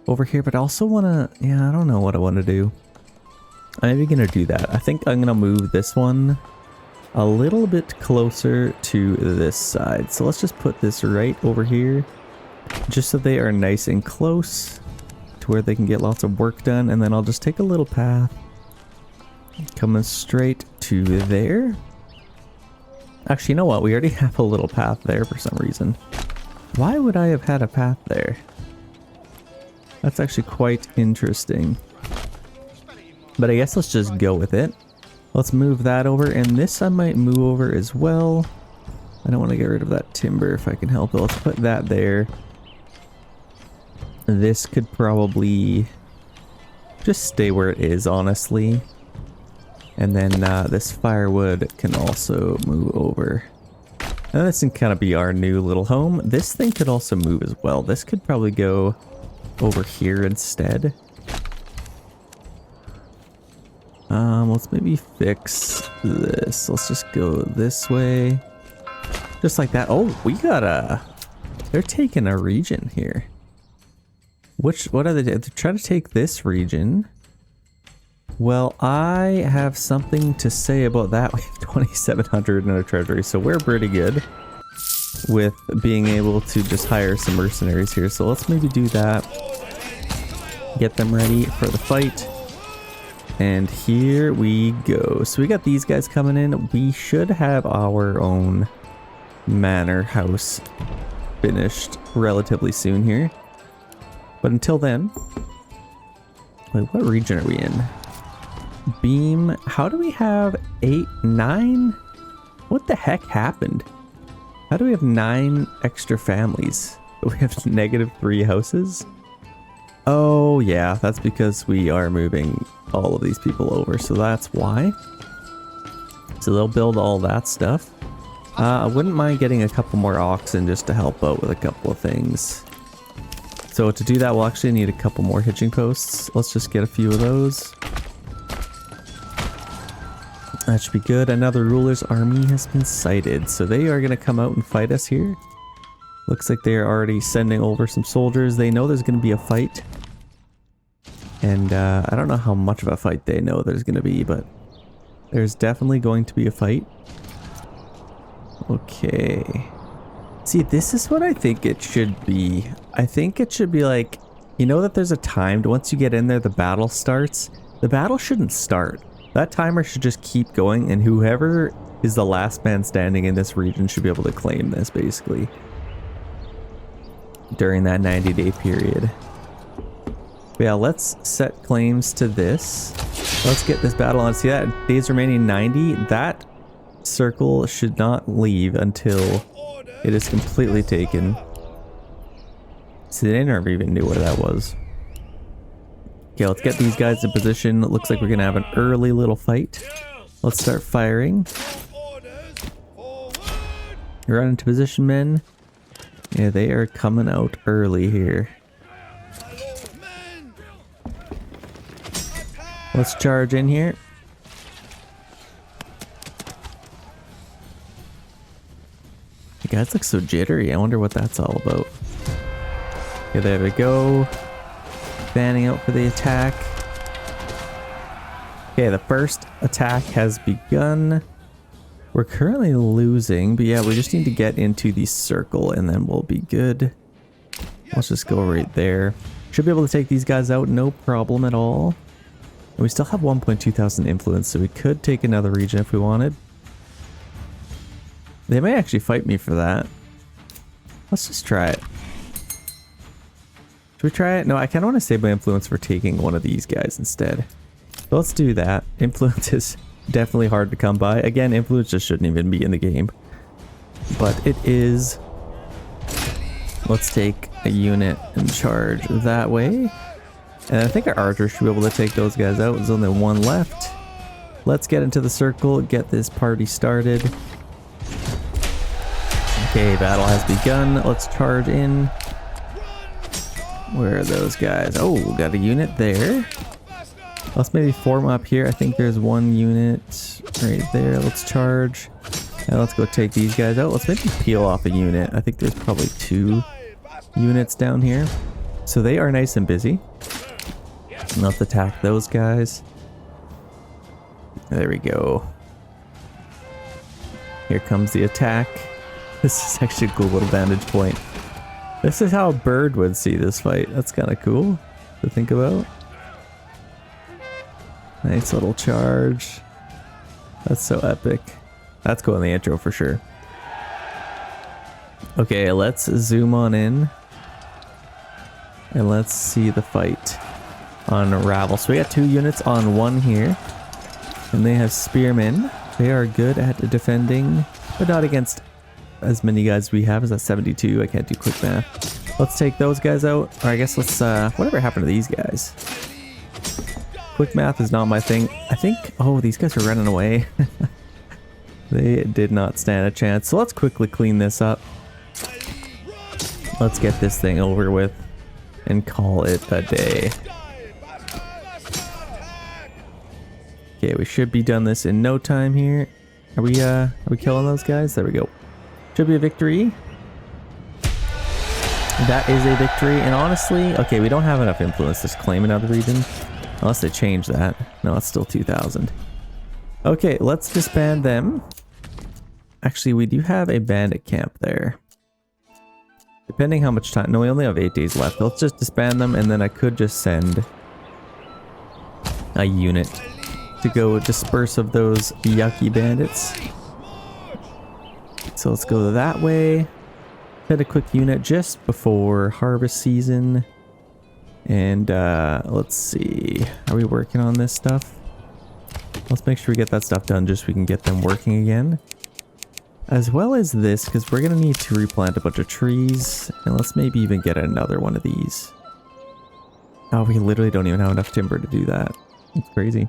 over here. But I also want to... Yeah, I don't know what I want to do. I'm maybe going to do that. I think I'm going to move this one a little bit closer to this side. So let's just put this right over here. Just so they are nice and close to where they can get lots of work done. And then I'll just take a little path coming straight to there. Actually, you know what? We already have a little path there for some reason. Why would I have had a path there? That's actually quite interesting. But I guess let's just go with it. Let's move that over, and this I might move over as well. I don't want to get rid of that timber if I can help it. Let's put that there. This could probably just stay where it is, honestly. And then this firewood can also move over. And this can kind of be our new little home. This thing could also move as well. This could probably go over here instead. Let's maybe fix this. Let's just go this way. Just like that. Oh, we got a... They're taking a region here. What are they doing? They're trying to take this region. Well, I have something to say about that. We have 2,700 in our treasury, so we're pretty good with being able to just hire some mercenaries here. So let's maybe do that. Get them ready for the fight. And here we go. So we got these guys coming in. We should have our own manor house finished relatively soon here. But until then... Wait, what region are we in? Beam. How do we have 8, 9? What the heck happened? How do we have 9 extra families? We have -3 houses? Oh yeah, that's because we are moving all of these people over, so that's why. So they'll build all that stuff. I wouldn't mind getting a couple more oxen just to help out with a couple of things. So to do that, we'll actually need a couple more hitching posts. Let's just get a few of those. That should be good. Another ruler's army has been sighted, so they are going to come out and fight us here. Looks like they are already sending over some soldiers. They know there's going to be a fight. And I don't know how much of a fight they know there's going to be, but there's definitely going to be a fight. Okay. See, this is what I think it should be. I think it should be like, you know that there's a timed, once you get in there, the battle starts. The battle shouldn't start. That timer should just keep going, and whoever is the last man standing in this region should be able to claim this, basically, during that 90-day period. But yeah, let's set claims to this. Let's get this battle on. See that? Days remaining 90. That circle should not leave until it is completely taken. See, they never even knew where that was. Okay, let's get these guys in position. It looks like we're going to have an early little fight. Let's start firing. Run into position, men. Yeah, they are coming out early here. Let's charge in here. The guys look so jittery. I wonder what that's all about. Okay, there we go. Fanning out for the attack. Okay, the first attack has begun. We're currently losing, but yeah, we just need to get into the circle and then we'll be good. Let's just go right there. Should be able to take these guys out, no problem at all. And we still have 1,200 influence, so we could take another region if we wanted. They may actually fight me for that. Let's just try it. Should we try it? No, I kind of want to save my influence for taking one of these guys instead. So let's do that. Influence is definitely hard to come by. Again, influence just shouldn't even be in the game. But it is. Let's take a unit and charge that way. And I think our archer should be able to take those guys out. There's only one left. Let's get into the circle, get this party started. Okay, battle has begun. Let's charge in. Where are those guys? Oh, got a unit there. Let's maybe form up here. I think there's one unit right there. Let's charge. And let's go take these guys out. Let's maybe peel off a unit. I think there's probably 2 units down here. So they are nice and busy. Let's attack those guys. There we go. Here comes the attack. This is actually a cool little vantage point. This is how a bird would see this fight. That's kind of cool to think about. Nice little charge. That's so epic. That's cool in the intro for sure. Okay, let's zoom on in. And let's see the fight unravel. So we got 2 units on 1 here. And they have spearmen. They are good at defending, but not against as many guys we have. Is that 72? I can't do quick math. Let's take those guys out. Or I guess let's, whatever happened to these guys? Quick math is not my thing. I think, oh, these guys are running away. They did not stand a chance. So let's quickly clean this up. Let's get this thing over with and call it a day. Okay, we should be done this in no time here. Are we killing those guys? There we go. Should be a victory. That is a victory, and honestly, okay, we don't have enough influence to claim another region. Unless they change that. No, it's still 2,000. Okay, let's disband them. Actually, we do have a bandit camp there. Depending how much time... No, we only have 8 days left. Let's just disband them, and then I could just send a unit to go disperse of those yucky bandits. So let's go that way. Send a quick unit just before harvest season. And let's see. Are we working on this stuff? Let's make sure we get that stuff done just so we can get them working again. As well as this, because we're going to need to replant a bunch of trees. And let's maybe even get another one of these. Oh, we literally don't even have enough timber to do that. It's crazy.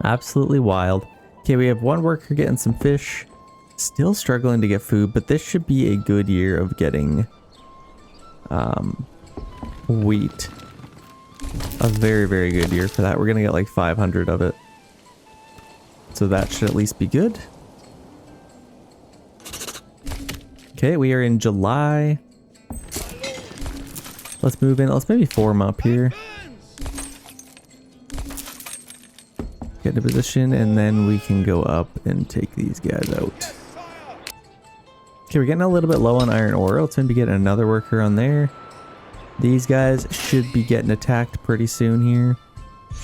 Absolutely wild. Okay, we have one worker getting some fish. Still struggling to get food, but this should be a good year of getting wheat. A very, very good year for that. We're going to get like 500 of it. So that should at least be good. Okay, we are in July. Let's move in. Let's maybe form up here. Get into position, and then we can go up and take these guys out. Okay, we're getting a little bit low on iron ore. Let's maybe get another worker on there. These guys should be getting attacked pretty soon here.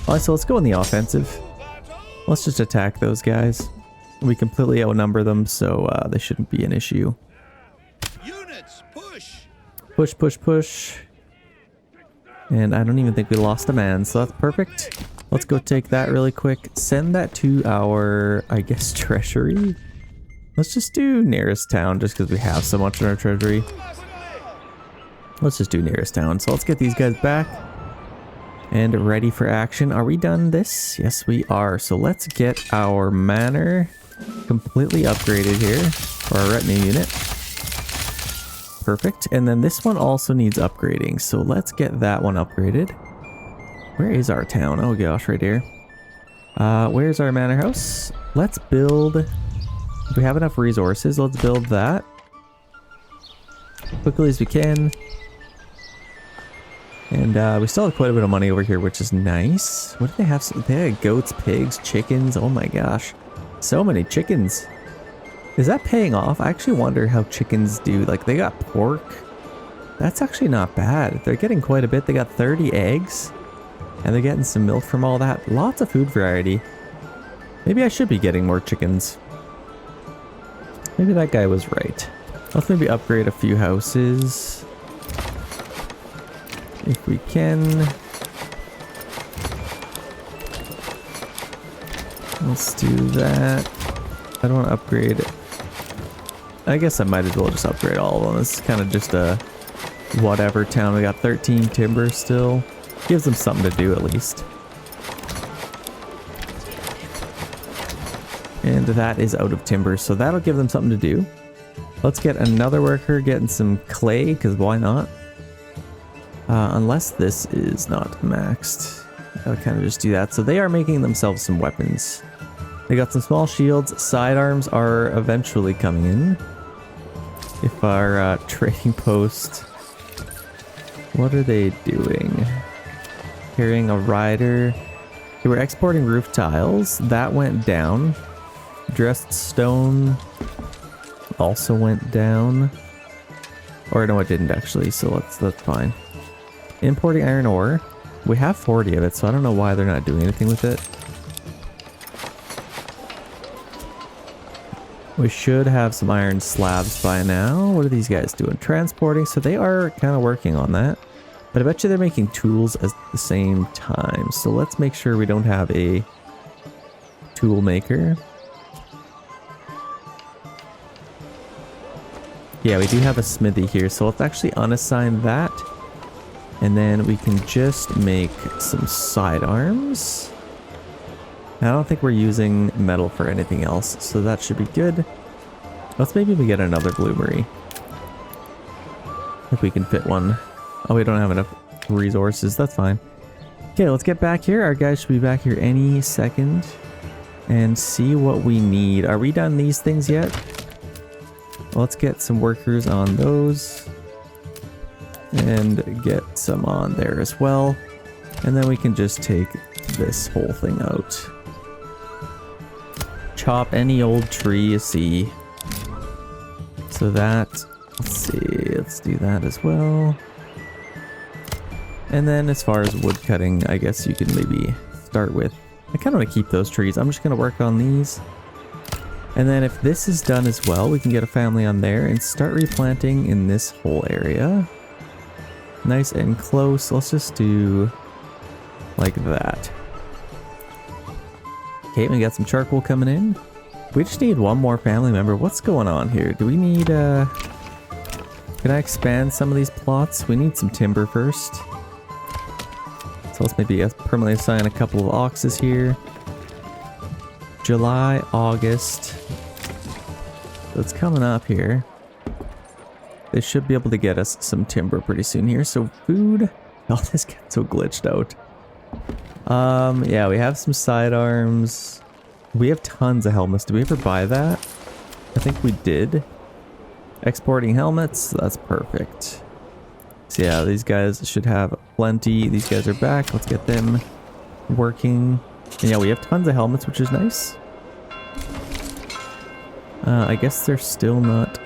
Alright, so let's go in the offensive. Let's just attack those guys. We completely outnumber them, so they shouldn't be an issue. Units, push. Push, push, push. And I don't even think we lost a man, so that's perfect. Let's go take that really quick. Send that to our, I guess, treasury. Let's just do nearest town just because we have so much in our treasury. Let's just do nearest town. So let's get these guys back and ready for action. Are we done this? Yes, we are. So let's get our manor completely upgraded here. for our retinue unit. Perfect. And then this one also needs upgrading. So let's get that one upgraded. Where is our town? Oh gosh, right here. Where's our manor house? Let's build... If we have enough resources, let's build that. Quickly as we can. And we still have quite a bit of money over here, which is nice. What do they have? They have goats, pigs, chickens. Oh my gosh. So many chickens. Is that paying off? I actually wonder how chickens do. Like, they got pork. That's actually not bad. They're getting quite a bit. They got 30 eggs. And they're getting some milk from all that. Lots of food variety. Maybe I should be getting more chickens. Maybe that guy was right. Let's maybe upgrade a few houses. If we can. Let's do that. I don't want to upgrade. I guess I might as well just upgrade all of them. This is kind of just a whatever town. We got 13 timber still. Gives them something to do at least. And that is out of timber, so that'll give them something to do. Let's get another worker getting some clay, because why not? Unless this is not maxed. I'll kind of just do that. So they are making themselves some weapons. They got some small shields. Sidearms are eventually coming in. If our trading post... What are they doing? Carrying a rider. They were exporting roof tiles. That went down. Dressed stone also went down. Or no, it didn't actually, so that's fine. Importing iron ore. We have 40 of it, so I don't know why they're not doing anything with it. We should have some iron slabs by now. What are these guys doing? Transporting, so they are kind of working on that. But I bet you they're making tools at the same time. So let's make sure we don't have a tool maker. Yeah, we do have a smithy here, so let's actually unassign that. And then we can just make some sidearms. I don't think we're using metal for anything else, so that should be good. Let's maybe we get another bloomery. If we can fit one. Oh, we don't have enough resources, that's fine. Okay, let's get back here. Our guys should be back here any second. And see what we need. Are we done these things yet? Let's get some workers on those. And get some on there as well. And then we can just take this whole thing out. Chop any old tree you see. So that, let's see, let's do that as well. And then as far as wood cutting, I guess you can maybe start with, I kind of want to keep those trees. I'm just going to work on these. And then if this is done as well, we can get a family on there and start replanting in this whole area. Nice and close. Let's just do like that. Okay, we got some charcoal coming in. We just need one more family member. What's going on here? Do we need, can I expand some of these plots? We need some timber first. So let's maybe permanently assign a couple of oxes here. July, August. So it's coming up here. They should be able to get us some timber pretty soon here. So food. Oh, this gets so glitched out. Yeah, we have some sidearms. We have tons of helmets. Did we ever buy that? I think we did. Exporting helmets. That's perfect. So yeah, these guys should have plenty. These guys are back. Let's get them working. And yeah, we have tons of helmets, which is nice. I guess they're still not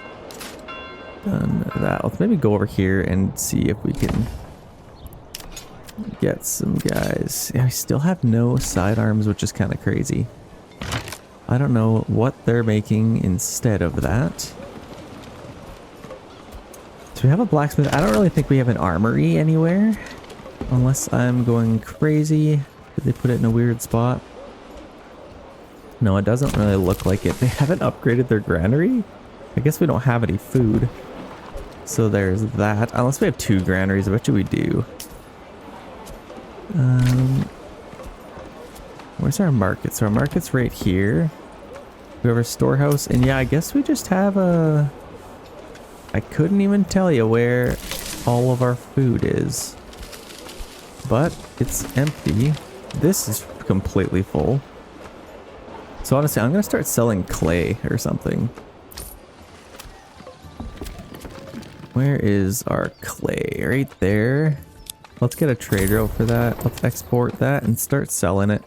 done that. Let's maybe go over here and see if we can get some guys. Yeah, we still have no sidearms, which is kind of crazy. I don't know what they're making instead of that. So we have a blacksmith. I don't really think we have an armory anywhere. Unless I'm going crazy. Did they put it in a weird spot? No, it doesn't really look like it. They haven't upgraded their granary? I guess we don't have any food. So there's that. Unless we have 2 granaries, I bet you we do. Where's our market? So our market's right here. We have our storehouse, and yeah, I guess we just have a... I couldn't even tell you where all of our food is. But it's empty. This is completely full. So honestly, I'm gonna start selling clay or something. Where is our clay? Right there. Let's get a trade route for that. Let's export that and start selling it.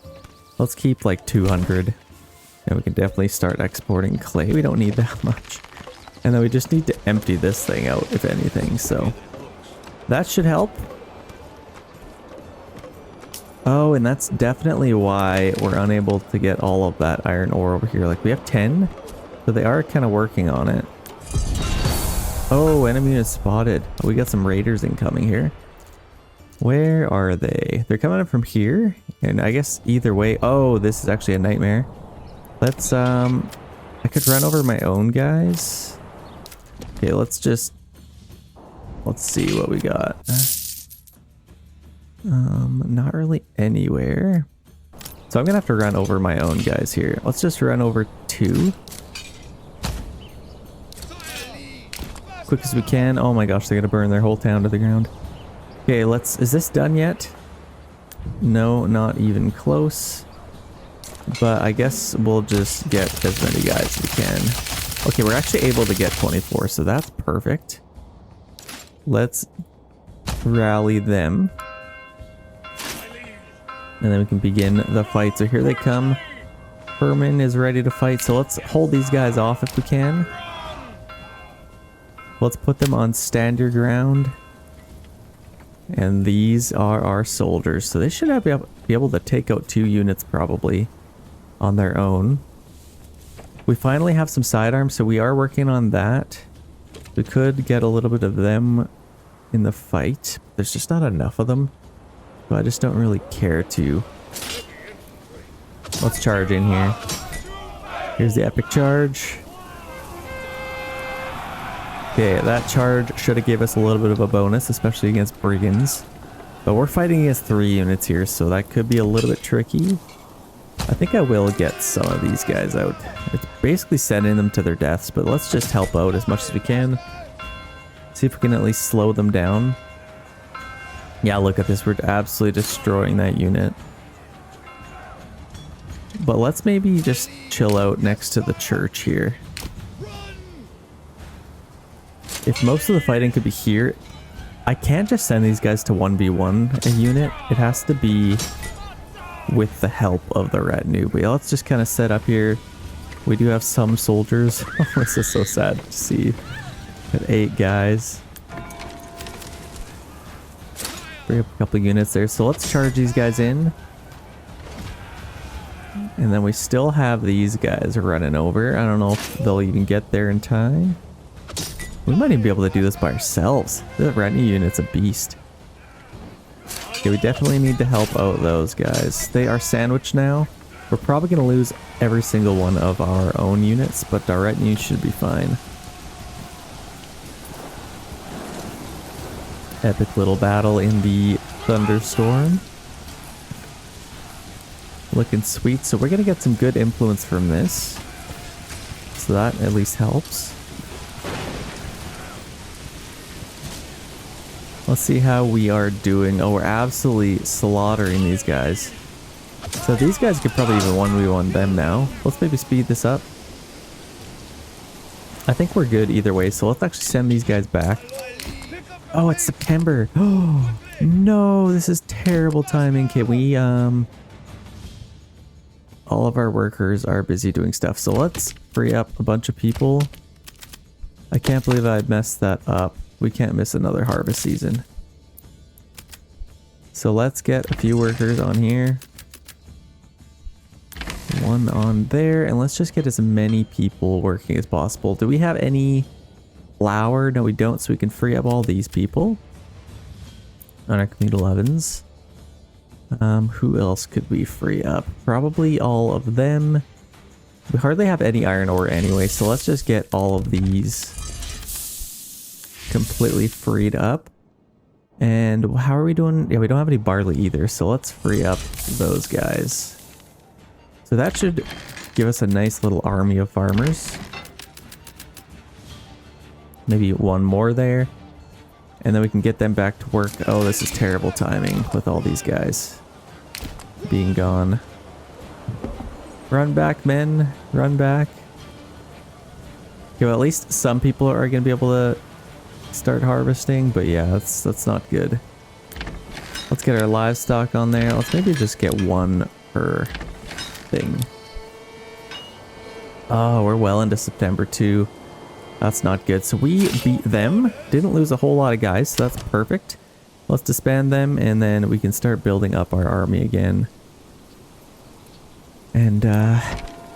Let's keep like 200. And we can definitely start exporting clay. We don't need that much. And then we just need to empty this thing out, if anything. So that should help. Oh, and that's definitely why we're unable to get all of that iron ore over here. Like, we have 10, so they are kind of working on it. Oh, enemy is spotted. We got some raiders incoming here. Where are they? They're coming in from here, and I guess either way. Oh, this is actually a nightmare. Let's, I could run over my own guys. Okay, let's see what we got. Not really anywhere. So I'm gonna have to run over my own guys here. Let's just run over 2. Quick as we can. Oh my gosh, they're gonna burn their whole town to the ground. Okay, is this done yet? No, not even close. But I guess we'll just get as many guys as we can. Okay, we're actually able to get 24, so that's perfect. Let's rally them. And then we can begin the fight. So here they come. Herman is ready to fight, so let's hold these guys off if we can. Let's put them on stand your ground. And these are our soldiers, so they should be able to take out 2 units probably on their own. We finally have some sidearms, so we are working on that. We could get a little bit of them in the fight. There's just not enough of them, so I just don't really care to. Let's charge in here. Here's the epic charge. Okay, that charge should have gave us a little bit of a bonus, especially against brigands. But we're fighting against 3 units here, so that could be a little bit tricky. I think I will get some of these guys out. It's basically sending them to their deaths, but let's just help out as much as we can. See if we can at least slow them down. Yeah, look at this. We're absolutely destroying that unit. But let's maybe just chill out next to the church here. If most of the fighting could be here, I can't just send these guys to 1v1 a unit. It has to be with the help of the retinue. But yeah, let's just kind of set up here. We do have some soldiers. Oh, this is so sad to see. At 8 guys. Bring up a couple units there. So let's charge these guys in. And then we still have these guys running over. I don't know if they'll even get there in time. We might even be able to do this by ourselves. The retinue unit's a beast. Okay, we definitely need to help out those guys. They are sandwiched now. We're probably going to lose every single one of our own units, but our retinue should be fine. Epic little battle in the thunderstorm. Looking sweet. So we're going to get some good influence from this. So that at least helps. Let's see how we are doing. Oh, we're absolutely slaughtering these guys. So these guys could probably even 1v1 them now. Let's maybe speed this up. I think we're good either way, so let's actually send these guys back. Oh, it's September. Oh, no, this is terrible timing. Okay, we, all of our workers are busy doing stuff, so let's free up a bunch of people. I can't believe I messed that up. We can't miss another harvest season. So let's get a few workers on here. One on there, and let's just get as many people working as possible. Do we have any flour? No, we don't, so we can free up all these people on our Commute 11s. Who else could we free up? Probably all of them. We hardly have any iron ore anyway, so let's just get all of these completely freed up. And how are we doing? Yeah, we don't have any barley either, so let's free up those guys. So that should give us a nice little army of farmers. Maybe one more there. And then we can get them back to work. Oh, this is terrible timing with all these guys being gone. Run back, men. Run back. Okay, well, at least some people are going to be able to start harvesting. But yeah, that's not good. Let's get our livestock on there. Let's maybe just get one per thing. Oh, we're well into September too. That's not good. So we beat them. Didn't lose a whole lot of guys, so that's perfect. Let's disband them, and then we can start building up our army again. And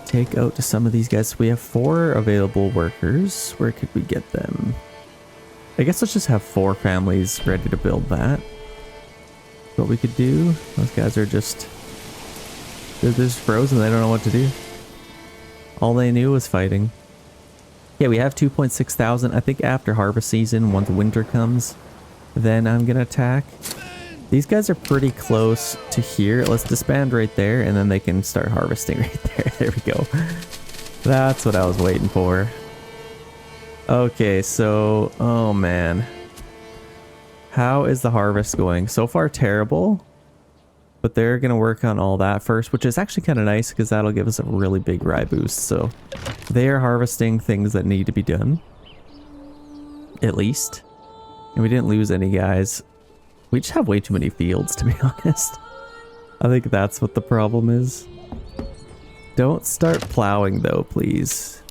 take out some of these guys. We have 4 available workers. Where could we get them? I guess let's just have 4 families ready to build that. What we could do. Those guys are just... they're just frozen. They don't know what to do. All they knew was fighting. Yeah, we have 2.6 thousand. I think after harvest season, once winter comes, then I'm gonna attack. These guys are pretty close to here. Let's disband right there, and then they can start harvesting right there. There we go. That's what I was waiting for. Okay, so... oh man. How is the harvest going? So far, terrible. But they're going to work on all that first, which is actually kind of nice because that'll give us a really big rye boost. So they are harvesting things that need to be done. At least. And we didn't lose any guys. We just have way too many fields, to be honest. I think that's what the problem is. Don't start plowing though, please.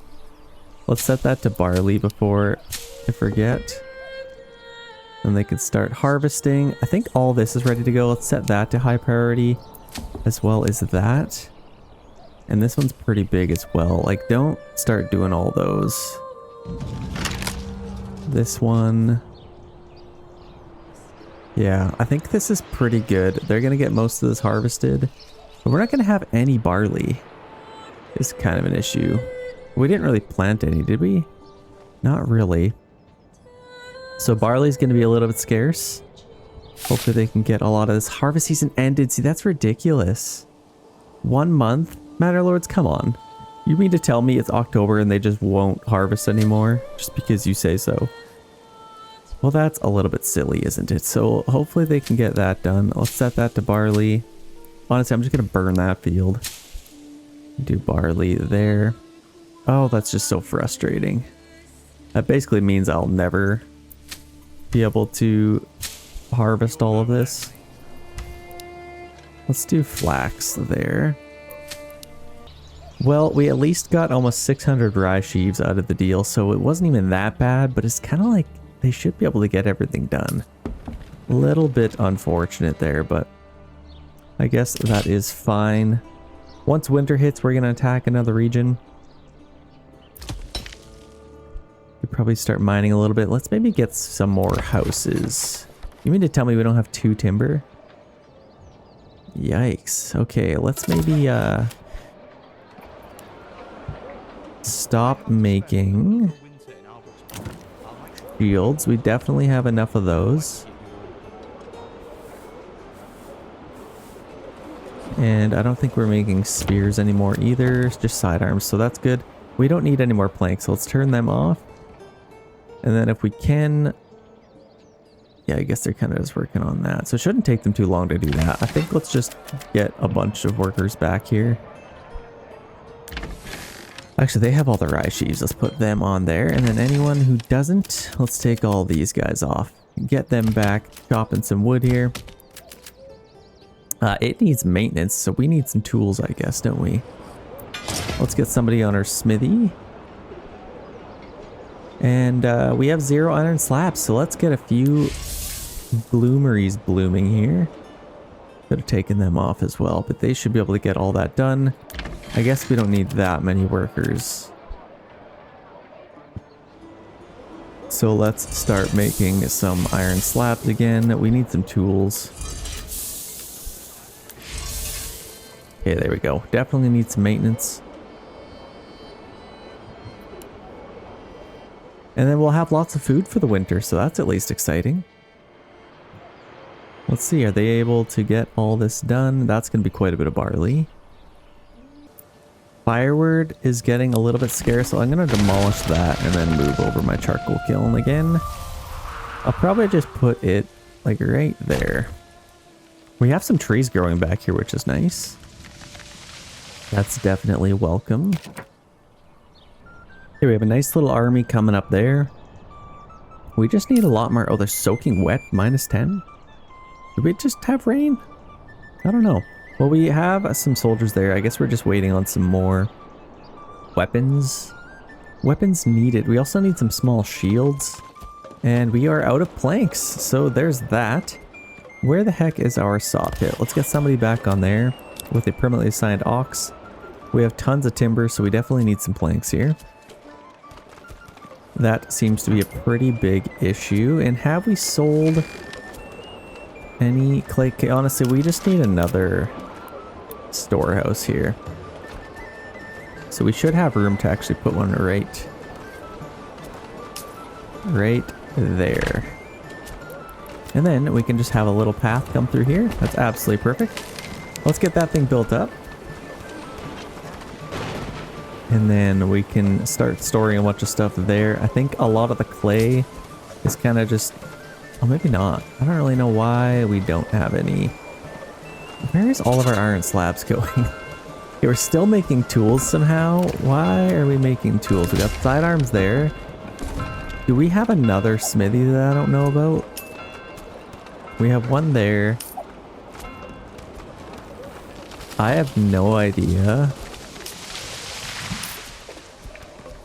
Let's set that to barley before I forget. And they can start harvesting. I think all this is ready to go. Let's set that to high priority as well as that. And this one's pretty big as well. Like, don't start doing all those. This one. Yeah, I think this is pretty good. They're going to get most of this harvested. But we're not going to have any barley. It's kind of an issue. We didn't really plant any, did we? Not really. So barley's going to be a little bit scarce. Hopefully they can get a lot of this. Harvest season ended. See, that's ridiculous. 1 month? Manor Lords, come on. You mean to tell me it's October and they just won't harvest anymore? Just because you say so. Well, that's a little bit silly, isn't it? So hopefully they can get that done. Let's set that to barley. Honestly, I'm just going to burn that field. Do barley there. Oh, that's just so frustrating. That basically means I'll never be able to harvest all of this. Let's do flax there. Well, we at least got almost 600 rye sheaves out of the deal, so it wasn't even that bad, but it's kind of like they should be able to get everything done. A little bit unfortunate there, but I guess that is fine. Once winter hits, we're going to attack another region. We probably start mining a little bit. Let's maybe get some more houses. You mean to tell me we don't have 2 timber? Yikes. Okay, let's maybe stop making shields. We definitely have enough of those. And I don't think we're making spears anymore either. It's just sidearms, so that's good. We don't need any more planks, so let's turn them off. And then if we can... yeah, I guess they're kind of just working on that. So it shouldn't take them too long to do that. I think let's just get a bunch of workers back here. Actually, they have all the rye sheaves. Let's put them on there. And then anyone who doesn't, let's take all these guys off. Get them back. Chopping some wood here. It needs maintenance, so we need some tools, I guess, don't we? Let's get somebody on our smithy. And we have 0 iron slabs, so let's get a few bloomeries blooming here. Could have taken them off as well, but they should be able to get all that done. I guess we don't need that many workers. So let's start making some iron slabs again. We need some tools. Okay, there we go. Definitely need some maintenance. And then we'll have lots of food for the winter, so that's at least exciting. Let's see, are they able to get all this done? That's going to be quite a bit of barley. Firewood is getting a little bit scarce, so I'm going to demolish that and then move over my charcoal kiln again. I'll probably just put it like right there. We have some trees growing back here, which is nice. That's definitely welcome. Here we have a nice little army coming up there. We just need a lot more. Oh, they're soaking wet, -10. Did we just have rain? I don't know. Well, we have some soldiers there. I guess we're just waiting on some more weapons. Weapons needed. We also need some small shields. And we are out of planks. So there's that. Where the heck is our saw pit? Let's get somebody back on there with a permanently assigned ox. We have tons of timber, so we definitely need some planks here. That seems to be a pretty big issue. And have we sold any clay? Honestly, we just need another storehouse here. So we should have room to actually put one right there. And then we can just have a little path come through here. That's absolutely perfect. Let's get that thing built up. And then we can start storing a bunch of stuff there. I think a lot of the clay is kind of just... Oh, maybe not. I don't really know why we don't have any. Where is all of our iron slabs going? Okay, we're still making tools somehow. Why are we making tools? We got sidearms there. Do we have another smithy that I don't know about? We have one there. I have no idea.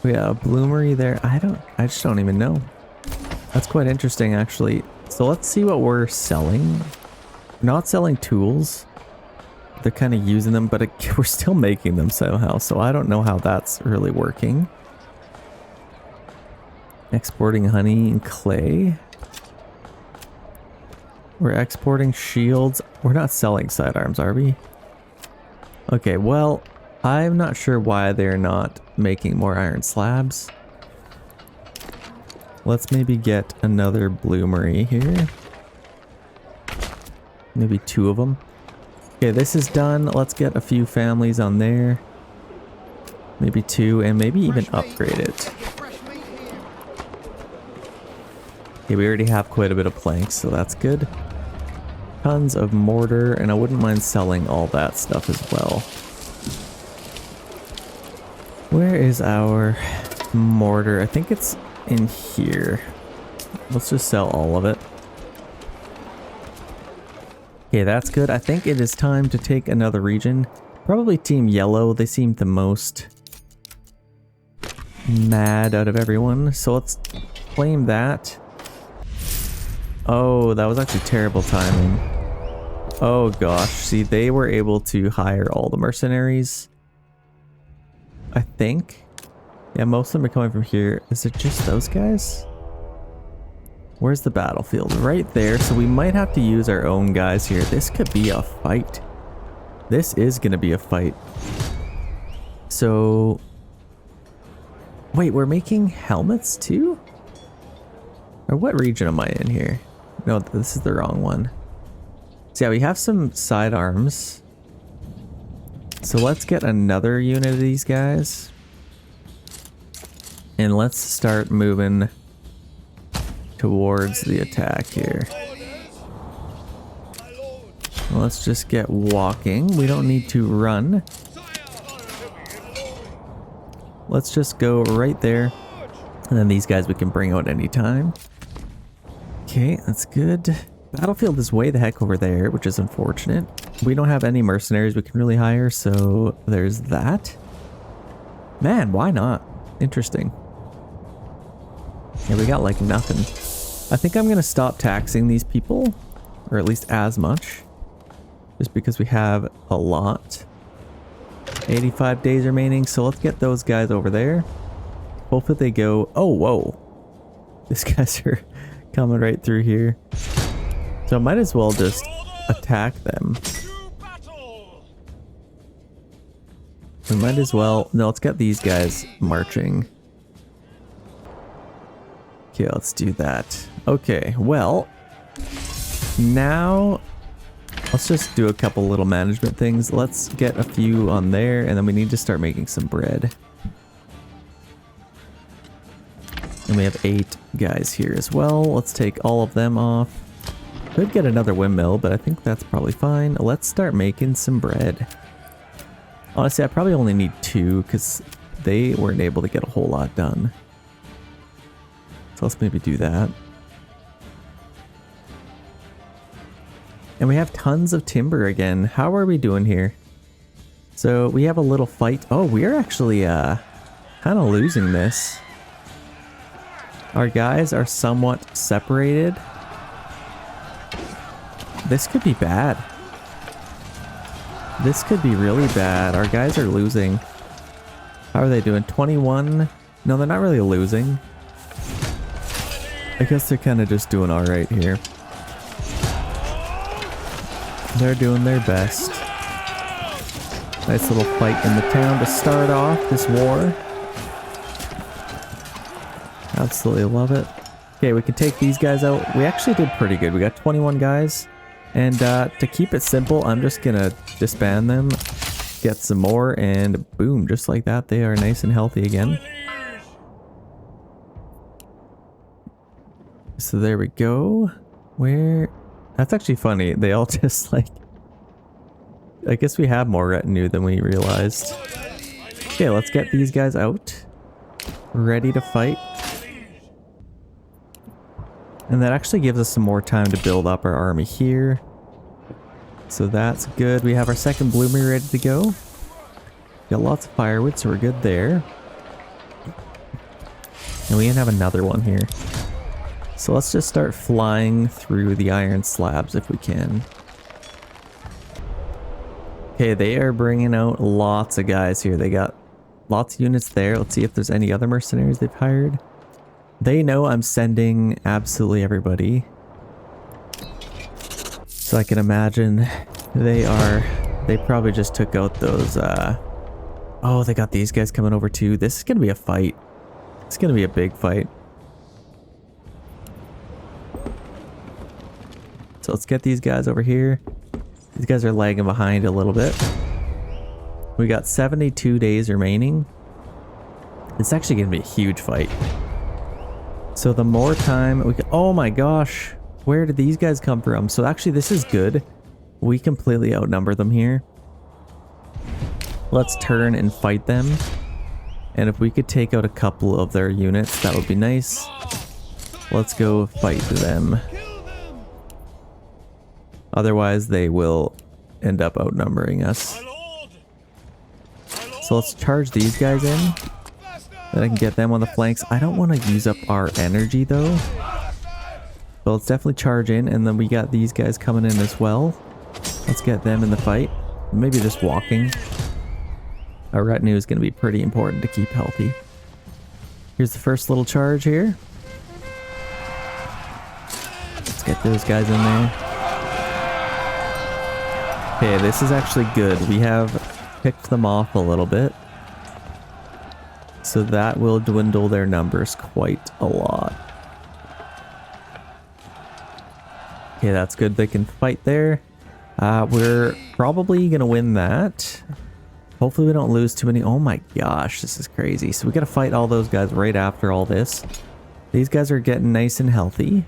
We have a bloomery there. I just don't even know. That's quite interesting, actually. So let's see what we're selling. We're not selling tools. They're kind of using them, but we're still making them somehow. So I don't know how that's really working. Exporting honey and clay. We're exporting shields. We're not selling sidearms, are we? Okay, well, I'm not sure why they're not making more iron slabs. Let's maybe get another bloomery here. Maybe 2 of them. Okay, this is done. Let's get a few families on there. Maybe 2, and maybe even upgrade it. Okay, we already have quite a bit of planks, so that's good. Tons of mortar, and I wouldn't mind selling all that stuff as well. Where is our mortar? I think it's in here. Let's just sell all of it. Okay, that's good. I think it is time to take another region. Probably Team Yellow. They seem the most mad out of everyone. So let's claim that. Oh, that was actually terrible timing. Oh gosh. See, they were able to hire all the mercenaries. I think. Yeah, most of them are coming from here. Is it just those guys? Where's the battlefield? Right there. So we might have to use our own guys here. This could be a fight. This is going to be a fight. So... Wait, we're making helmets too? Or what region am I in here? No, this is the wrong one. So yeah, we have some sidearms. So let's get another unit of these guys. And let's start moving towards the attack here. Let's just get walking. We don't need to run. Let's just go right there. And then these guys we can bring out anytime. Okay, that's good. Battlefield is way the heck over there, which is unfortunate. We don't have any mercenaries we can really hire, so there's that. Man, why not? Interesting. Yeah, we got like nothing. I think I'm gonna stop taxing these people, or at least as much, just because we have a lot. 85 days remaining, so let's get those guys over there. Hopefully they go... Oh, whoa. These guys are coming right through here. So I might as well just attack them. We might as well... No, let's get these guys marching. Okay, let's do that. Okay, well, now Let's just do a couple little management things. Let's get a few on there, and then we need to start making some bread. And we have 8 guys here as well. Let's take all of them off. Could get another windmill, but I think that's probably fine. Let's start making some bread. Honestly, I probably only need 2 because they weren't able to get a whole lot done. So let's maybe do that. And we have tons of timber again. How are we doing here? So we have a little fight. Oh, we're actually kind of losing this. Our guys are somewhat separated. This could be bad. This could be really bad. Our guys are losing. How are they doing? 21? No, they're not really losing. I guess they're kind of just doing alright here. They're doing their best. Nice little fight in the town to start off this war. Absolutely love it. Okay, we can take these guys out. We actually did pretty good. We got 21 guys. And to keep it simple, I'm just gonna disband them, get some more, and boom, just like that, they are nice and healthy again. So there we go. Where... That's actually funny. They all just like... I guess we have more retinue than we realized. Okay, let's get these guys out. Ready to fight. And that actually gives us some more time to build up our army here. So that's good. We have our second bloomer ready to go. Got lots of firewood, so we're good there. And we can have another one here. So let's just start flying through the iron slabs if we can. Okay, they are bringing out lots of guys here. They got lots of units there. Let's see if there's any other mercenaries they've hired. They know I'm sending absolutely everybody. So I can imagine they probably just took out those, oh, they got these guys coming over too. This is going to be a fight. It's going to be a big fight. So let's get these guys over here. These guys are lagging behind a little bit. We got 72 days remaining. It's actually going to be a huge fight. So the more time we can... Oh my gosh. Where did these guys come from? So actually this is good. We completely outnumber them here. Let's turn and fight them. And if we could take out a couple of their units, that would be nice. Let's go fight them. Otherwise, they will end up outnumbering us. So let's charge these guys in. Then I can get them on the flanks. I don't want to use up our energy though. So let's definitely charge in. And then we got these guys coming in as well. Let's get them in the fight. Maybe just walking. Our retinue is going to be pretty important to keep healthy. Here's the first little charge here. Let's get those guys in there. Okay, this is actually good. We have picked them off a little bit. So that will dwindle their numbers quite a lot. Okay, that's good. They can fight there. We're probably going to win that. Hopefully we don't lose too many. Oh my gosh, this is crazy. So we got to fight all those guys right after all this. These guys are getting nice and healthy.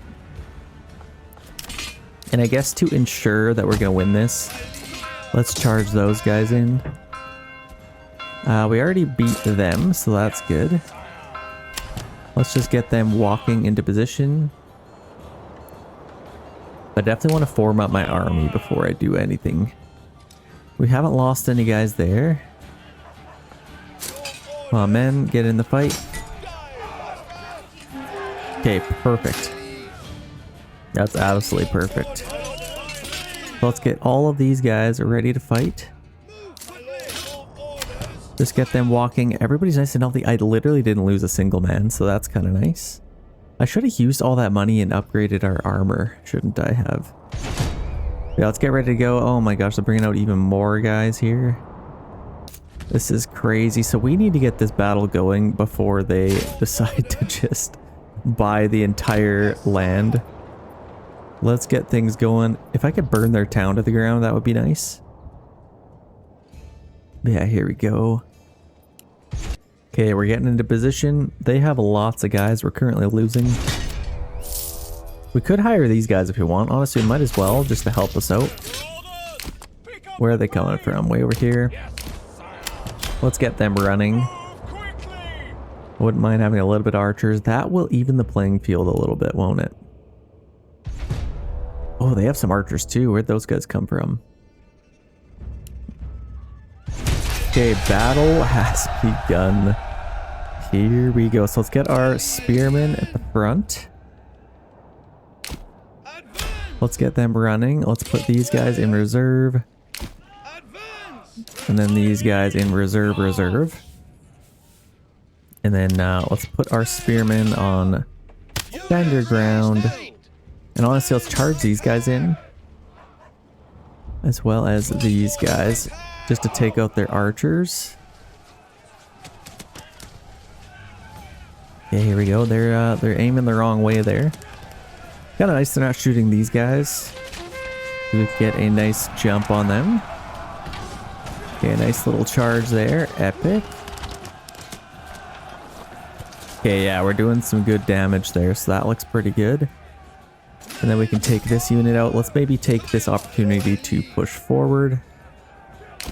And I guess to ensure that we're going to win this, let's charge those guys in. We already beat them, so that's good. Let's just get them walking into position. I definitely want to form up my army before I do anything. We haven't lost any guys there. Come on, men, get in the fight. Okay, perfect. That's absolutely perfect. Let's get all of these guys ready to fight. Just get them walking. Everybody's nice and healthy. I literally didn't lose a single man, so that's kind of nice. I should have used all that money and upgraded our armor, shouldn't I have? Yeah, let's get ready to go. Oh my gosh, they're bringing out even more guys here. This is crazy. So we need to get this battle going before they decide to just buy the entire land. Let's get things going. If I could burn their town to the ground, that would be nice. Yeah, here we go. Okay, we're getting into position. They have lots of guys. We're currently losing. We could hire these guys if we want. Honestly, we might as well, just to help us out. Where are they coming from? Way over here. Let's get them running. I wouldn't mind having a little bit of archers. That will even the playing field a little bit, won't it? Oh, they have some archers too. Where'd those guys come from? Okay, battle has begun. Here we go. So let's get our spearmen at the front. Let's get them running. Let's put these guys in reserve. And then these guys in reserve. And then let's put our spearmen on standard ground. And honestly, let's charge these guys in. As well as these guys. Just to take out their archers. Okay, here we go. They're aiming the wrong way there. Kinda nice they're not shooting these guys. We get a nice jump on them. Okay, a nice little charge there. Epic. Okay, yeah, we're doing some good damage there, so that looks pretty good. And then we can take this unit out. Let's maybe take this opportunity to push forward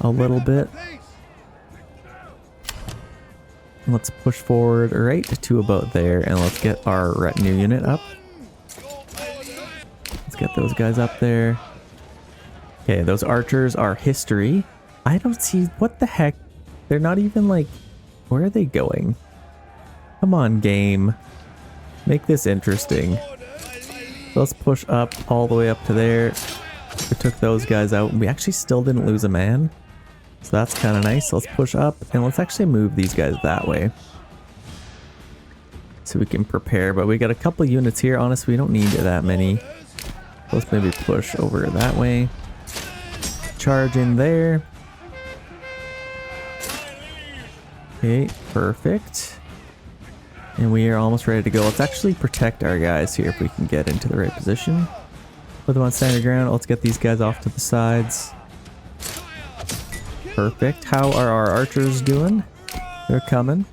a little bit. Let's push forward right to about there, and let's get our retinue unit up. Let's get those guys up there. Okay, those archers are history. I don't see, what the heck? They're not even like, where are they going? Come on, game. Make this interesting. So let's push up all the way up to there. We took those guys out, and we actually still didn't lose a man. So that's kind of nice. Let's push up, and let's actually move these guys that way. So we can prepare, but we got a couple units here. Honestly, we don't need that many. Let's maybe push over that way. Charge in there. Okay, perfect. And we are almost ready to go. Let's actually protect our guys here if we can get into the right position. Put them on standard ground. Let's get these guys off to the sides. Perfect. How are our archers doing? They're coming.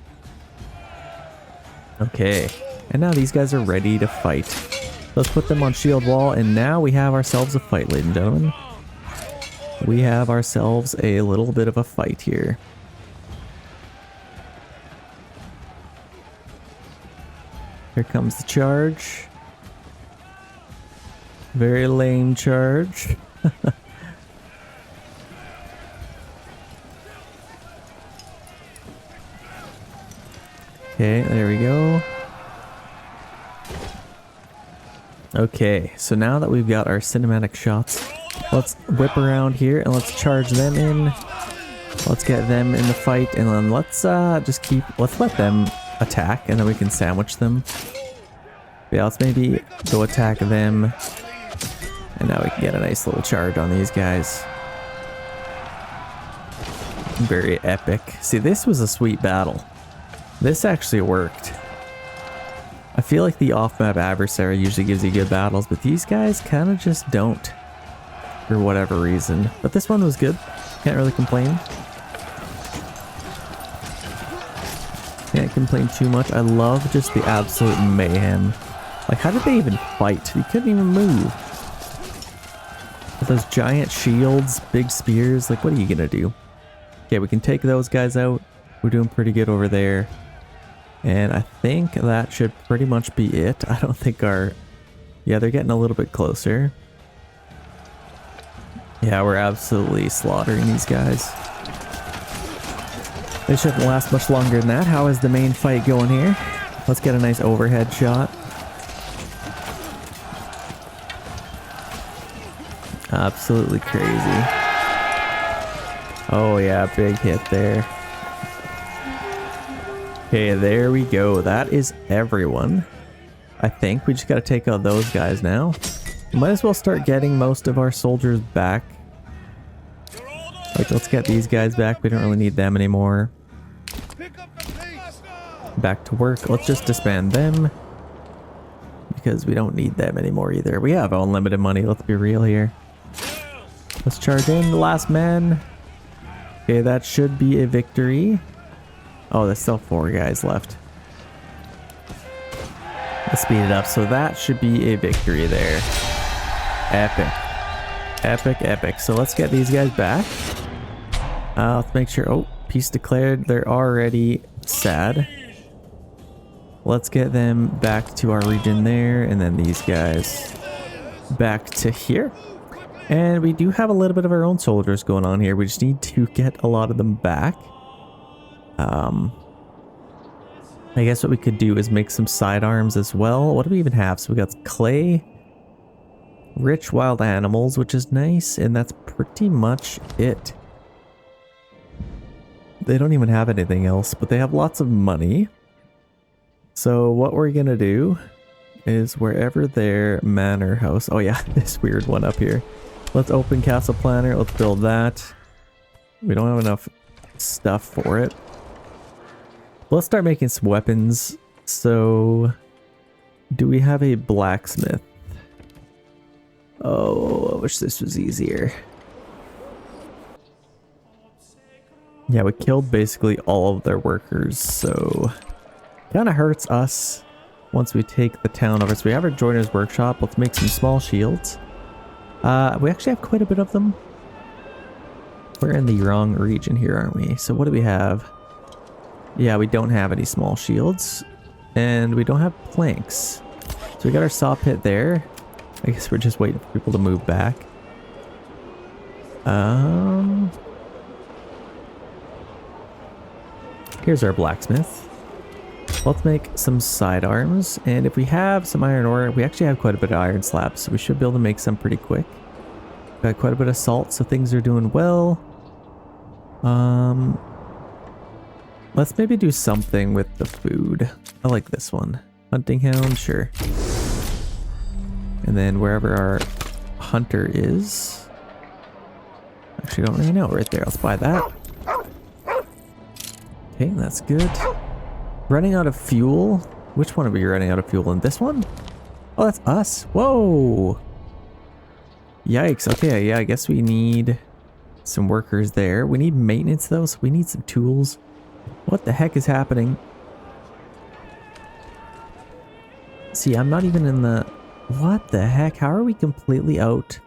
Okay. And now these guys are ready to fight. Let's put them on shield wall, and now we have ourselves a fight, ladies and gentlemen. We have ourselves a little bit of a fight here. Here comes the charge. Very lame charge. Okay, there we go. Okay, so now that we've got our cinematic shots, let's whip around here and let's charge them in. Let's get them in the fight, and then let's let's let them attack, and then we can sandwich them. Yeah, let's maybe go attack them, and now we can get a nice little charge on these guys. Very epic. See, this was a sweet battle. This actually worked. I feel like the off-map adversary usually gives you good battles, but these guys kind of just don't, for whatever reason. But this one was good. Can't really complain. Can't complain too much. I love just the absolute mayhem. Like, how did they even fight? You couldn't even move. With those giant shields, big spears, like, what are you gonna do? Okay, we can take those guys out. We're doing pretty good over there. And I think that should pretty much be it. I don't think our... Yeah, they're getting a little bit closer. Yeah, we're absolutely slaughtering these guys. They shouldn't last much longer than that. How is the main fight going here? Let's get a nice overhead shot. Absolutely crazy. Oh yeah, big hit there. Okay, there we go. That is everyone. I think we just gotta take out those guys now. Might as well start getting most of our soldiers back. Like, let's get these guys back. We don't really need them anymore. Back to work. Let's just disband them. because we don't need them anymore either. We have unlimited money, let's be real here. Let's charge in the last man. Okay, that should be a victory. Oh, there's still 4 guys left. Let's speed it up. So that should be a victory there. Epic. Epic, epic. So let's get these guys back. Let's make sure. Oh, peace declared. They're already sad. Let's get them back to our region there. And then these guys back to here. And we do have a little bit of our own soldiers going on here. We just need to get a lot of them back. I guess what we could do is make some sidearms as well. What do we even have? So we got clay, rich wild animals, which is nice, and that's pretty much it. They don't even have anything else, but they have lots of money. So what we're gonna do is wherever their manor house... Oh yeah, this weird one up here. Let's open castle planner. Let's build that. We don't have enough stuff for it. Let's start making some weapons. So, do we have a blacksmith? Oh, I wish this was easier. Yeah, we killed basically all of their workers, so kind of hurts us once we take the town over. So we have our joiner's workshop. Let's make some small shields. We actually have quite a bit of them. We're in the wrong region here, aren't we? So what do we have? Yeah, we don't have any small shields, and we don't have planks. So we got our saw pit there. I guess we're just waiting for people to move back. Here's our blacksmith. Let's make some sidearms, and if we have some iron ore, we actually have quite a bit of iron slabs, so we should be able to make some pretty quick. Got quite a bit of salt, so things are doing well. Let's maybe do something with the food. I like this one. Hunting hound, sure. And then wherever our hunter is. Actually, don't really know. Right there. Let's buy that. Okay, that's good. Running out of fuel. Which one are we running out of fuel in? This one? Oh, that's us. Whoa. Yikes. Okay, yeah, I guess we need some workers there. We need maintenance though, so we need some tools. What the heck is happening? See, I'm not even in the... What the heck? How are we completely out?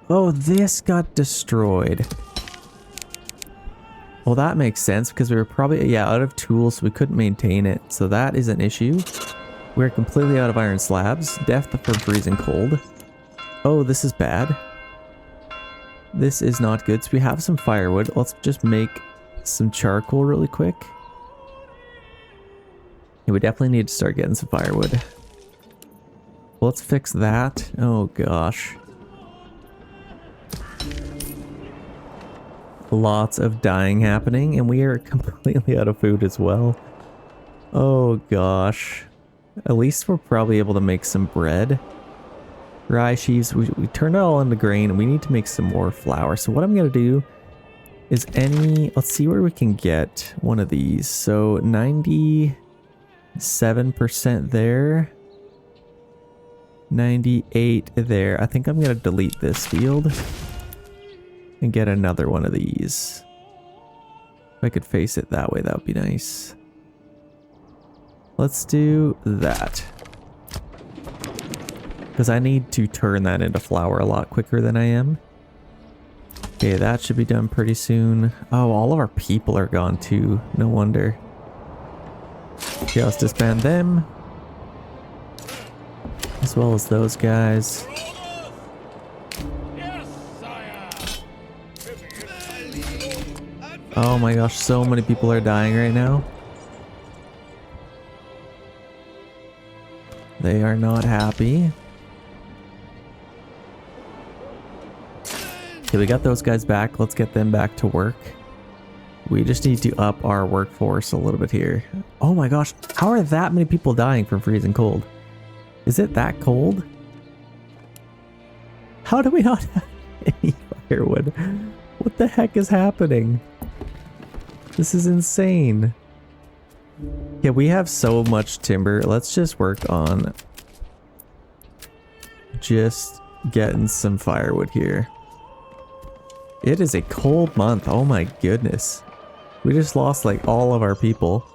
Oh, this got destroyed. Well, that makes sense because we were probably, yeah, out of tools, so we couldn't maintain it. So that is an issue. We're completely out of iron slabs. Death from freezing cold. Oh, this is bad. This is not good. So we have some firewood. Let's just make some charcoal really quick. Yeah, we definitely need to start getting some firewood. Let's fix that. Oh gosh. Lots of dying happening, and we are completely out of food as well. Oh gosh. At least we're probably able to make some bread. Rye sheaves, we turned it all into grain, and we need to make some more flour. So what I'm gonna do is let's see where we can get one of these. So 97% there. 98 there. I think I'm gonna delete this field and get another one of these. If I could face it that way, that would be nice. Let's do that. Because I need to turn that into flour a lot quicker than I am. Okay, that should be done pretty soon. Oh, all of our people are gone too. No wonder. Okay, let's disband them. As well as those guys. Oh my gosh, so many people are dying right now. They are not happy. Okay, we got those guys back. Let's get them back to work. We just need to up our workforce a little bit here. Oh my gosh, how are that many people dying from freezing cold? Is it that cold? How do we not have any firewood? What the heck is happening? This is insane. Yeah, we have so much timber. Let's just work on just getting some firewood here. It is a cold month. Oh my goodness. We just lost like all of our people.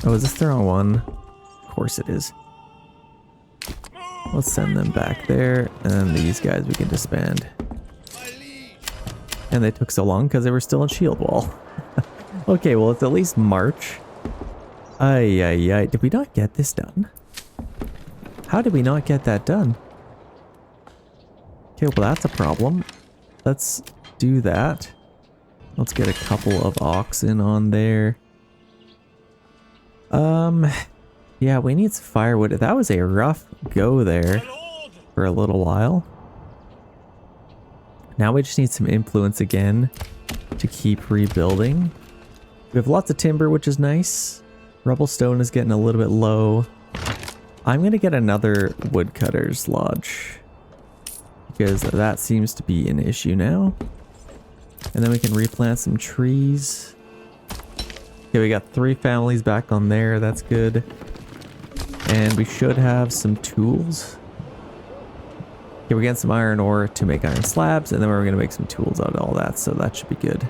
Oh, is this the wrong one? Of course it is. Let's send them back there, and then these guys we can disband. And they took so long because they were still in shield wall. Okay, well it's at least March. Ay, ay, ay. Did we not get this done? How did we not get that done? Okay, well that's a problem. Let's do that. Let's get a couple of oxen on there. Yeah, we need some firewood. That was a rough go there for a little while. Now we just need some influence again to keep rebuilding. We have lots of timber, which is nice. Rubble stone is getting a little bit low. I'm gonna get another woodcutter's lodge, because that seems to be an issue now. And then we can replant some trees. Okay, we got 3 families back on there. That's good. And we should have some tools. Okay, we're getting some iron ore to make iron slabs, and then we're going to make some tools out of all that, so that should be good.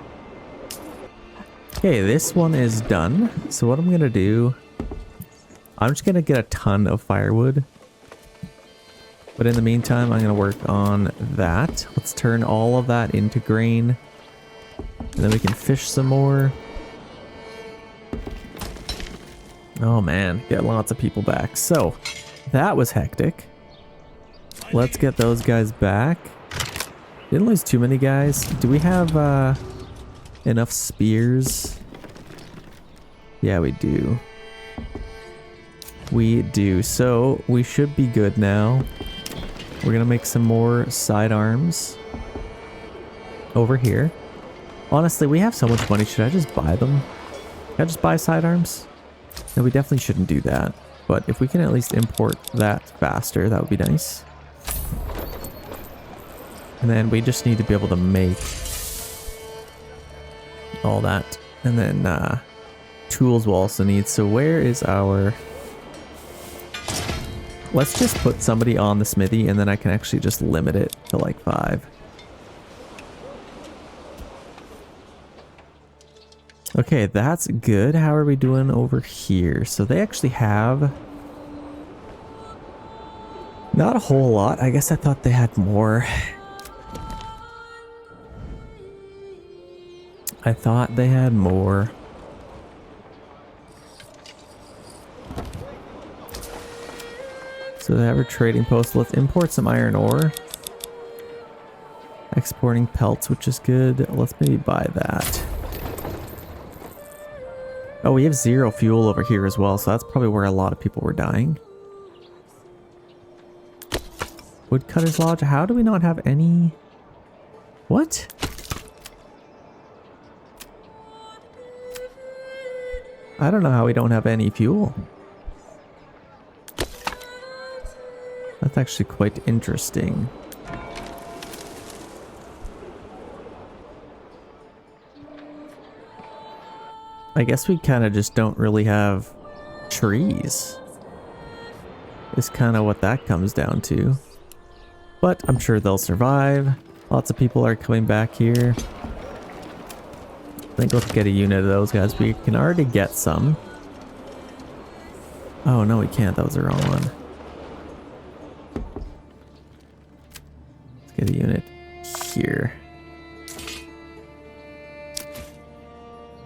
Okay, this one is done. So what I'm going to do, I'm just going to get a ton of firewood. But in the meantime, I'm going to work on that. Let's turn all of that into grain. And then we can fish some more. Oh man, get lots of people back. So, that was hectic. Let's get those guys back. Didn't lose too many guys. Do we have enough spears? Yeah, we do. We do. So, we should be good now. We're gonna make some more sidearms over here. Honestly, we have so much money. Should I just buy them? Can I just buy sidearms? No, we definitely shouldn't do that. But if we can at least import that faster, that would be nice. And then we just need to be able to make all that. And then tools we'll also need. So where is our... Let's just put somebody on the smithy, and then I can actually just limit it to like 5. Okay, that's good. How are we doing over here? So they actually have not a whole lot. I guess I thought they had more. I thought they had more. So they have a trading post. Let's import some iron ore. Exporting pelts, which is good. Let's maybe buy that. Oh, we have 0 fuel over here as well, so that's probably where a lot of people were dying. Woodcutter's Lodge, how do we not have any... What? I don't know how we don't have any fuel. That's actually quite interesting. I guess we kind of just don't really have trees. Is kind of what that comes down to. But I'm sure they'll survive. Lots of people are coming back here. I think let's get a unit of those guys. We can already get some. Oh no, we can't. That was the wrong one. Let's get a unit here.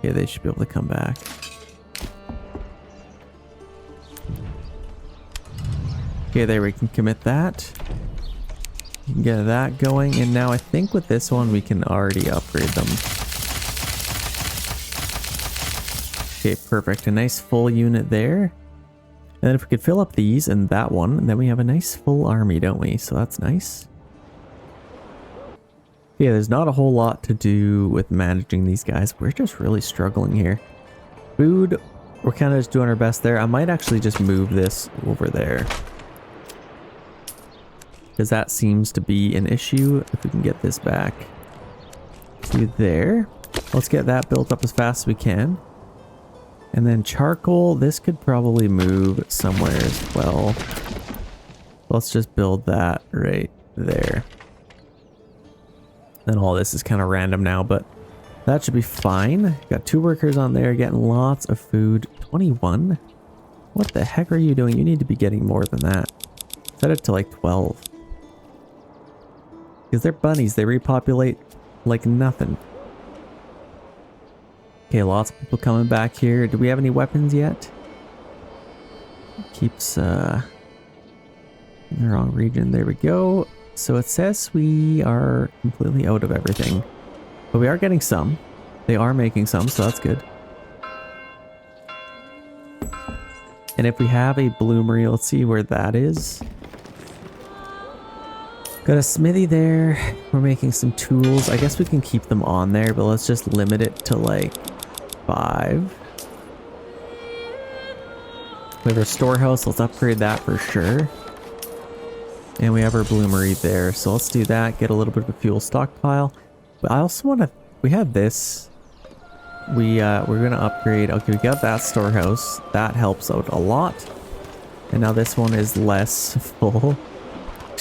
Yeah, they should be able to come back. Okay, there we can commit that. You can get that going, and now I think with this one we can already upgrade them. Okay, perfect. A nice full unit there. And then if we could fill up these and that one, then we have a nice full army, don't we? So that's nice. Yeah, there's not a whole lot to do with managing these guys. We're just really struggling here. Food, we're kind of just doing our best there. I might actually just move this over there, because that seems to be an issue. If we can get this back to there. Let's get that built up as fast as we can. And then charcoal, this could probably move somewhere as well. Let's just build that right there. Then all this is kind of random now, but that should be fine. Got 2 workers on there getting lots of food. 21? What the heck are you doing? You need to be getting more than that. Set it to like 12. Because they're bunnies, they repopulate like nothing. Okay, lots of people coming back here. Do we have any weapons yet? Keeps in the wrong region. There we go. So it says we are completely out of everything. But we are getting some. They are making some, so that's good. And if we have a bloomery, let's see where that is. Got a smithy there. We're making some tools. I guess we can keep them on there, but let's just limit it to like 5. We have our storehouse. Let's upgrade that for sure. And we have our bloomery there. So let's do that. Get a little bit of a fuel stockpile. But I also want to... We have this. We're going to upgrade. Okay, we got that storehouse. That helps out a lot. And now this one is less full.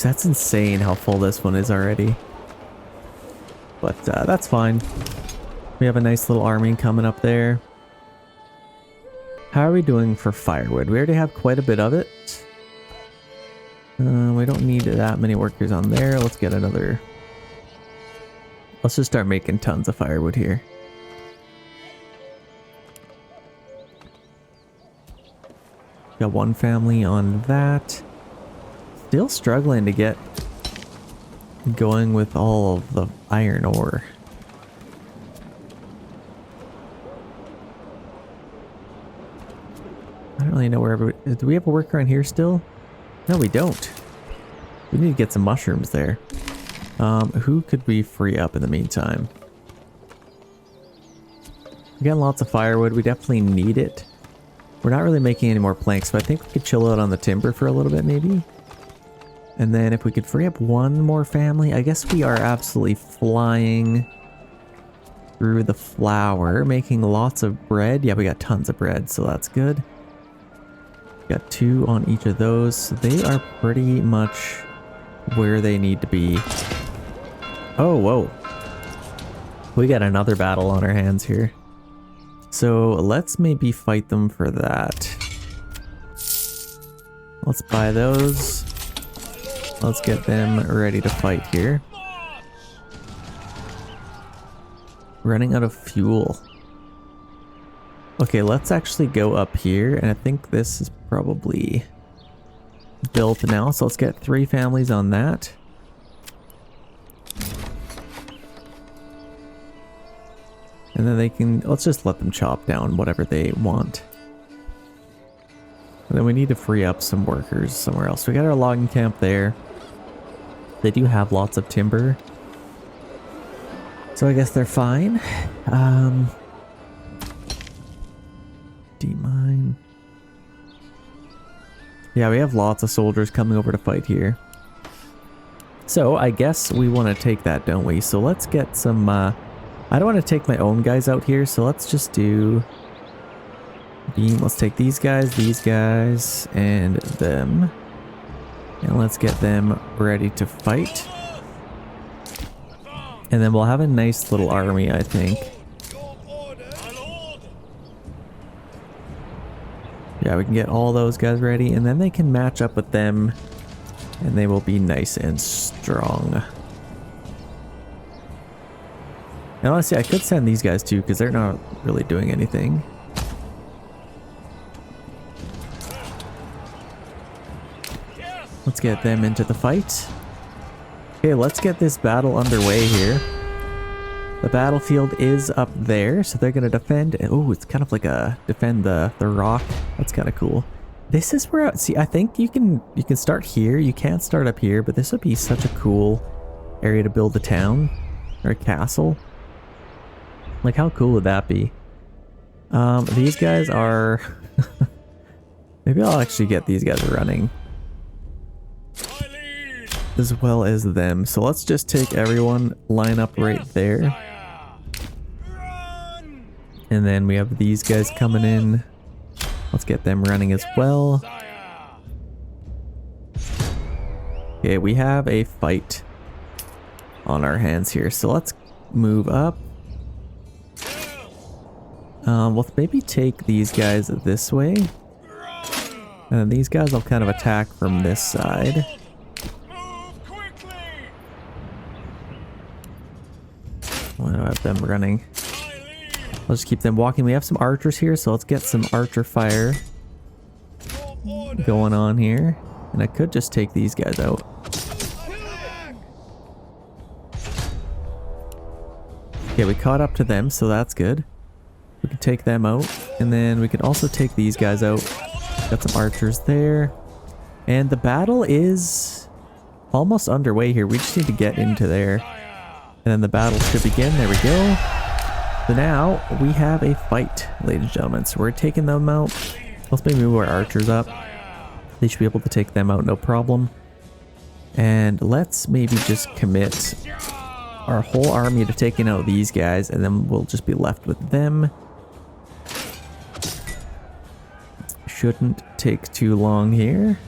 That's insane how full this one is already. But that's fine. We have a nice little army coming up there. How are we doing for firewood? We already have quite a bit of it. We don't need that many workers on there. Let's get another... Let's just start making tons of firewood here. Got 1 family on that. Still struggling to get going with all of the iron ore. I don't really know where everybody... Do we have a worker on here still? No, we don't. We need to get some mushrooms there. Who could we free up in the meantime? We got lots of firewood. We definitely need it. We're not really making any more planks, but I think we could chill out on the timber for a little bit maybe. And then if we could free up 1 more family, I guess we are absolutely flying through the flour, making lots of bread. Yeah, we got tons of bread, so that's good. Got 2 on each of those. So they are pretty much where they need to be. Oh, whoa. We got another battle on our hands here. So let's maybe fight them for that. Let's buy those. Let's get them ready to fight here. Running out of fuel. Okay, let's actually go up here, and I think this is probably built now, so let's get 3 families on that. And then they can, let's just let them chop down whatever they want. And then we need to free up some workers somewhere else. We got our logging camp there. They do have lots of timber, so I guess they're fine. Demine. Yeah, we have lots of soldiers coming over to fight here. So I guess we want to take that, don't we? So let's get some... I don't want to take my own guys out here, so let's just do... Let's take these guys, and them. And let's get them ready to fight. And then we'll have a nice little army, I think. Yeah, we can get all those guys ready, and then they can match up with them, and they will be nice and strong. And honestly, I could send these guys too, because they're not really doing anything. Let's get them into the fight. Okay, let's get this battle underway here. The battlefield is up there, so they're gonna defend. Oh, it's kind of like a defend the rock. That's kind of cool. This is where, see, I think you can start here. You can't start up here, but this would be such a cool area to build a town or a castle. Like, how cool would that be? These guys are... Maybe I'll actually get these guys running as well as them. So let's just take everyone, line up right there. And then we have these guys coming in. Let's get them running as well. Okay, we have a fight on our hands here, so let's move up. We'll maybe take these guys this way. And then these guys will kind of attack from this side. Why do I have them running? I'll just keep them walking. We have some archers here, so let's get some archer fire going on here. And I could just take these guys out. Okay, we caught up to them, so that's good. We can take them out. And then we can also take these guys out. Got some archers there. And the battle is almost underway here. We just need to get into there. And then the battle should begin. There we go. So now we have a fight, ladies and gentlemen. So we're taking them out. Let's maybe move our archers up. They should be able to take them out, no problem. And let's maybe just commit our whole army to taking out these guys, and then we'll just be left with them. Shouldn't take too long here.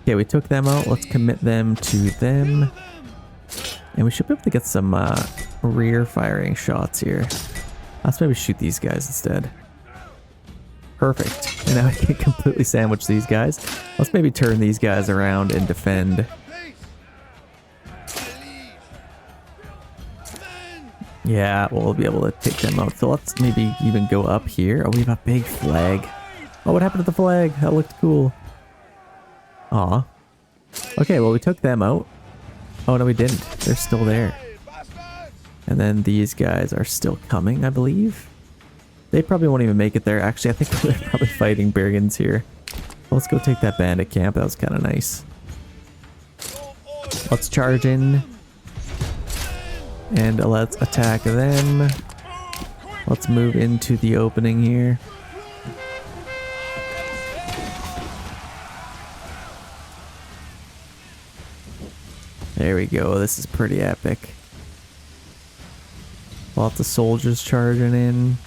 Okay, we took them out. Let's commit them to them. And we should be able to get some rear firing shots here. Let's maybe shoot these guys instead. Perfect. And now I can completely sandwich these guys. Let's maybe turn these guys around and defend. Yeah, we'll be able to take them out. So let's maybe even go up here. Oh, we have a big flag. Oh, what happened to the flag? That looked cool. Aw. Okay, well, we took them out. Oh, no, we didn't. They're still there. And then these guys are still coming, I believe. They probably won't even make it there. Actually, I think they're probably fighting brigands here. Let's go take that bandit camp. That was kind of nice. Let's charge in. And let's attack them. Let's move into the opening here. There we go. This is pretty epic. Lots of soldiers charging in.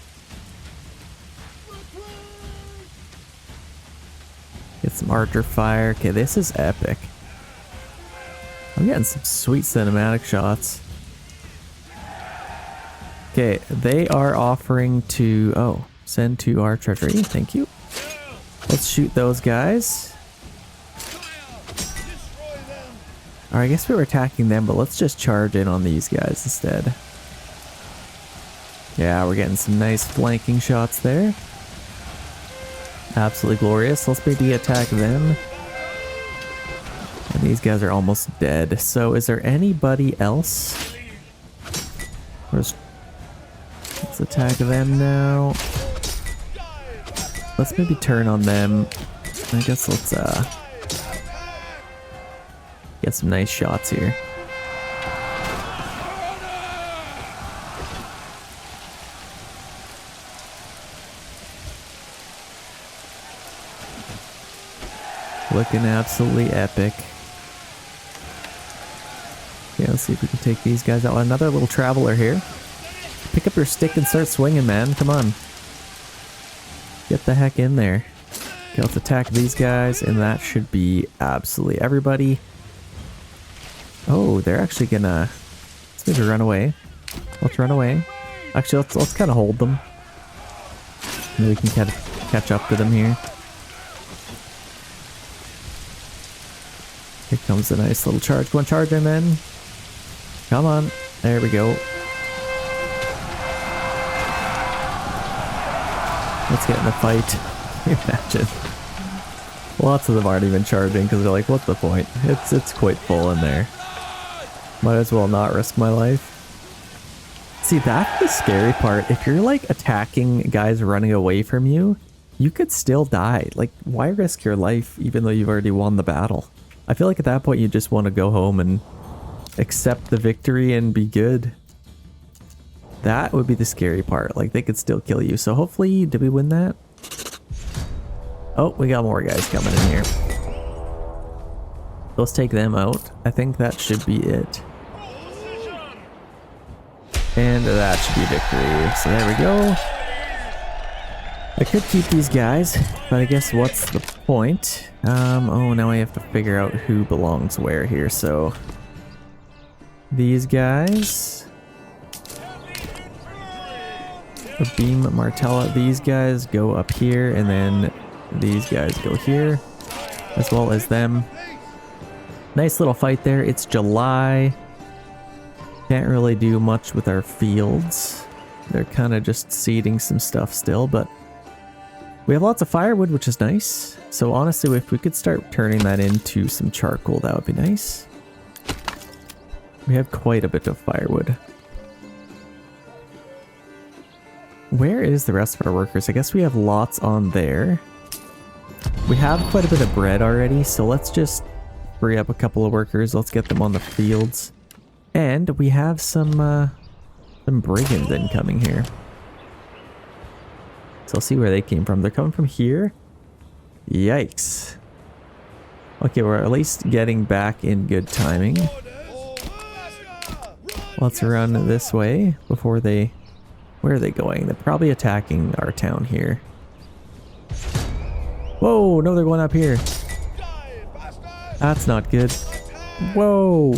Get some archer fire. Okay, this is epic. I'm getting some sweet cinematic shots. Okay, they are offering to... Oh, send to our treasury. Thank you. Let's shoot those guys. Alright, I guess we were attacking them, but let's just charge in on these guys instead. Yeah, we're getting some nice flanking shots there. Absolutely glorious. Let's maybe attack them. And these guys are almost dead. So is there anybody else? Let's attack them now. Let's maybe turn on them. I guess let's get some nice shots here. Looking absolutely epic. Okay, let's see if we can take these guys out. Another little traveler here. Pick up your stick and start swinging, man. Come on. Get the heck in there. Okay, let's attack these guys, and that should be absolutely everybody. Oh, they're actually gonna... Let's maybe run away. Let's run away. Actually, let's kind of hold them. Maybe we can kind of catch up to them here. Here comes a nice little charge. Go on, charge in, man. Come on. There we go. Let's get in the fight. Can you imagine? Lots of them aren't even charging because they're like, what's the point? It's quite full in there. Might as well not risk my life. See, that's the scary part. If you're like attacking guys running away from you, you could still die. Like, why risk your life even though you've already won the battle? I feel like at that point you just want to go home and accept the victory and be good. That would be the scary part. Like, they could still kill you. So hopefully, did we win that? Oh, we got more guys coming in here. Let's take them out. I think that should be it. And that should be a victory. So there we go. I could keep these guys, but I guess what's the point? Oh, now I have to figure out who belongs where here. So these guys, the beam Martella, these guys go up here, and then these guys go here, as well as them. Nice little fight there. It's July. Can't really do much with our fields. They're kind of just seeding some stuff still, but we have lots of firewood, which is nice. So honestly, if we could start turning that into some charcoal, that would be nice. We have quite a bit of firewood. Where is the rest of our workers? I guess we have lots on there. We have quite a bit of bread already, so let's just free up a couple of workers. Let's get them on the fields. And we have some brigands incoming here. So I'll see where they came from. They're coming from here. Yikes. Okay, we're at least getting back in good timing. Let's run this way before they... Where are they going? They're probably attacking our town here. Whoa, no, they're going up here. That's not good. Whoa.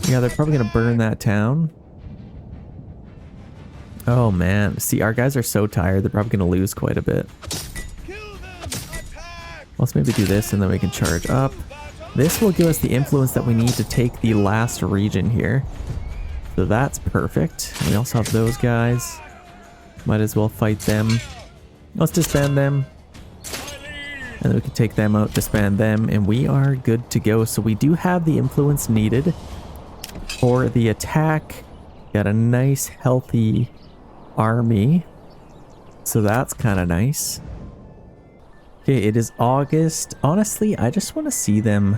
Yeah, they're probably going to burn that town. Oh man, see, our guys are so tired, they're probably going to lose quite a bit. Let's maybe do this and then we can charge up. This will give us the influence that we need to take the last region here. So that's perfect. We also have those guys. Might as well fight them. Let's disband them. And then we can take them out, disband them, and we are good to go. So we do have the influence needed for the attack. Got a nice, healthy army. So that's kind of nice. Okay, it is August. Honestly, I just want to see them.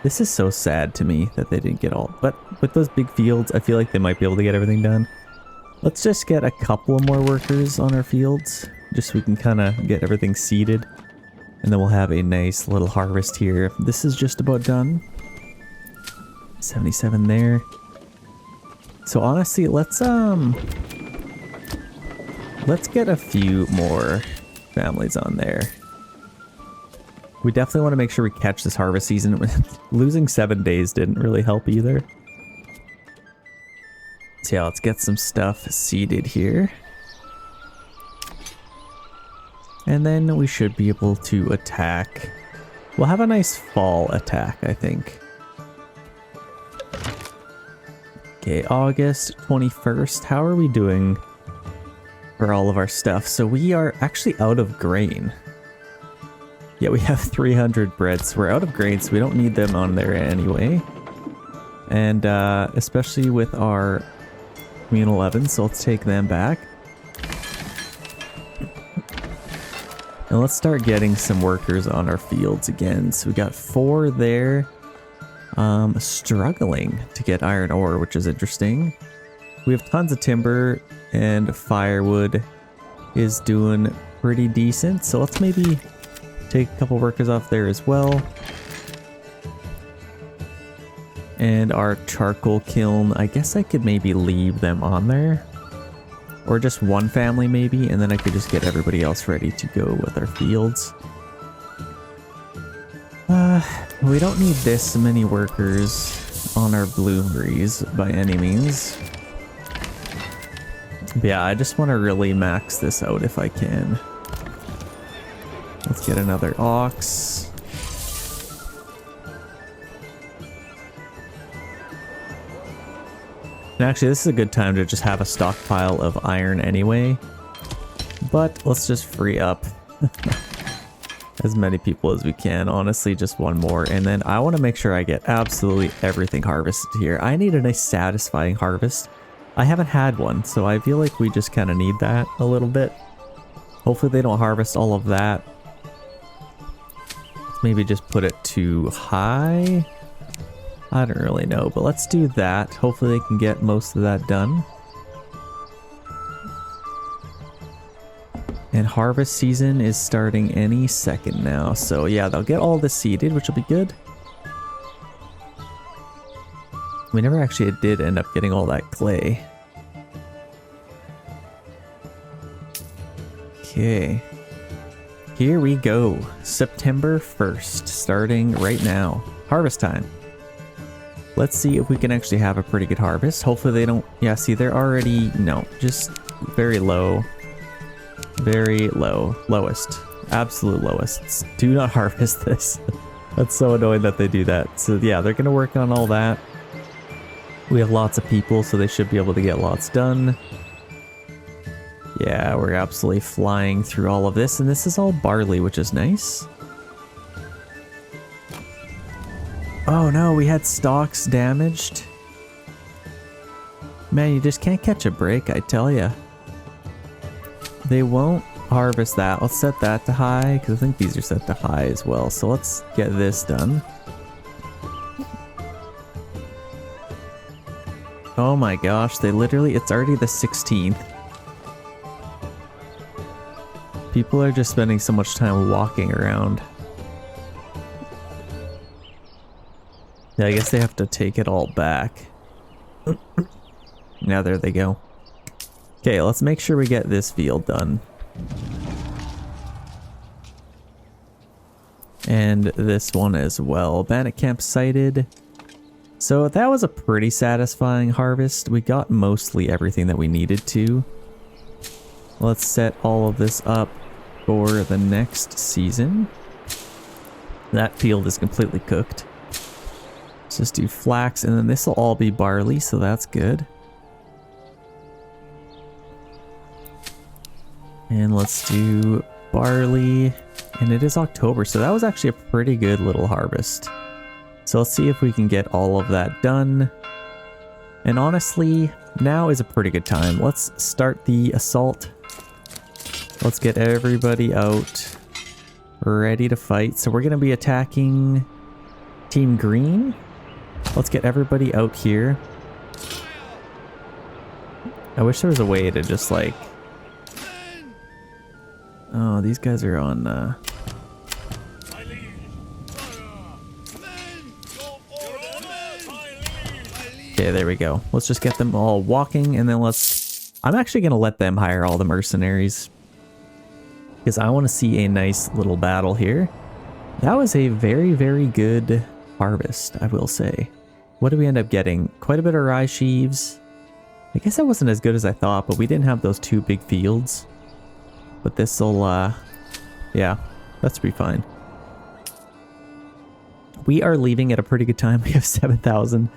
This is so sad to me that they didn't get all. But with those big fields, I feel like they might be able to get everything done. Let's just get a couple more workers on our fields, just so we can kind of get everything seeded. And then we'll have a nice little harvest here. This is just about done. 77 there. So honestly, let's get a few more families on there. We definitely want to make sure we catch this harvest season. Losing 7 days didn't really help either. So yeah, let's get some stuff seeded here. And then we should be able to attack. We'll have a nice fall attack, I think. Okay, August 21st. How are we doing for all of our stuff? So we are actually out of grain. Yeah, we have 300 breads. We're out of grain, so we don't need them on there anyway. And especially with our communal ovens, so let's take them back. And let's start getting some workers on our fields again. So we got 4 there. Struggling to get iron ore, which is interesting. We have tons of timber, and firewood is doing pretty decent. So let's maybe take a couple workers off there as well. And our charcoal kiln, I guess I could maybe leave them on there. Or just one family maybe, and then I could just get everybody else ready to go with our fields. We don't need this many workers on our bloomeries by any means. But yeah, I just want to really max this out if I can. Let's get another ox. And actually, this is a good time to just have a stockpile of iron anyway. But let's just free up as many people as we can. Honestly, just one more. And then I want to make sure I get absolutely everything harvested here. I need a nice satisfying harvest. I haven't had one, so I feel like we just kind of need that a little bit. Hopefully they don't harvest all of that. Let's maybe just put it too high. I don't really know, but let's do that. Hopefully they can get most of that done. And harvest season is starting any second now. So yeah, they'll get all this seeded, which will be good. We never actually did end up getting all that clay. Okay. Here we go. September 1st, starting right now. Harvest time. Let's see if we can actually have a pretty good harvest. Hopefully they don't... Yeah, see, they're already... No, just very low. Very low. Lowest. Absolute lowest. Do not harvest this. That's so annoying that they do that. So yeah, they're going to work on all that. We have lots of people, so they should be able to get lots done. Yeah, we're absolutely flying through all of this, and this is all barley, which is nice. Oh no, we had stalks damaged. Man, you just can't catch a break, I tell ya. They won't harvest that. Let's set that to high, because I think these are set to high as well. So let's get this done. Oh my gosh, they literally, it's already the 16th. People are just spending so much time walking around. Yeah, I guess they have to take it all back. Now there they go. Okay, let's make sure we get this field done. And this one as well. Bandit camp sighted. So that was a pretty satisfying harvest. We got mostly everything that we needed to. Let's set all of this up for the next season. That field is completely cooked. Let's just do flax, and then this will all be barley, so that's good. And let's do barley, and it is October, so that was actually a pretty good little harvest. So let's see if we can get all of that done. And honestly, now is a pretty good time. Let's start the assault. Let's get everybody out, ready to fight. So we're going to be attacking Team Green. Let's get everybody out here. I wish there was a way to just like... Oh, these guys are on... Okay, there we go. Let's just get them all walking, and then let's... I'm actually going to let them hire all the mercenaries, because I want to see a nice little battle here. That was a very, very good harvest, I will say. What did we end up getting? Quite a bit of rye sheaves. I guess that wasn't as good as I thought, but we didn't have those two big fields. But this'll, yeah, that's be fine. We are leaving at a pretty good time. We have 7,000.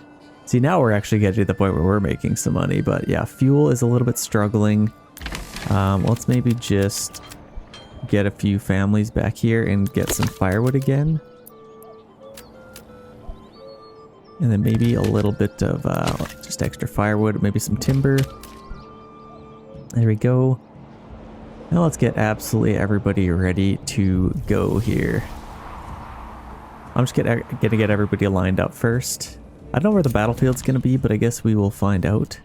See, now we're actually getting to the point where we're making some money, but yeah, fuel is a little bit struggling. Let's maybe just get a few families back here and get some firewood again. And then maybe a little bit of just extra firewood, maybe some timber. There we go. Now let's get absolutely everybody ready to go here. I'm just gonna get everybody lined up first. I don't know where the battlefield's gonna be, but I guess we will find out.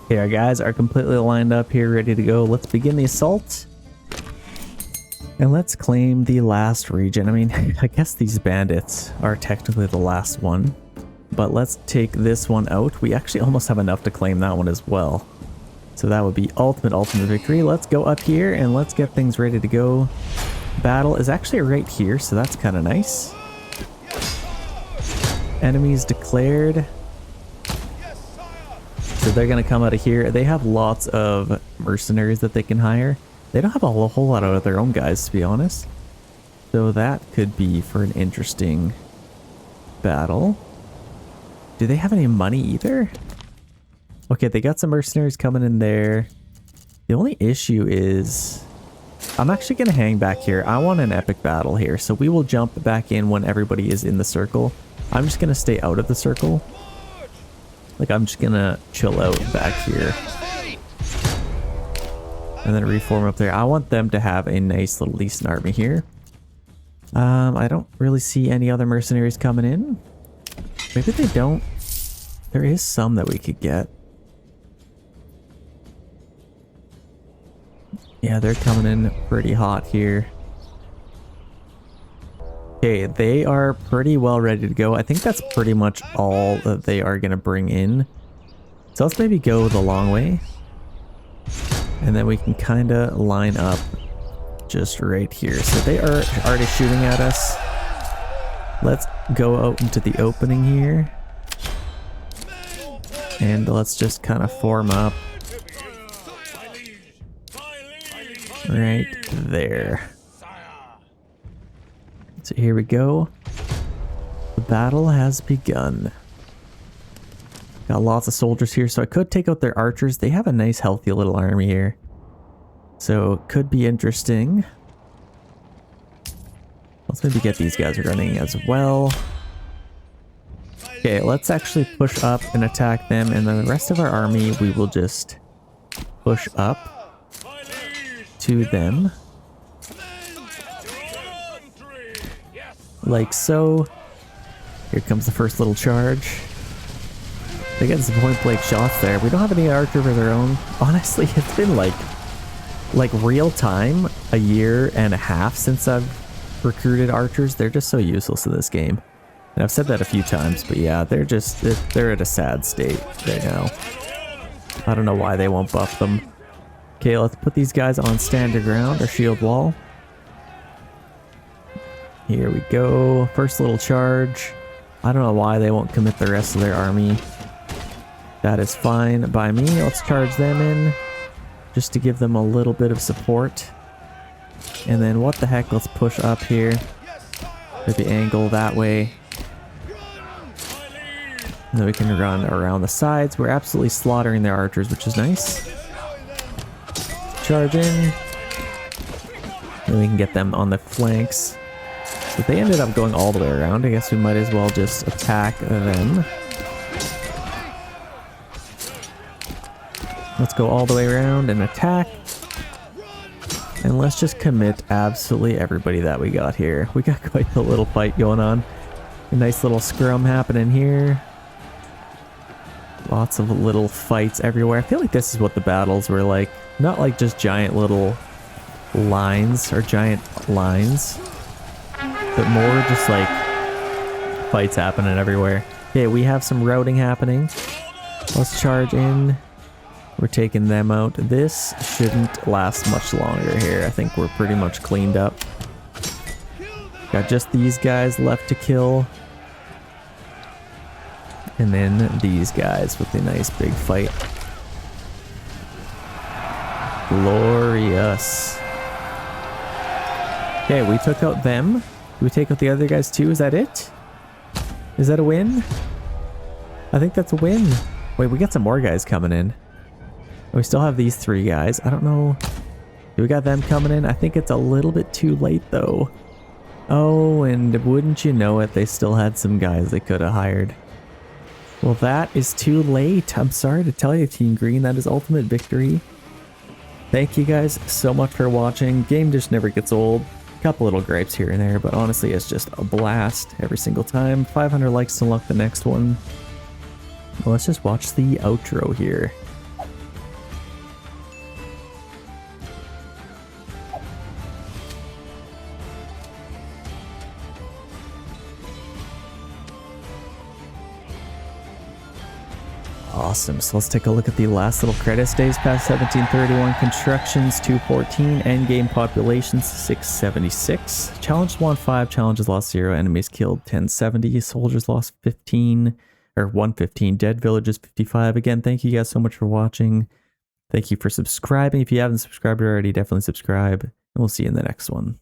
Okay, our guys are completely lined up here, ready to go. Let's begin the assault. And let's claim the last region. I mean, I guess these bandits are technically the last one. But let's take this one out. We actually almost have enough to claim that one as well. So that would be ultimate victory. Let's go up here and let's get things ready to go. Battle is actually right here, so that's kind of nice. Enemies declared. So they're going to come out of here. They have lots of mercenaries that they can hire. They don't have a whole lot of their own guys, to be honest. So that could be for an interesting battle. Do they have any money either? Okay, they got some mercenaries coming in there. The only issue is... I'm actually going to hang back here. I want an epic battle here, so we will jump back in when everybody is in the circle. I'm just going to stay out of the circle. Like, I'm just going to chill out back here. And then reform up there. I want them to have a nice little decent army here. I don't really see any other mercenaries coming in. Maybe they don't. There is some that we could get. Yeah, they're coming in pretty hot here. Okay, they are pretty well ready to go. I think that's pretty much all that they are going to bring in. So let's maybe go the long way. And then we can kind of line up just right here. So they are already shooting at us. Let's go out into the opening here. And let's just kind of form up. Right there. So here we go. The battle has begun. Got lots of soldiers here, so I could take out their archers. They have a nice healthy little army here. So could be interesting. Let's maybe get these guys running as well. Okay, let's actually push up and attack them, and then the rest of our army we will just push up to them. Like so. Here comes the first little charge. They get some point blank shots there. We don't have any archers of their own. Honestly, it's been like real time, a year and a half since I've recruited archers. They're just so useless in this game. And I've said that a few times, but yeah, they're at a sad state right now. I don't know why they won't buff them. Okay, let's put these guys on stand your ground or shield wall. Here we go. First little charge. I don't know why they won't commit the rest of their army. That is fine by me. Let's charge them in just to give them a little bit of support. And then what the heck, let's push up here. Maybe angle that way. And then we can run around the sides. We're absolutely slaughtering their archers, which is nice. Charge in. Then we can get them on the flanks. But they ended up going all the way around. I guess we might as well just attack them. Let's go all the way around and attack. And let's just commit absolutely everybody that we got here. We got quite a little fight going on. A nice little scrum happening here. Lots of little fights everywhere. I feel like this is what the battles were like. Not like just giant little lines or giant lines, but more just like fights happening everywhere. Okay, we have some routing happening. Let's charge in. We're taking them out. This shouldn't last much longer here. I think we're pretty much cleaned up. Got just these guys left to kill. And then these guys with a nice big fight. Glorious. Okay, we took out them. Do we take out the other guys too? Is that it? Is that a win? I think that's a win. Wait, we got some more guys coming in. We still have these three guys. I don't know. Do we got them coming in? I think it's a little bit too late though. Oh, and wouldn't you know it, they still had some guys they could have hired. Well, that is too late. I'm sorry to tell you, Team Green, that is ultimate victory. Thank you guys so much for watching. Game just never gets old. Couple little gripes here and there, but honestly, it's just a blast every single time. 500 likes to unlock the next one. Well, let's just watch the outro here. Awesome, so let's take a look at the last little credits. Days past 1731, constructions 214, endgame populations 676. Challenges won 5, challenges lost 0, enemies killed 1070, soldiers lost 15, or 115, dead villages 55. Again, thank you guys so much for watching. Thank you for subscribing. If you haven't subscribed already, definitely subscribe, and we'll see you in the next one.